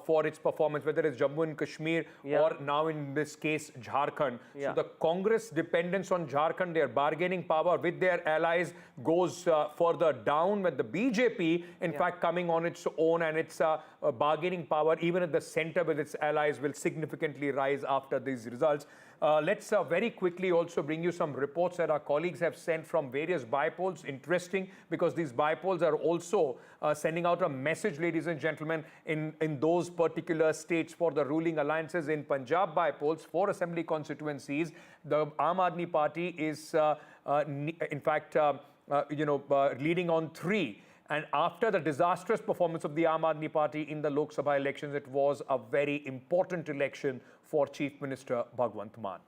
for its performance, whether it's Jammu and Kashmir or now in this case Jharkhand. So the Congress dependence on Jharkhand, their bargaining power with their allies goes further down, with the BJP in fact coming on its own, and its bargaining power even at the center with its allies will significantly rise after these results. Let's very quickly also bring you some reports that our colleagues have sent from various bypolls. Interesting, because these bypolls are also sending out a message, ladies and gentlemen, in those particular states for the ruling alliances. In Punjab bypolls, 4 assembly constituencies, the Aam Aadmi Party is in fact leading on 3. And after the disastrous performance of the Aam Aadmi Party in the Lok Sabha elections, it was a very important election for Chief Minister Bhagwant Mann.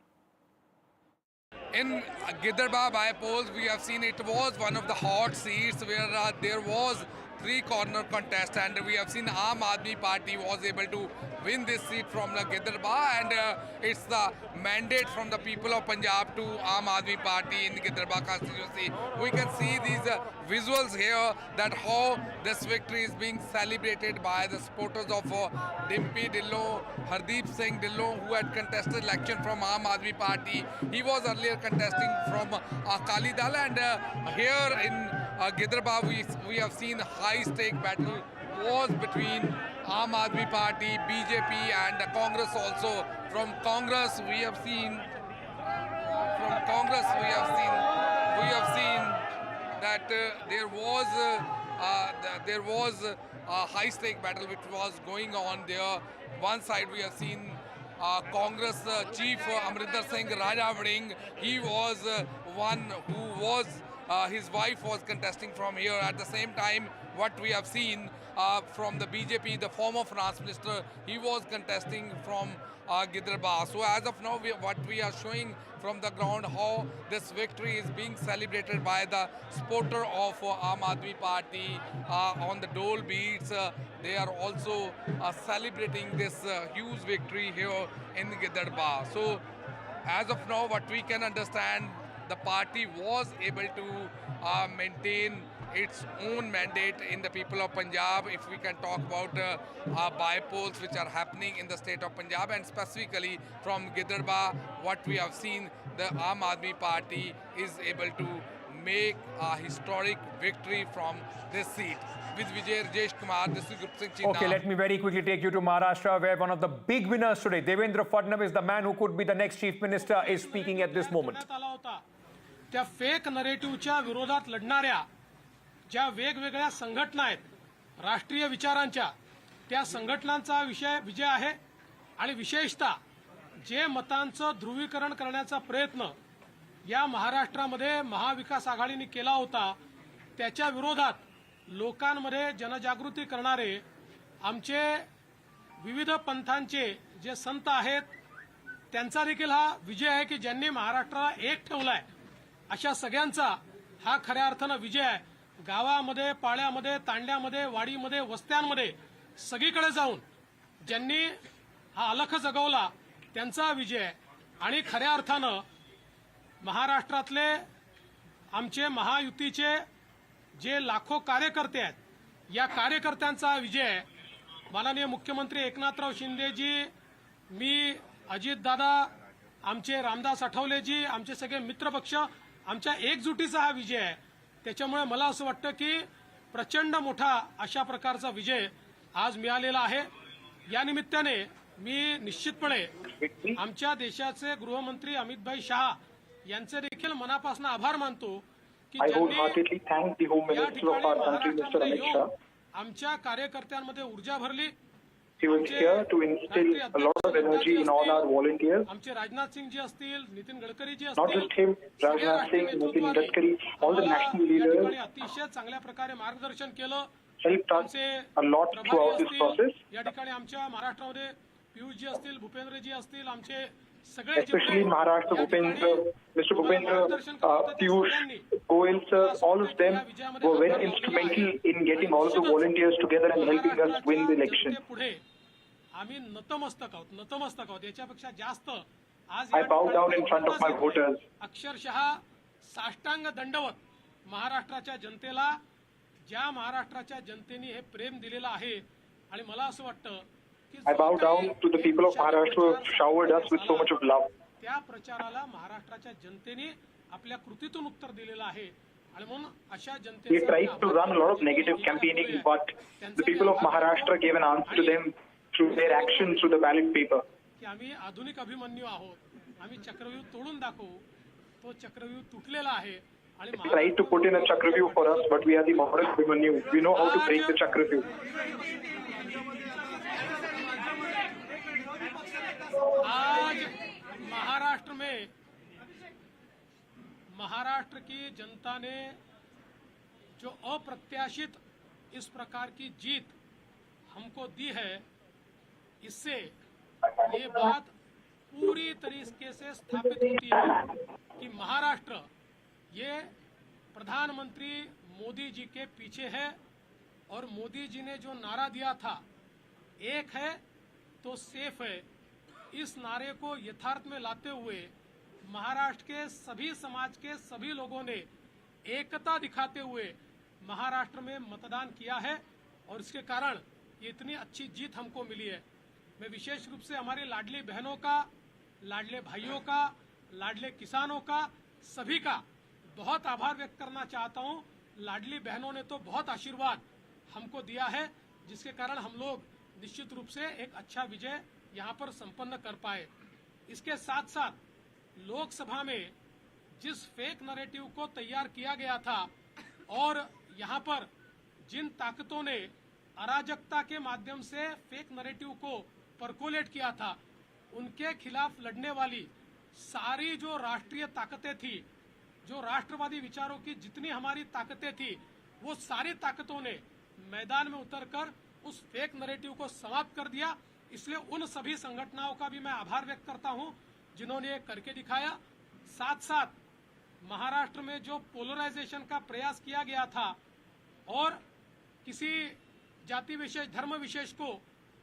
In Giderba bypolls, we have seen it was one of the hot seats where there was 3-corner contest, and we have seen Aam Aadmi Party was able to win this seat from the Giderba, and it's the mandate from the people of Punjab to Aam Aadmi Party in Giderba constituency. We can see these visuals here that how this victory is being celebrated by the supporters of Dimpy Dhillon, Hardeep Singh Dhillon, who had contested election from Aam Aadmi Party. He was earlier contesting from Akali Dal, and here in Giderba we have seen high-stake battle was between Aam Aadmi Party, BJP and Congress also. From Congress we have seen that there was a high-stake battle which was going on there. One side we have seen Congress chief Amrinder Singh Rajawarding. He was one who was his wife was contesting from here. At the same time, what we have seen from the BJP, the former finance minister, he was contesting from Giderba. So as of now, what we are showing from the ground, how this victory is being celebrated by the supporter of Aam Aadmi Party on the dole beats. They are also celebrating this huge victory here in Giderba. So as of now, what we can understand, the party was able to maintain its own mandate in the people of Punjab. If we can talk about bypolls which are happening in the state of Punjab, and specifically from Gidarba, what we have seen, the Aam Aadmi Party is able to make a historic victory from this seat. With Vijay Rajesh Kumar, this is Gupta Singh Chinna. Okay, let me very quickly take you to Maharashtra, where one of the big winners today, Devendra Fadnavis, the man who could be the next chief minister, is speaking at this moment. त्या fake नरेटिव्हच्या विरोधात लढणाऱ्या ज्या वेगवेगळ्या संघटना आहेत राष्ट्रीय विचारांच्या, त्या संघटनांचा विजय आहे. आणि विशेषतः जे मतांचं ध्रुवीकरण करण्याचा प्रयत्न या महाराष्ट्रामध्ये महाविकास आघाडीने केला होता, त्याच्या विरोधात लोकांमध्ये जनजागृती करणारे आमचे विविध पंथांचे जे संत आहेत, त्यांचा देखील हा विजय आहे की ज्यांनी महाराष्ट्राला एक ठेवलाय. अशा सगळ्यांचा हा खऱ्या अर्थानं विजय आहे. गावामध्ये, पाड्यामध्ये, तांड्यामध्ये, वाडीमध्ये, वस्त्यांमध्ये सगळीकडे जाऊन ज्यांनी हा अलख जगवला त्यांचा विजय आहे. आणि खऱ्या अर्थानं महाराष्ट्रातले आमचे महायुतीचे जे लाखो कार्यकर्ते आहेत, या कार्यकर्त्यांचा विजय आहे. माननीय मुख्यमंत्री एकनाथराव शिंदेजी, मी, अजितदादा, आमचे रामदास आठवलेजी, आमचे सगळे मित्रपक्ष, आमच्या एकजुटीचा हा विजय आहे. त्याच्यामुळे मला असं वाटतं की प्रचंड मोठा अशा प्रकारचा विजय आज मिळालेला आहे. या निमित्ताने मी निश्चितपणे आमच्या देशाचे गृहमंत्री अमितभाई शहा यांचे देखील मनापासून आभार मानतो की ज्यांनी या ठिकाणी महाराष्ट्रामध्ये येऊन आमच्या कार्यकर्त्यांमध्ये ऊर्जा भरली. He was here to instill a lot of energy in all our volunteers. आमचे राजनाथ सिंग जी असतील, Nitin Gadkari ji Not just him, Rajnath Singh, Nitin Gadkari, all the national leaders अतिशय चांगल्या प्रकारे मार्गदर्शन केलं. helped us a lot throughout this process. या ठिकाणी आमच्या महाराष्ट्रामध्ये पियुषजी असतील, भूपेंद्रजी असतील, आमचे सगळे Especially in Maharashtra, Mr. Bhupendra, Piyush, Goyal sir, all of them were very instrumental in getting all of the volunteers together and helping us win the election. आम्ही नतमस्तक आहोत. याच्यापेक्षा जास्त आज I bow down in front of my voters. अक्षरशः साष्टांग दंडवत महाराष्ट्राच्या जनतेला, ज्या महाराष्ट्राच्या जनतेने हे प्रेम दिलेलं आहे. आणि मला असं वाटतं की I bow down to the people of Maharashtra who have showered us with so much of love. त्या प्रचाराला महाराष्ट्राच्या जनतेने आपल्या कृतीतून उत्तर दिलेलं आहे. आणि म्हणून अशा जनतेने We tried to run a lot of negative campaigning, but the people of Maharashtra gave an answer to them through their actions, through the ballot paper. की आम्ही आधुनिक अभिमन्यू आहोत, आम्ही चक्रव्यूह तोडून दाखवू. तो चक्रव्यूह तुटलेला आहे. आणि They tried to put in a Chakravyuh for us, but we are the modern Abhimanyu. We know how to break the Chakravyuh. आज महाराष्ट्र की जनता ने जो अप्रत्याशित इस प्रकार की जीत हमको दी है, इससे ये बात पूरी तरीके से स्थापित होती है कि महाराष्ट्र ये प्रधानमंत्री मोदी जी के पीछे है. और मोदी जी ने जो नारा दिया था, एक है तो सेफ है, इस नारे को यथार्थ में लाते हुए महाराष्ट्र के सभी समाज के सभी लोगों ने एकता दिखाते हुए महाराष्ट्र में मतदान किया है. और इसके कारण ये इतनी अच्छी जीत हमको मिली है. मैं विशेष रूप से हमारी लाडली बहनों का, लाडले भाइयों का, लाडले किसानों का, सभी का बहुत आभार व्यक्त करना चाहता हूँ. लाडली बहनों ने तो बहुत आशीर्वाद हमको दिया है, जिसके कारण हम लोग निश्चित रूप से एक अच्छा विजय यहाँ पर संपन्न कर पाए. इसके साथ साथ लोकसभा में जिस फेक नैरेटिव को तैयार किया गया था और यहाँ पर जिन ताकतों ने अराजकता के माध्यम से फेक नैरेटिव को परकोलेट किया था, उनके खिलाफ लड़ने वाली सारी जो राष्ट्रीय ताकतें थी, जो राष्ट्रवादी विचारों की जितनी हमारी ताकतें थी, वो सारी ताकतों ने मैदान में उतरकर उस फेक नैरेटिव को समाप्त कर दिया. इसलिए उन सभी संगठनों का भी मैं आभार व्यक्त करता हूं जिन्होंने ये करके दिखाया. साथ साथ महाराष्ट्र में जो पोलराइजेशन का प्रयास किया गया था और किसी जाति विशेष, धर्म विशेष को,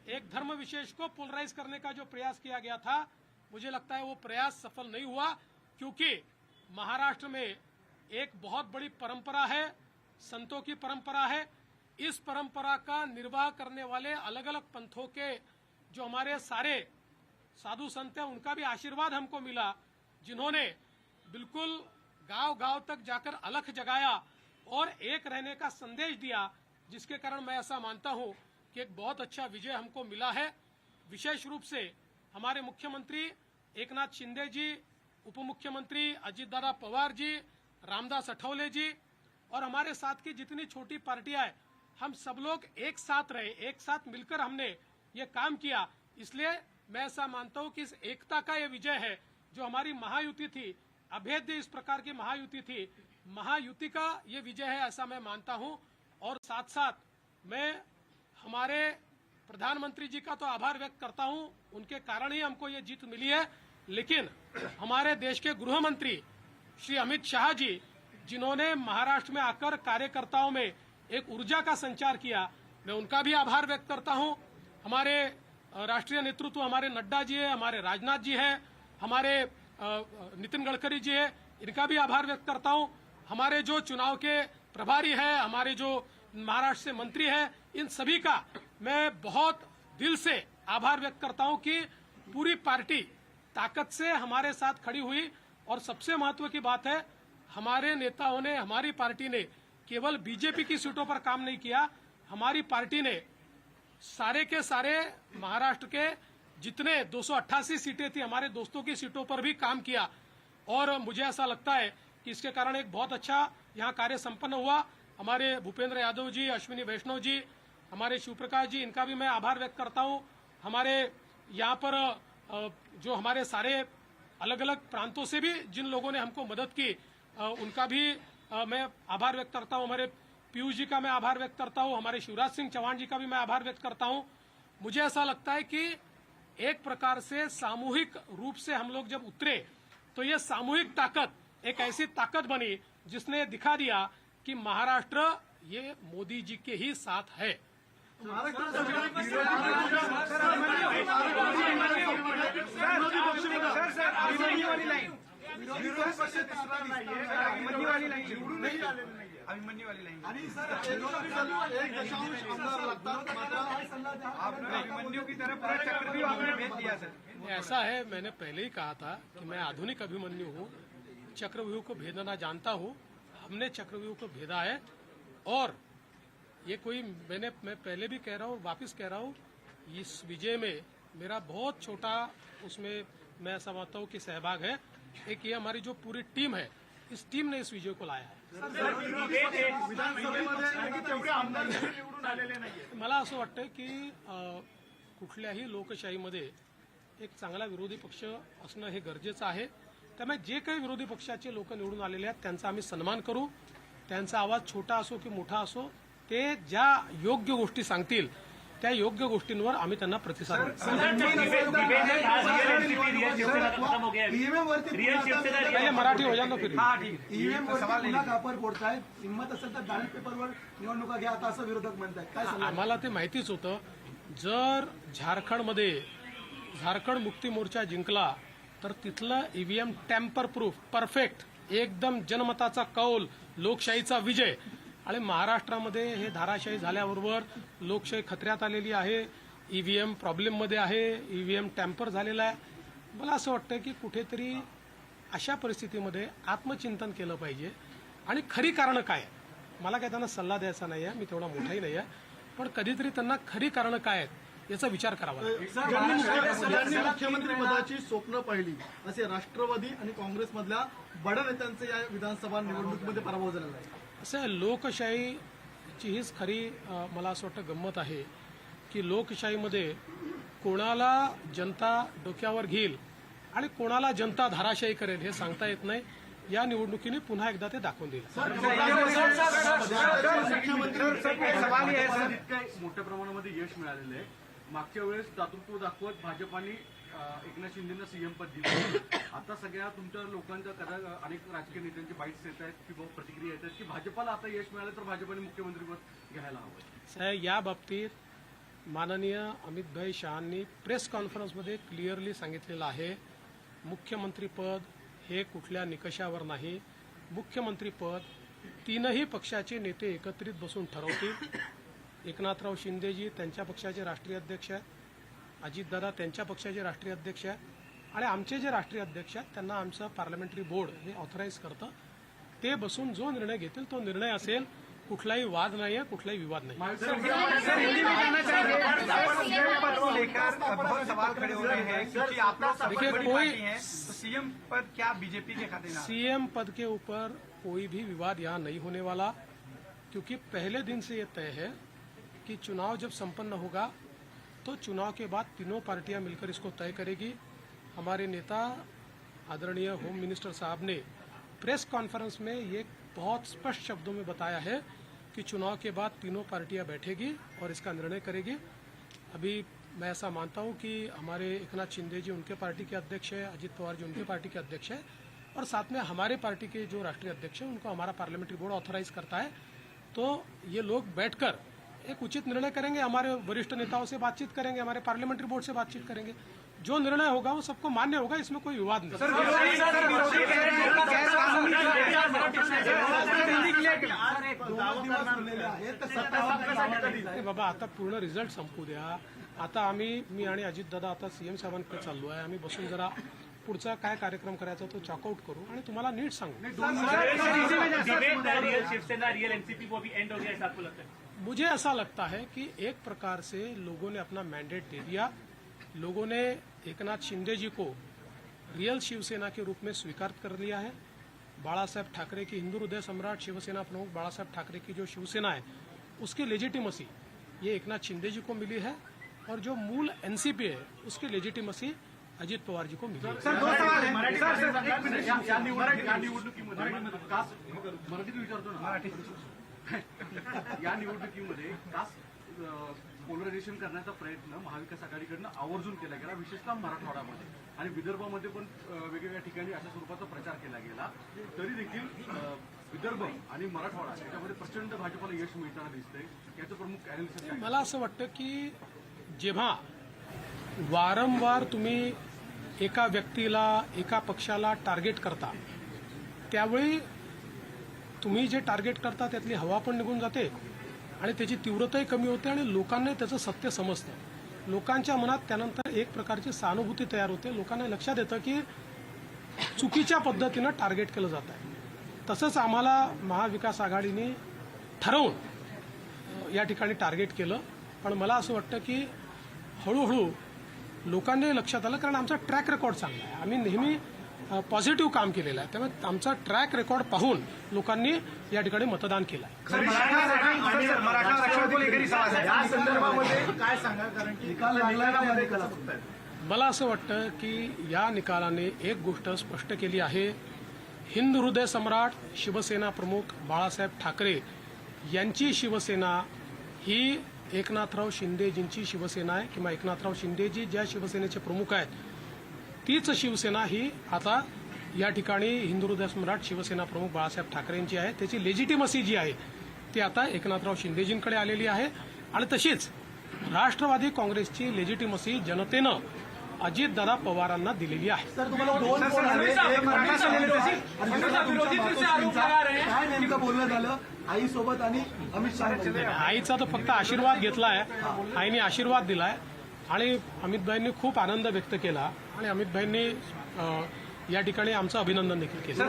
एक धर्म विशेष को पोलराइज करने का जो प्रयास किया गया था, मुझे लगता है वो प्रयास सफल नहीं हुआ. क्योंकि महाराष्ट्र में एक बहुत बड़ी परंपरा है, संतों की परंपरा है। इस परंपरा का निर्वाह करने वाले अलग अलग पंथों के जो हमारे सारे साधु संत हैं, उनका भी आशीर्वाद हमको मिला, जिन्होंने बिल्कुल गांव-गांव तक जाकर अलख जगाया और एक रहने का संदेश दिया, जिसके कारण मैं ऐसा मानता हूं कि एक बहुत अच्छा विजय हमको मिला है। विशेष रूप से हमारे मुख्यमंत्री एकनाथ शिंदे जी, उप मुख्यमंत्री अजित दादा पवार जी, रामदास अठौले जी और हमारे साथ की जितनी छोटी पार्टियां हैं, हम सब लोग एक साथ रहे, एक साथ मिलकर हमने ये काम किया। इसलिए मैं ऐसा मानता हूं कि इस एकता का ये विजय है। जो हमारी महायुति थी, अभेद्य इस प्रकार की महायुति थी, महायुति का ये विजय है, ऐसा मैं मानता हूं। और साथ साथ मैं हमारे प्रधानमंत्री जी का तो आभार व्यक्त करता हूं, उनके कारण ही हमको ये जीत मिली है। लेकिन हमारे देश के गृह मंत्री श्री अमित शाह जी, जिन्होंने महाराष्ट्र में आकर कार्यकर्ताओं में एक ऊर्जा का संचार किया, मैं उनका भी आभार व्यक्त करता हूं। हमारे राष्ट्रीय नेतृत्व हमारे नड्डा जी है, हमारे राजनाथ जी है, हमारे नितिन गडकरी जी है, इनका भी आभार व्यक्त करता हूं। हमारे जो चुनाव के प्रभारी है, हमारे जो महाराष्ट्र से मंत्री है, इन सभी का मैं बहुत दिल से आभार व्यक्त करता हूं कि पूरी पार्टी ताकत से हमारे साथ खड़ी हुई। और सबसे महत्व की बात है, हमारे नेताओं ने, हमारी पार्टी ने केवल बीजेपी की सीटों पर काम नहीं किया, हमारी पार्टी ने सारे के सारे महाराष्ट्र के जितने 288 सीटें थी, हमारे दोस्तों की सीटों पर भी काम किया। और मुझे ऐसा लगता है कि इसके कारण एक बहुत अच्छा यहाँ कार्य संपन्न हुआ। हमारे भूपेंद्र यादव जी, अश्विनी वैष्णव जी, हमारे शिवप्रकाश जी, इनका भी मैं आभार व्यक्त करता हूँ। हमारे यहाँ पर जो हमारे सारे अलग अलग प्रांतों से भी जिन लोगों ने हमको मदद की, उनका भी मैं आभार व्यक्त करता हूँ। हमारे पीयूष जी का मैं आभार व्यक्त करता हूँ, हमारे शिवराज सिंह चौहान जी का भी मैं आभार व्यक्त करता हूँ। मुझे ऐसा लगता है कि एक प्रकार से सामूहिक रूप से हम लोग जब उतरे, तो ये सामूहिक ताकत एक ऐसी ताकत बनी जिसने दिखा दिया कि महाराष्ट्र ये मोदी जी के ही साथ है। ऐसा है, मैंने पहले ही कहा था कि मैं आधुनिक अभिमन्यु हूँ, चक्रव्यूह को भेदना जानता हूँ। हमने चक्रव्यूह को भेदा है और ये कोई मैं पहले भी कह रहा हूँ, वापस कह रहा हूँ, इस विजय में मेरा बहुत छोटा उसमें मैं समझता हूँ कि सहभाग है। एक ये हमारी जो पूरी टीम है, इस टीम ने इस विजय को लाया है। मला असं वाटतं की कुठल्याही लोकशाहीमध्ये एक चांगला विरोधी पक्ष असणं हे गरजेचं आहे। त्यामुळे जे काही विरोधी पक्षाचे लोक निवडून आलेले आहेत त्यांचा आम्ही सन्मान करू। त्यांचा आवाज छोटा असो की मोठा असो, ते ज्या योग्य गोष्टी सांगतील त्या योग्य गोष्टींवर आम्ही त्यांना प्रतिसाद देऊ। पहले मराठी हो जानो फिर ईव्हीएम वापर फोडताय, हिंमत असेल तर बॅलेट पेपरवर निवडणुका घ्या आता असं विरोधक म्हणतात, काय सांगाल? आम्हाला ते माहितीच होतं, जर झारखंडमध्ये झारखंड मुक्ती मोर्चा जिंकला तर तिथलं ईव्हीएम टॅम्पर प्रूफ परफेक्ट, एकदम जनमताचा कौल, लोकशाहीचा विजय। आणि महाराष्ट्रामध्ये हे धाराशाही झाल्याबरोबर लोकशाही खतऱ्यात आलेली आहे, ईव्हीएम प्रॉब्लेममध्ये आहे, ईव्हीएम टॅम्पर झालेला आहे। मला असं वाटतं की कुठेतरी अशा परिस्थितीमध्ये आत्मचिंतन केलं पाहिजे आणि खरी कारणं काय आहेत। मला काय त्यांना सल्ला द्यायचा नाही आहे, मी तेवढा मोठाही नाही आहे, पण कधीतरी त्यांना खरी कारणं काय आहेत याचा विचार करावा लागेल। मुख्यमंत्री पदाची स्वप्न पाहिली असे राष्ट्रवादी आणि काँग्रेसमधल्या बड्या नेत्यांचे या विधानसभा निवडणुकीमध्ये पराभव झालेला आहे। असं लोकशाहीची हीच खरी मला असं वाटतं गंमत आहे की लोकशाहीमध्ये कोणाला जनता डोक्यावर घेईल आणि कोणाला जनता धाराशाही करेल हे सांगता येत नाही। या निवडणुकीने पुन्हा एकदा ते दाखवून देईल। मोठ्या प्रमाणामध्ये यश मिळालेलं आहे। मागच्या वेळेस दातृत्व दाखवत भाजपाने एकनाथ शिंदेना सीएम पद दिलं, आता सगळ्या तुमच्या लोकांच्या अनेक राजकीय नेत्यांचे बाईट्स येत आहेत किंवा प्रतिक्रिया येत आहेत की भाजपाला आता यश मिळालं तर भाजपाने मुख्यमंत्रीपद घ्यायला हवं। साहेब, या बाबतीत माननीय अमित भाई शहांनी प्रेस कॉन्फरन्समध्ये क्लिअरली सांगितलेलं आहे, मुख्यमंत्रीपद हे कुठल्या निकषावर नाही, मुख्यमंत्री पद तीनही पक्षाचे नेते एकत्रित बसून ठरवतील. एकनाथराव शिंदेजी त्यांच्या पक्षाचे राष्ट्रीय अध्यक्ष आहेत, अजितदादा त्यांच्या पक्षाचे राष्ट्रीय अध्यक्ष आहेत आणि आमचे जे राष्ट्रीय अध्यक्ष आहेत त्यांना आमचं पार्लमेंटरी बोर्ड हे ऑथराईज करतं. ते बसून जो निर्णय घेतील तो निर्णय असेल. कुठलाही वाद नाही आहे, कुठलाही विवाद नाही. सीएम पद क्या बीजेपी के खाते में? सीएम पद के ऊपर कोई भी विवाद यहाँ नहीं होने वाला, क्योंकि पहले दिन से ये तय है कि चुनाव जब संपन्न होगा तो चुनाव के बाद तीनों पार्टियां मिलकर इसको तय करेगी. हमारे नेता आदरणीय होम मिनिस्टर साहब ने प्रेस कॉन्फ्रेंस में ये बहुत स्पष्ट शब्दों में बताया है कि चुनाव के बाद तीनों पार्टियां बैठेगी और इसका निर्णय करेगी. अभी मैं ऐसा मानता हूं कि हमारे एकनाथ शिंदे जी उनके पार्टी के अध्यक्ष है, अजित पवार जी उनके पार्टी के अध्यक्ष है और साथ में हमारे पार्टी के जो राष्ट्रीय अध्यक्ष है उनको हमारा पार्लियामेंट्री बोर्ड ऑथराइज करता है. तो ये लोग बैठकर एक उचित निर्णय करेंगे. हमारे वरिष्ठ नेताओं से बातचीत करेंगे, हमारे पार्लियामेंट्री बोर्ड से बातचीत करेंगे. जो निर्णय होगा वो सबको मान्य होगा, इसमें कोई विवाद नहीं. बाबा आता पूर्ण रिझल्ट संपू द्या. आता मी आणि अजितदादा आता सीएम साहेबांकडे चाललो आहे. आम्ही बसून जरा पुढचा काय कार्यक्रम करायचा तो चॉकआउट करू आणि तुम्हाला नीट सांगू. मुझे ऐसा लगता है कि एक प्रकार से लोगों ने अपना मैंडेट दे दिया. लोगों ने एकनाथ शिंदे जी को रियल शिवसेना के रूप में स्वीकार कर लिया है. बाला साहेब ठाकरे की हिंदू हृदय सम्राट शिवसेना प्रमुख बाला साहेब ठाकरे की जो शिवसेना है उसकी लेजिटिमसी ये एकनाथ शिंदे जी को मिली है और जो मूल एनसीपी है उसकी लेजिटिमसी अजित पवार जी को मिली है. या निवडणुकीमध्ये पोलरायझेशन करण्याचा प्रयत्न महाविकास आघाडीकडनं आवर्जून केला गेला, विशेषतः मराठवाड्यामध्ये आणि विदर्भामध्ये पण वेगवेगळ्या ठिकाणी अशा स्वरूपाचा प्रचार केला गेला. तरी देखील विदर्भ आणि मराठवाडा याच्यामध्ये प्रचंड भाजपला यश मिळताना दिसतंय. याचं प्रमुख अॅनालिसिस आहे. मला असं वाटतं की जेव्हा वारंवार तुम्ही एका व्यक्तीला एका पक्षाला टार्गेट करता त्यावेळी तुम्ही जे टार्गेट करता त्यातली हवा पण निघून जाते आणि त्याची तीव्रताही कमी होते आणि लोकांना त्याचं सत्य समजतं. लोकांच्या मनात त्यानंतर एक प्रकारची सहानुभूती तयार होते. लोकांना लक्षात येतं की चुकीच्या पद्धतीनं टार्गेट केलं जात आहे. तसंच आम्हाला महाविकास आघाडीने ठरवून या ठिकाणी टार्गेट केलं. पण मला असं वाटतं की हळूहळू लोकांनी लक्षात आलं, कारण आमचा ट्रॅक रेकॉर्ड चांगला आहे. आम्ही नेहमी पॉझिटिव्ह काम केलेलं आहे. त्यामुळे आमचा ट्रॅक रेकॉर्ड पाहून लोकांनी या ठिकाणी मतदान केलं आहे. मला असं वाटतं की या निकालाने एक गोष्ट स्पष्ट केली आहे. हिंदू हृदय सम्राट शिवसेना प्रमुख बाळासाहेब ठाकरे यांची शिवसेना ही एकनाथराव शिंदेजींची शिवसेना आहे किंवा एकनाथराव शिंदेजी ज्या शिवसेनेचे प्रमुख आहेत तीच शिवसेना ही आता या ठिकाणी हिंदू हृदय सम्राट शिवसेना प्रमुख बाळासाहेब ठाकरेंची आहे. त्याची लेजिटिमसी जी आहे ती आता एकनाथराव शिंदेजींकडे आलेली आहे आणि तशीच राष्ट्रवादी काँग्रेसची लेजिटिमसी जनतेनं अजितदादा पवारांना दिलेली आहे. आईसोबत आणि अमित शहा आईचा तर फक्त आशीर्वाद घेतलाय. आईने आशीर्वाद दिलाय आणि अमितभाईंनी खूप आनंद व्यक्त केला आणि अमितभाईंनी या ठिकाणी आमचं अभिनंदन देखील केलं.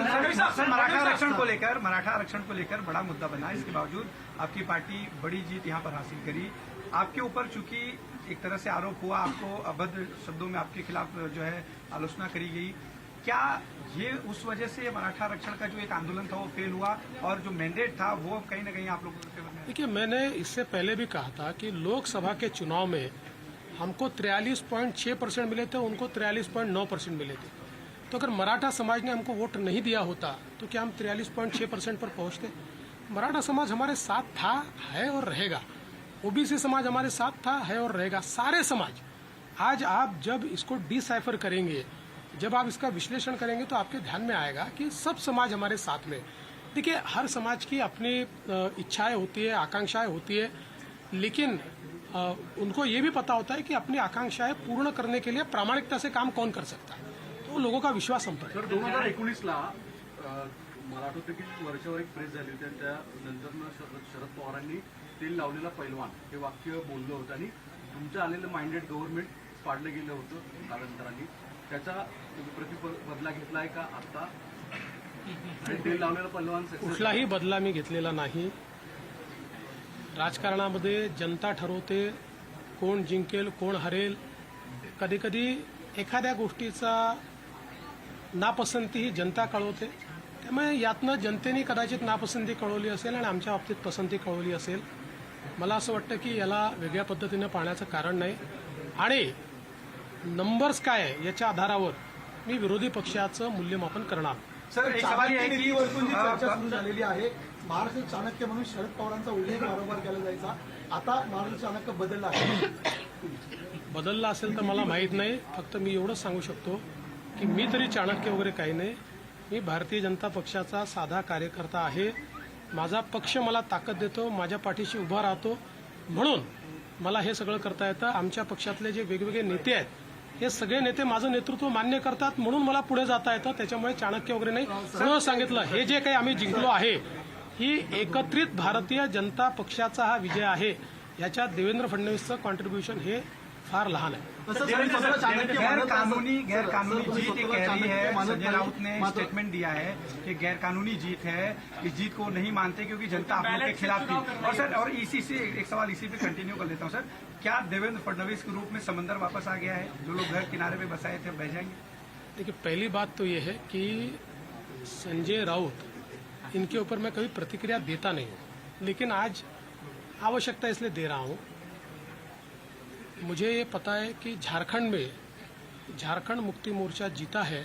मराठा आरक्षण को लेकर बड़ा मुद्दा बना. इसके बावजूद आपकी पार्टी बड़ी जीत यहाँ पर हासिल करी. आपके ऊपर चूंकि एक तरह से आरोप हुआ, आपको अभद्र शब्दों में आपके खिलाफ जो है आलोचना करी गई, क्या ये उस वजह से मराठा आरक्षण का जो एक आंदोलन था वो फेल हुआ और जो मैंडेट था वो कहीं ना कहीं आप लोगों को? देखिए, मैंने इससे पहले भी कहा था कि लोकसभा के चुनाव में हमको 43.6% मिले थे, उनको 43.9% मिले थे. तो अगर मराठा समाज ने हमको वोट नहीं दिया होता तो क्या हम 43.6% पर पहुंचते? मराठा समाज हमारे साथ था, है और रहेगा. ओबीसी समाज हमारे साथ था, है और रहेगा. सारे समाज. आज आप जब इसको डिसाइफर करेंगे, जब आप इसका विश्लेषण करेंगे तो आपके ध्यान में आएगा कि सब समाज हमारे साथ में. देखिए, हर समाज की अपनी इच्छाएं होती है, आकांक्षाएं होती है, लेकिन उनको ये भी पता होता है कि अपनी आकांक्षाएं पूर्ण करने के लिए प्रामाणिकता से काम कौन कर सकता है. तो लोगों का विश्वास हम पर. 2019ला मला आठवतं की वर्षावर एक प्रेस झाली होती आणि त्यानंतर शरद पवारांनी तेल लावलेला पैलवान हे वाक्य बोललं होतं आणि तुमचं आलेलं माइंडेड गव्हर्नमेंट पाडलं गेलं होतं कालांतराने. त्याचा बदला घेतलाय का आता? तेल लावलेला पैलवान कुठलाही बदला मी घेतलेला नाही. राजकारणामध्ये जनता ठरवते कोण जिंकेल कोण हरेल. कधी कधी एखाद्या गोष्टीचा नापसंती ही जनता कळवते. त्यामुळे यातनं जनतेने कदाचित नापसंती कळवली असेल आणि आमच्या बाबतीत पसंती कळवली असेल. मला असं वाटतं की याला वेगळ्या पद्धतीनं पाहण्याचं कारण नाही. आणि नंबर्स काय आहे याच्या आधारावर मी विरोधी पक्षाचं मूल्यमापन करणार. सर एक सवाल आहे की चर्चा सुरू झालेली आहे. महाराष्ट्र चाणक्य म्हणून शरद पवारांचा उल्लेख वारंवार केला जायचा. आता महाराष्ट्र चाणक्य बदलला आहे. बदलला असेल तर मला माहीत नाही. फक्त मी एवढंच सांगू शकतो की मी तरी चाणक्य वगैरे काही नाही. मी भारतीय जनता पक्षाचा साधा कार्यकर्ता आहे. माझा पक्ष मला ताकद देतो, माझ्या पाठीशी उभा राहतो, म्हणून मला हे सगळं करता येतं. आमच्या पक्षातले जे वेगवेगळे नेते आहेत हे सगळे नेते माझं नेतृत्व मान्य करतात, म्हणून मला पुढे जाता येतं. त्याच्यामुळे चाणक्य वगैरे नाही. सर्व सांगितलं हे जे काही आम्ही जिंकलो आहे ही एकत्रित भारतीय जनता पक्षाचा हा विजय आहे. याच्यात देवेंद्र फडणवीसचं कॉन्ट्रीब्युशन हे फार लहान आहे. गैरकानूनी जीत ये कह रही है. संजय राउत ने स्टेटमेंट दिया है कि गैरकानूनी जीत है. इस जीत को नहीं मानते क्योंकि जनता आप लोग के खिलाफ थी. और सर और इसी से एक सवाल इसी पे कंटिन्यू कर लेता हूँ सर. क्या देवेंद्र फडणवीस के रूप में समंदर वापस आ गया है? जो लोग घर किनारे पे बसाए थे बह जाएंगे? देखिए पहली बात तो ये है कि संजय राउत इनके ऊपर मैं कभी प्रतिक्रिया देता नहीं हूँ, लेकिन आज आवश्यकता इसलिए दे रहा हूँ. मुझे ये पता है कि झारखंड में झारखंड मुक्ति मोर्चा जीता है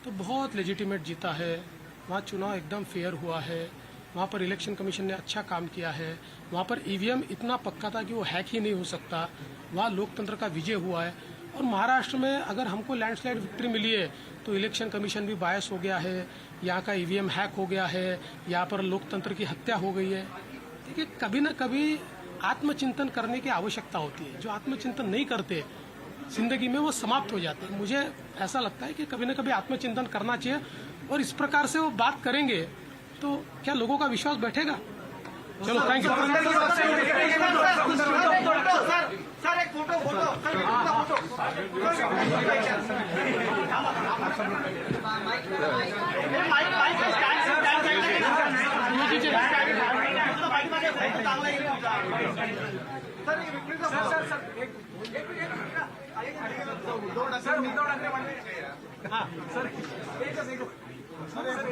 तो बहुत लेजिटिमेट जीता है. वहाँ चुनाव एकदम फेयर हुआ है. वहाँ पर इलेक्शन कमीशन ने अच्छा काम किया है. वहाँ पर ईवीएम इतना पक्का था कि वो हैक ही नहीं हो सकता. वहाँ लोकतंत्र का विजय हुआ है. और महाराष्ट्र में अगर हमको लैंडस्लाइड विक्ट्री मिली है तो इलेक्शन कमीशन भी बायस हो गया है. यहाँ का ईवीएम हैक हो गया है. यहाँ पर लोकतंत्र की हत्या हो गई है. देखिए कभी न कभी आत्मचिंतन करने की आवश्यकता होती है. जो आत्मचिंतन नहीं करते जिंदगी में वो समाप्त हो जाते हैं. मुझे ऐसा लगता है कि कभी न कभी आत्मचिंतन करना चाहिए और इस प्रकार से वो बात करेंगे तो क्या लोगों का विश्वास बैठेगा? चलो थैंक यू. सर एक फोटो सर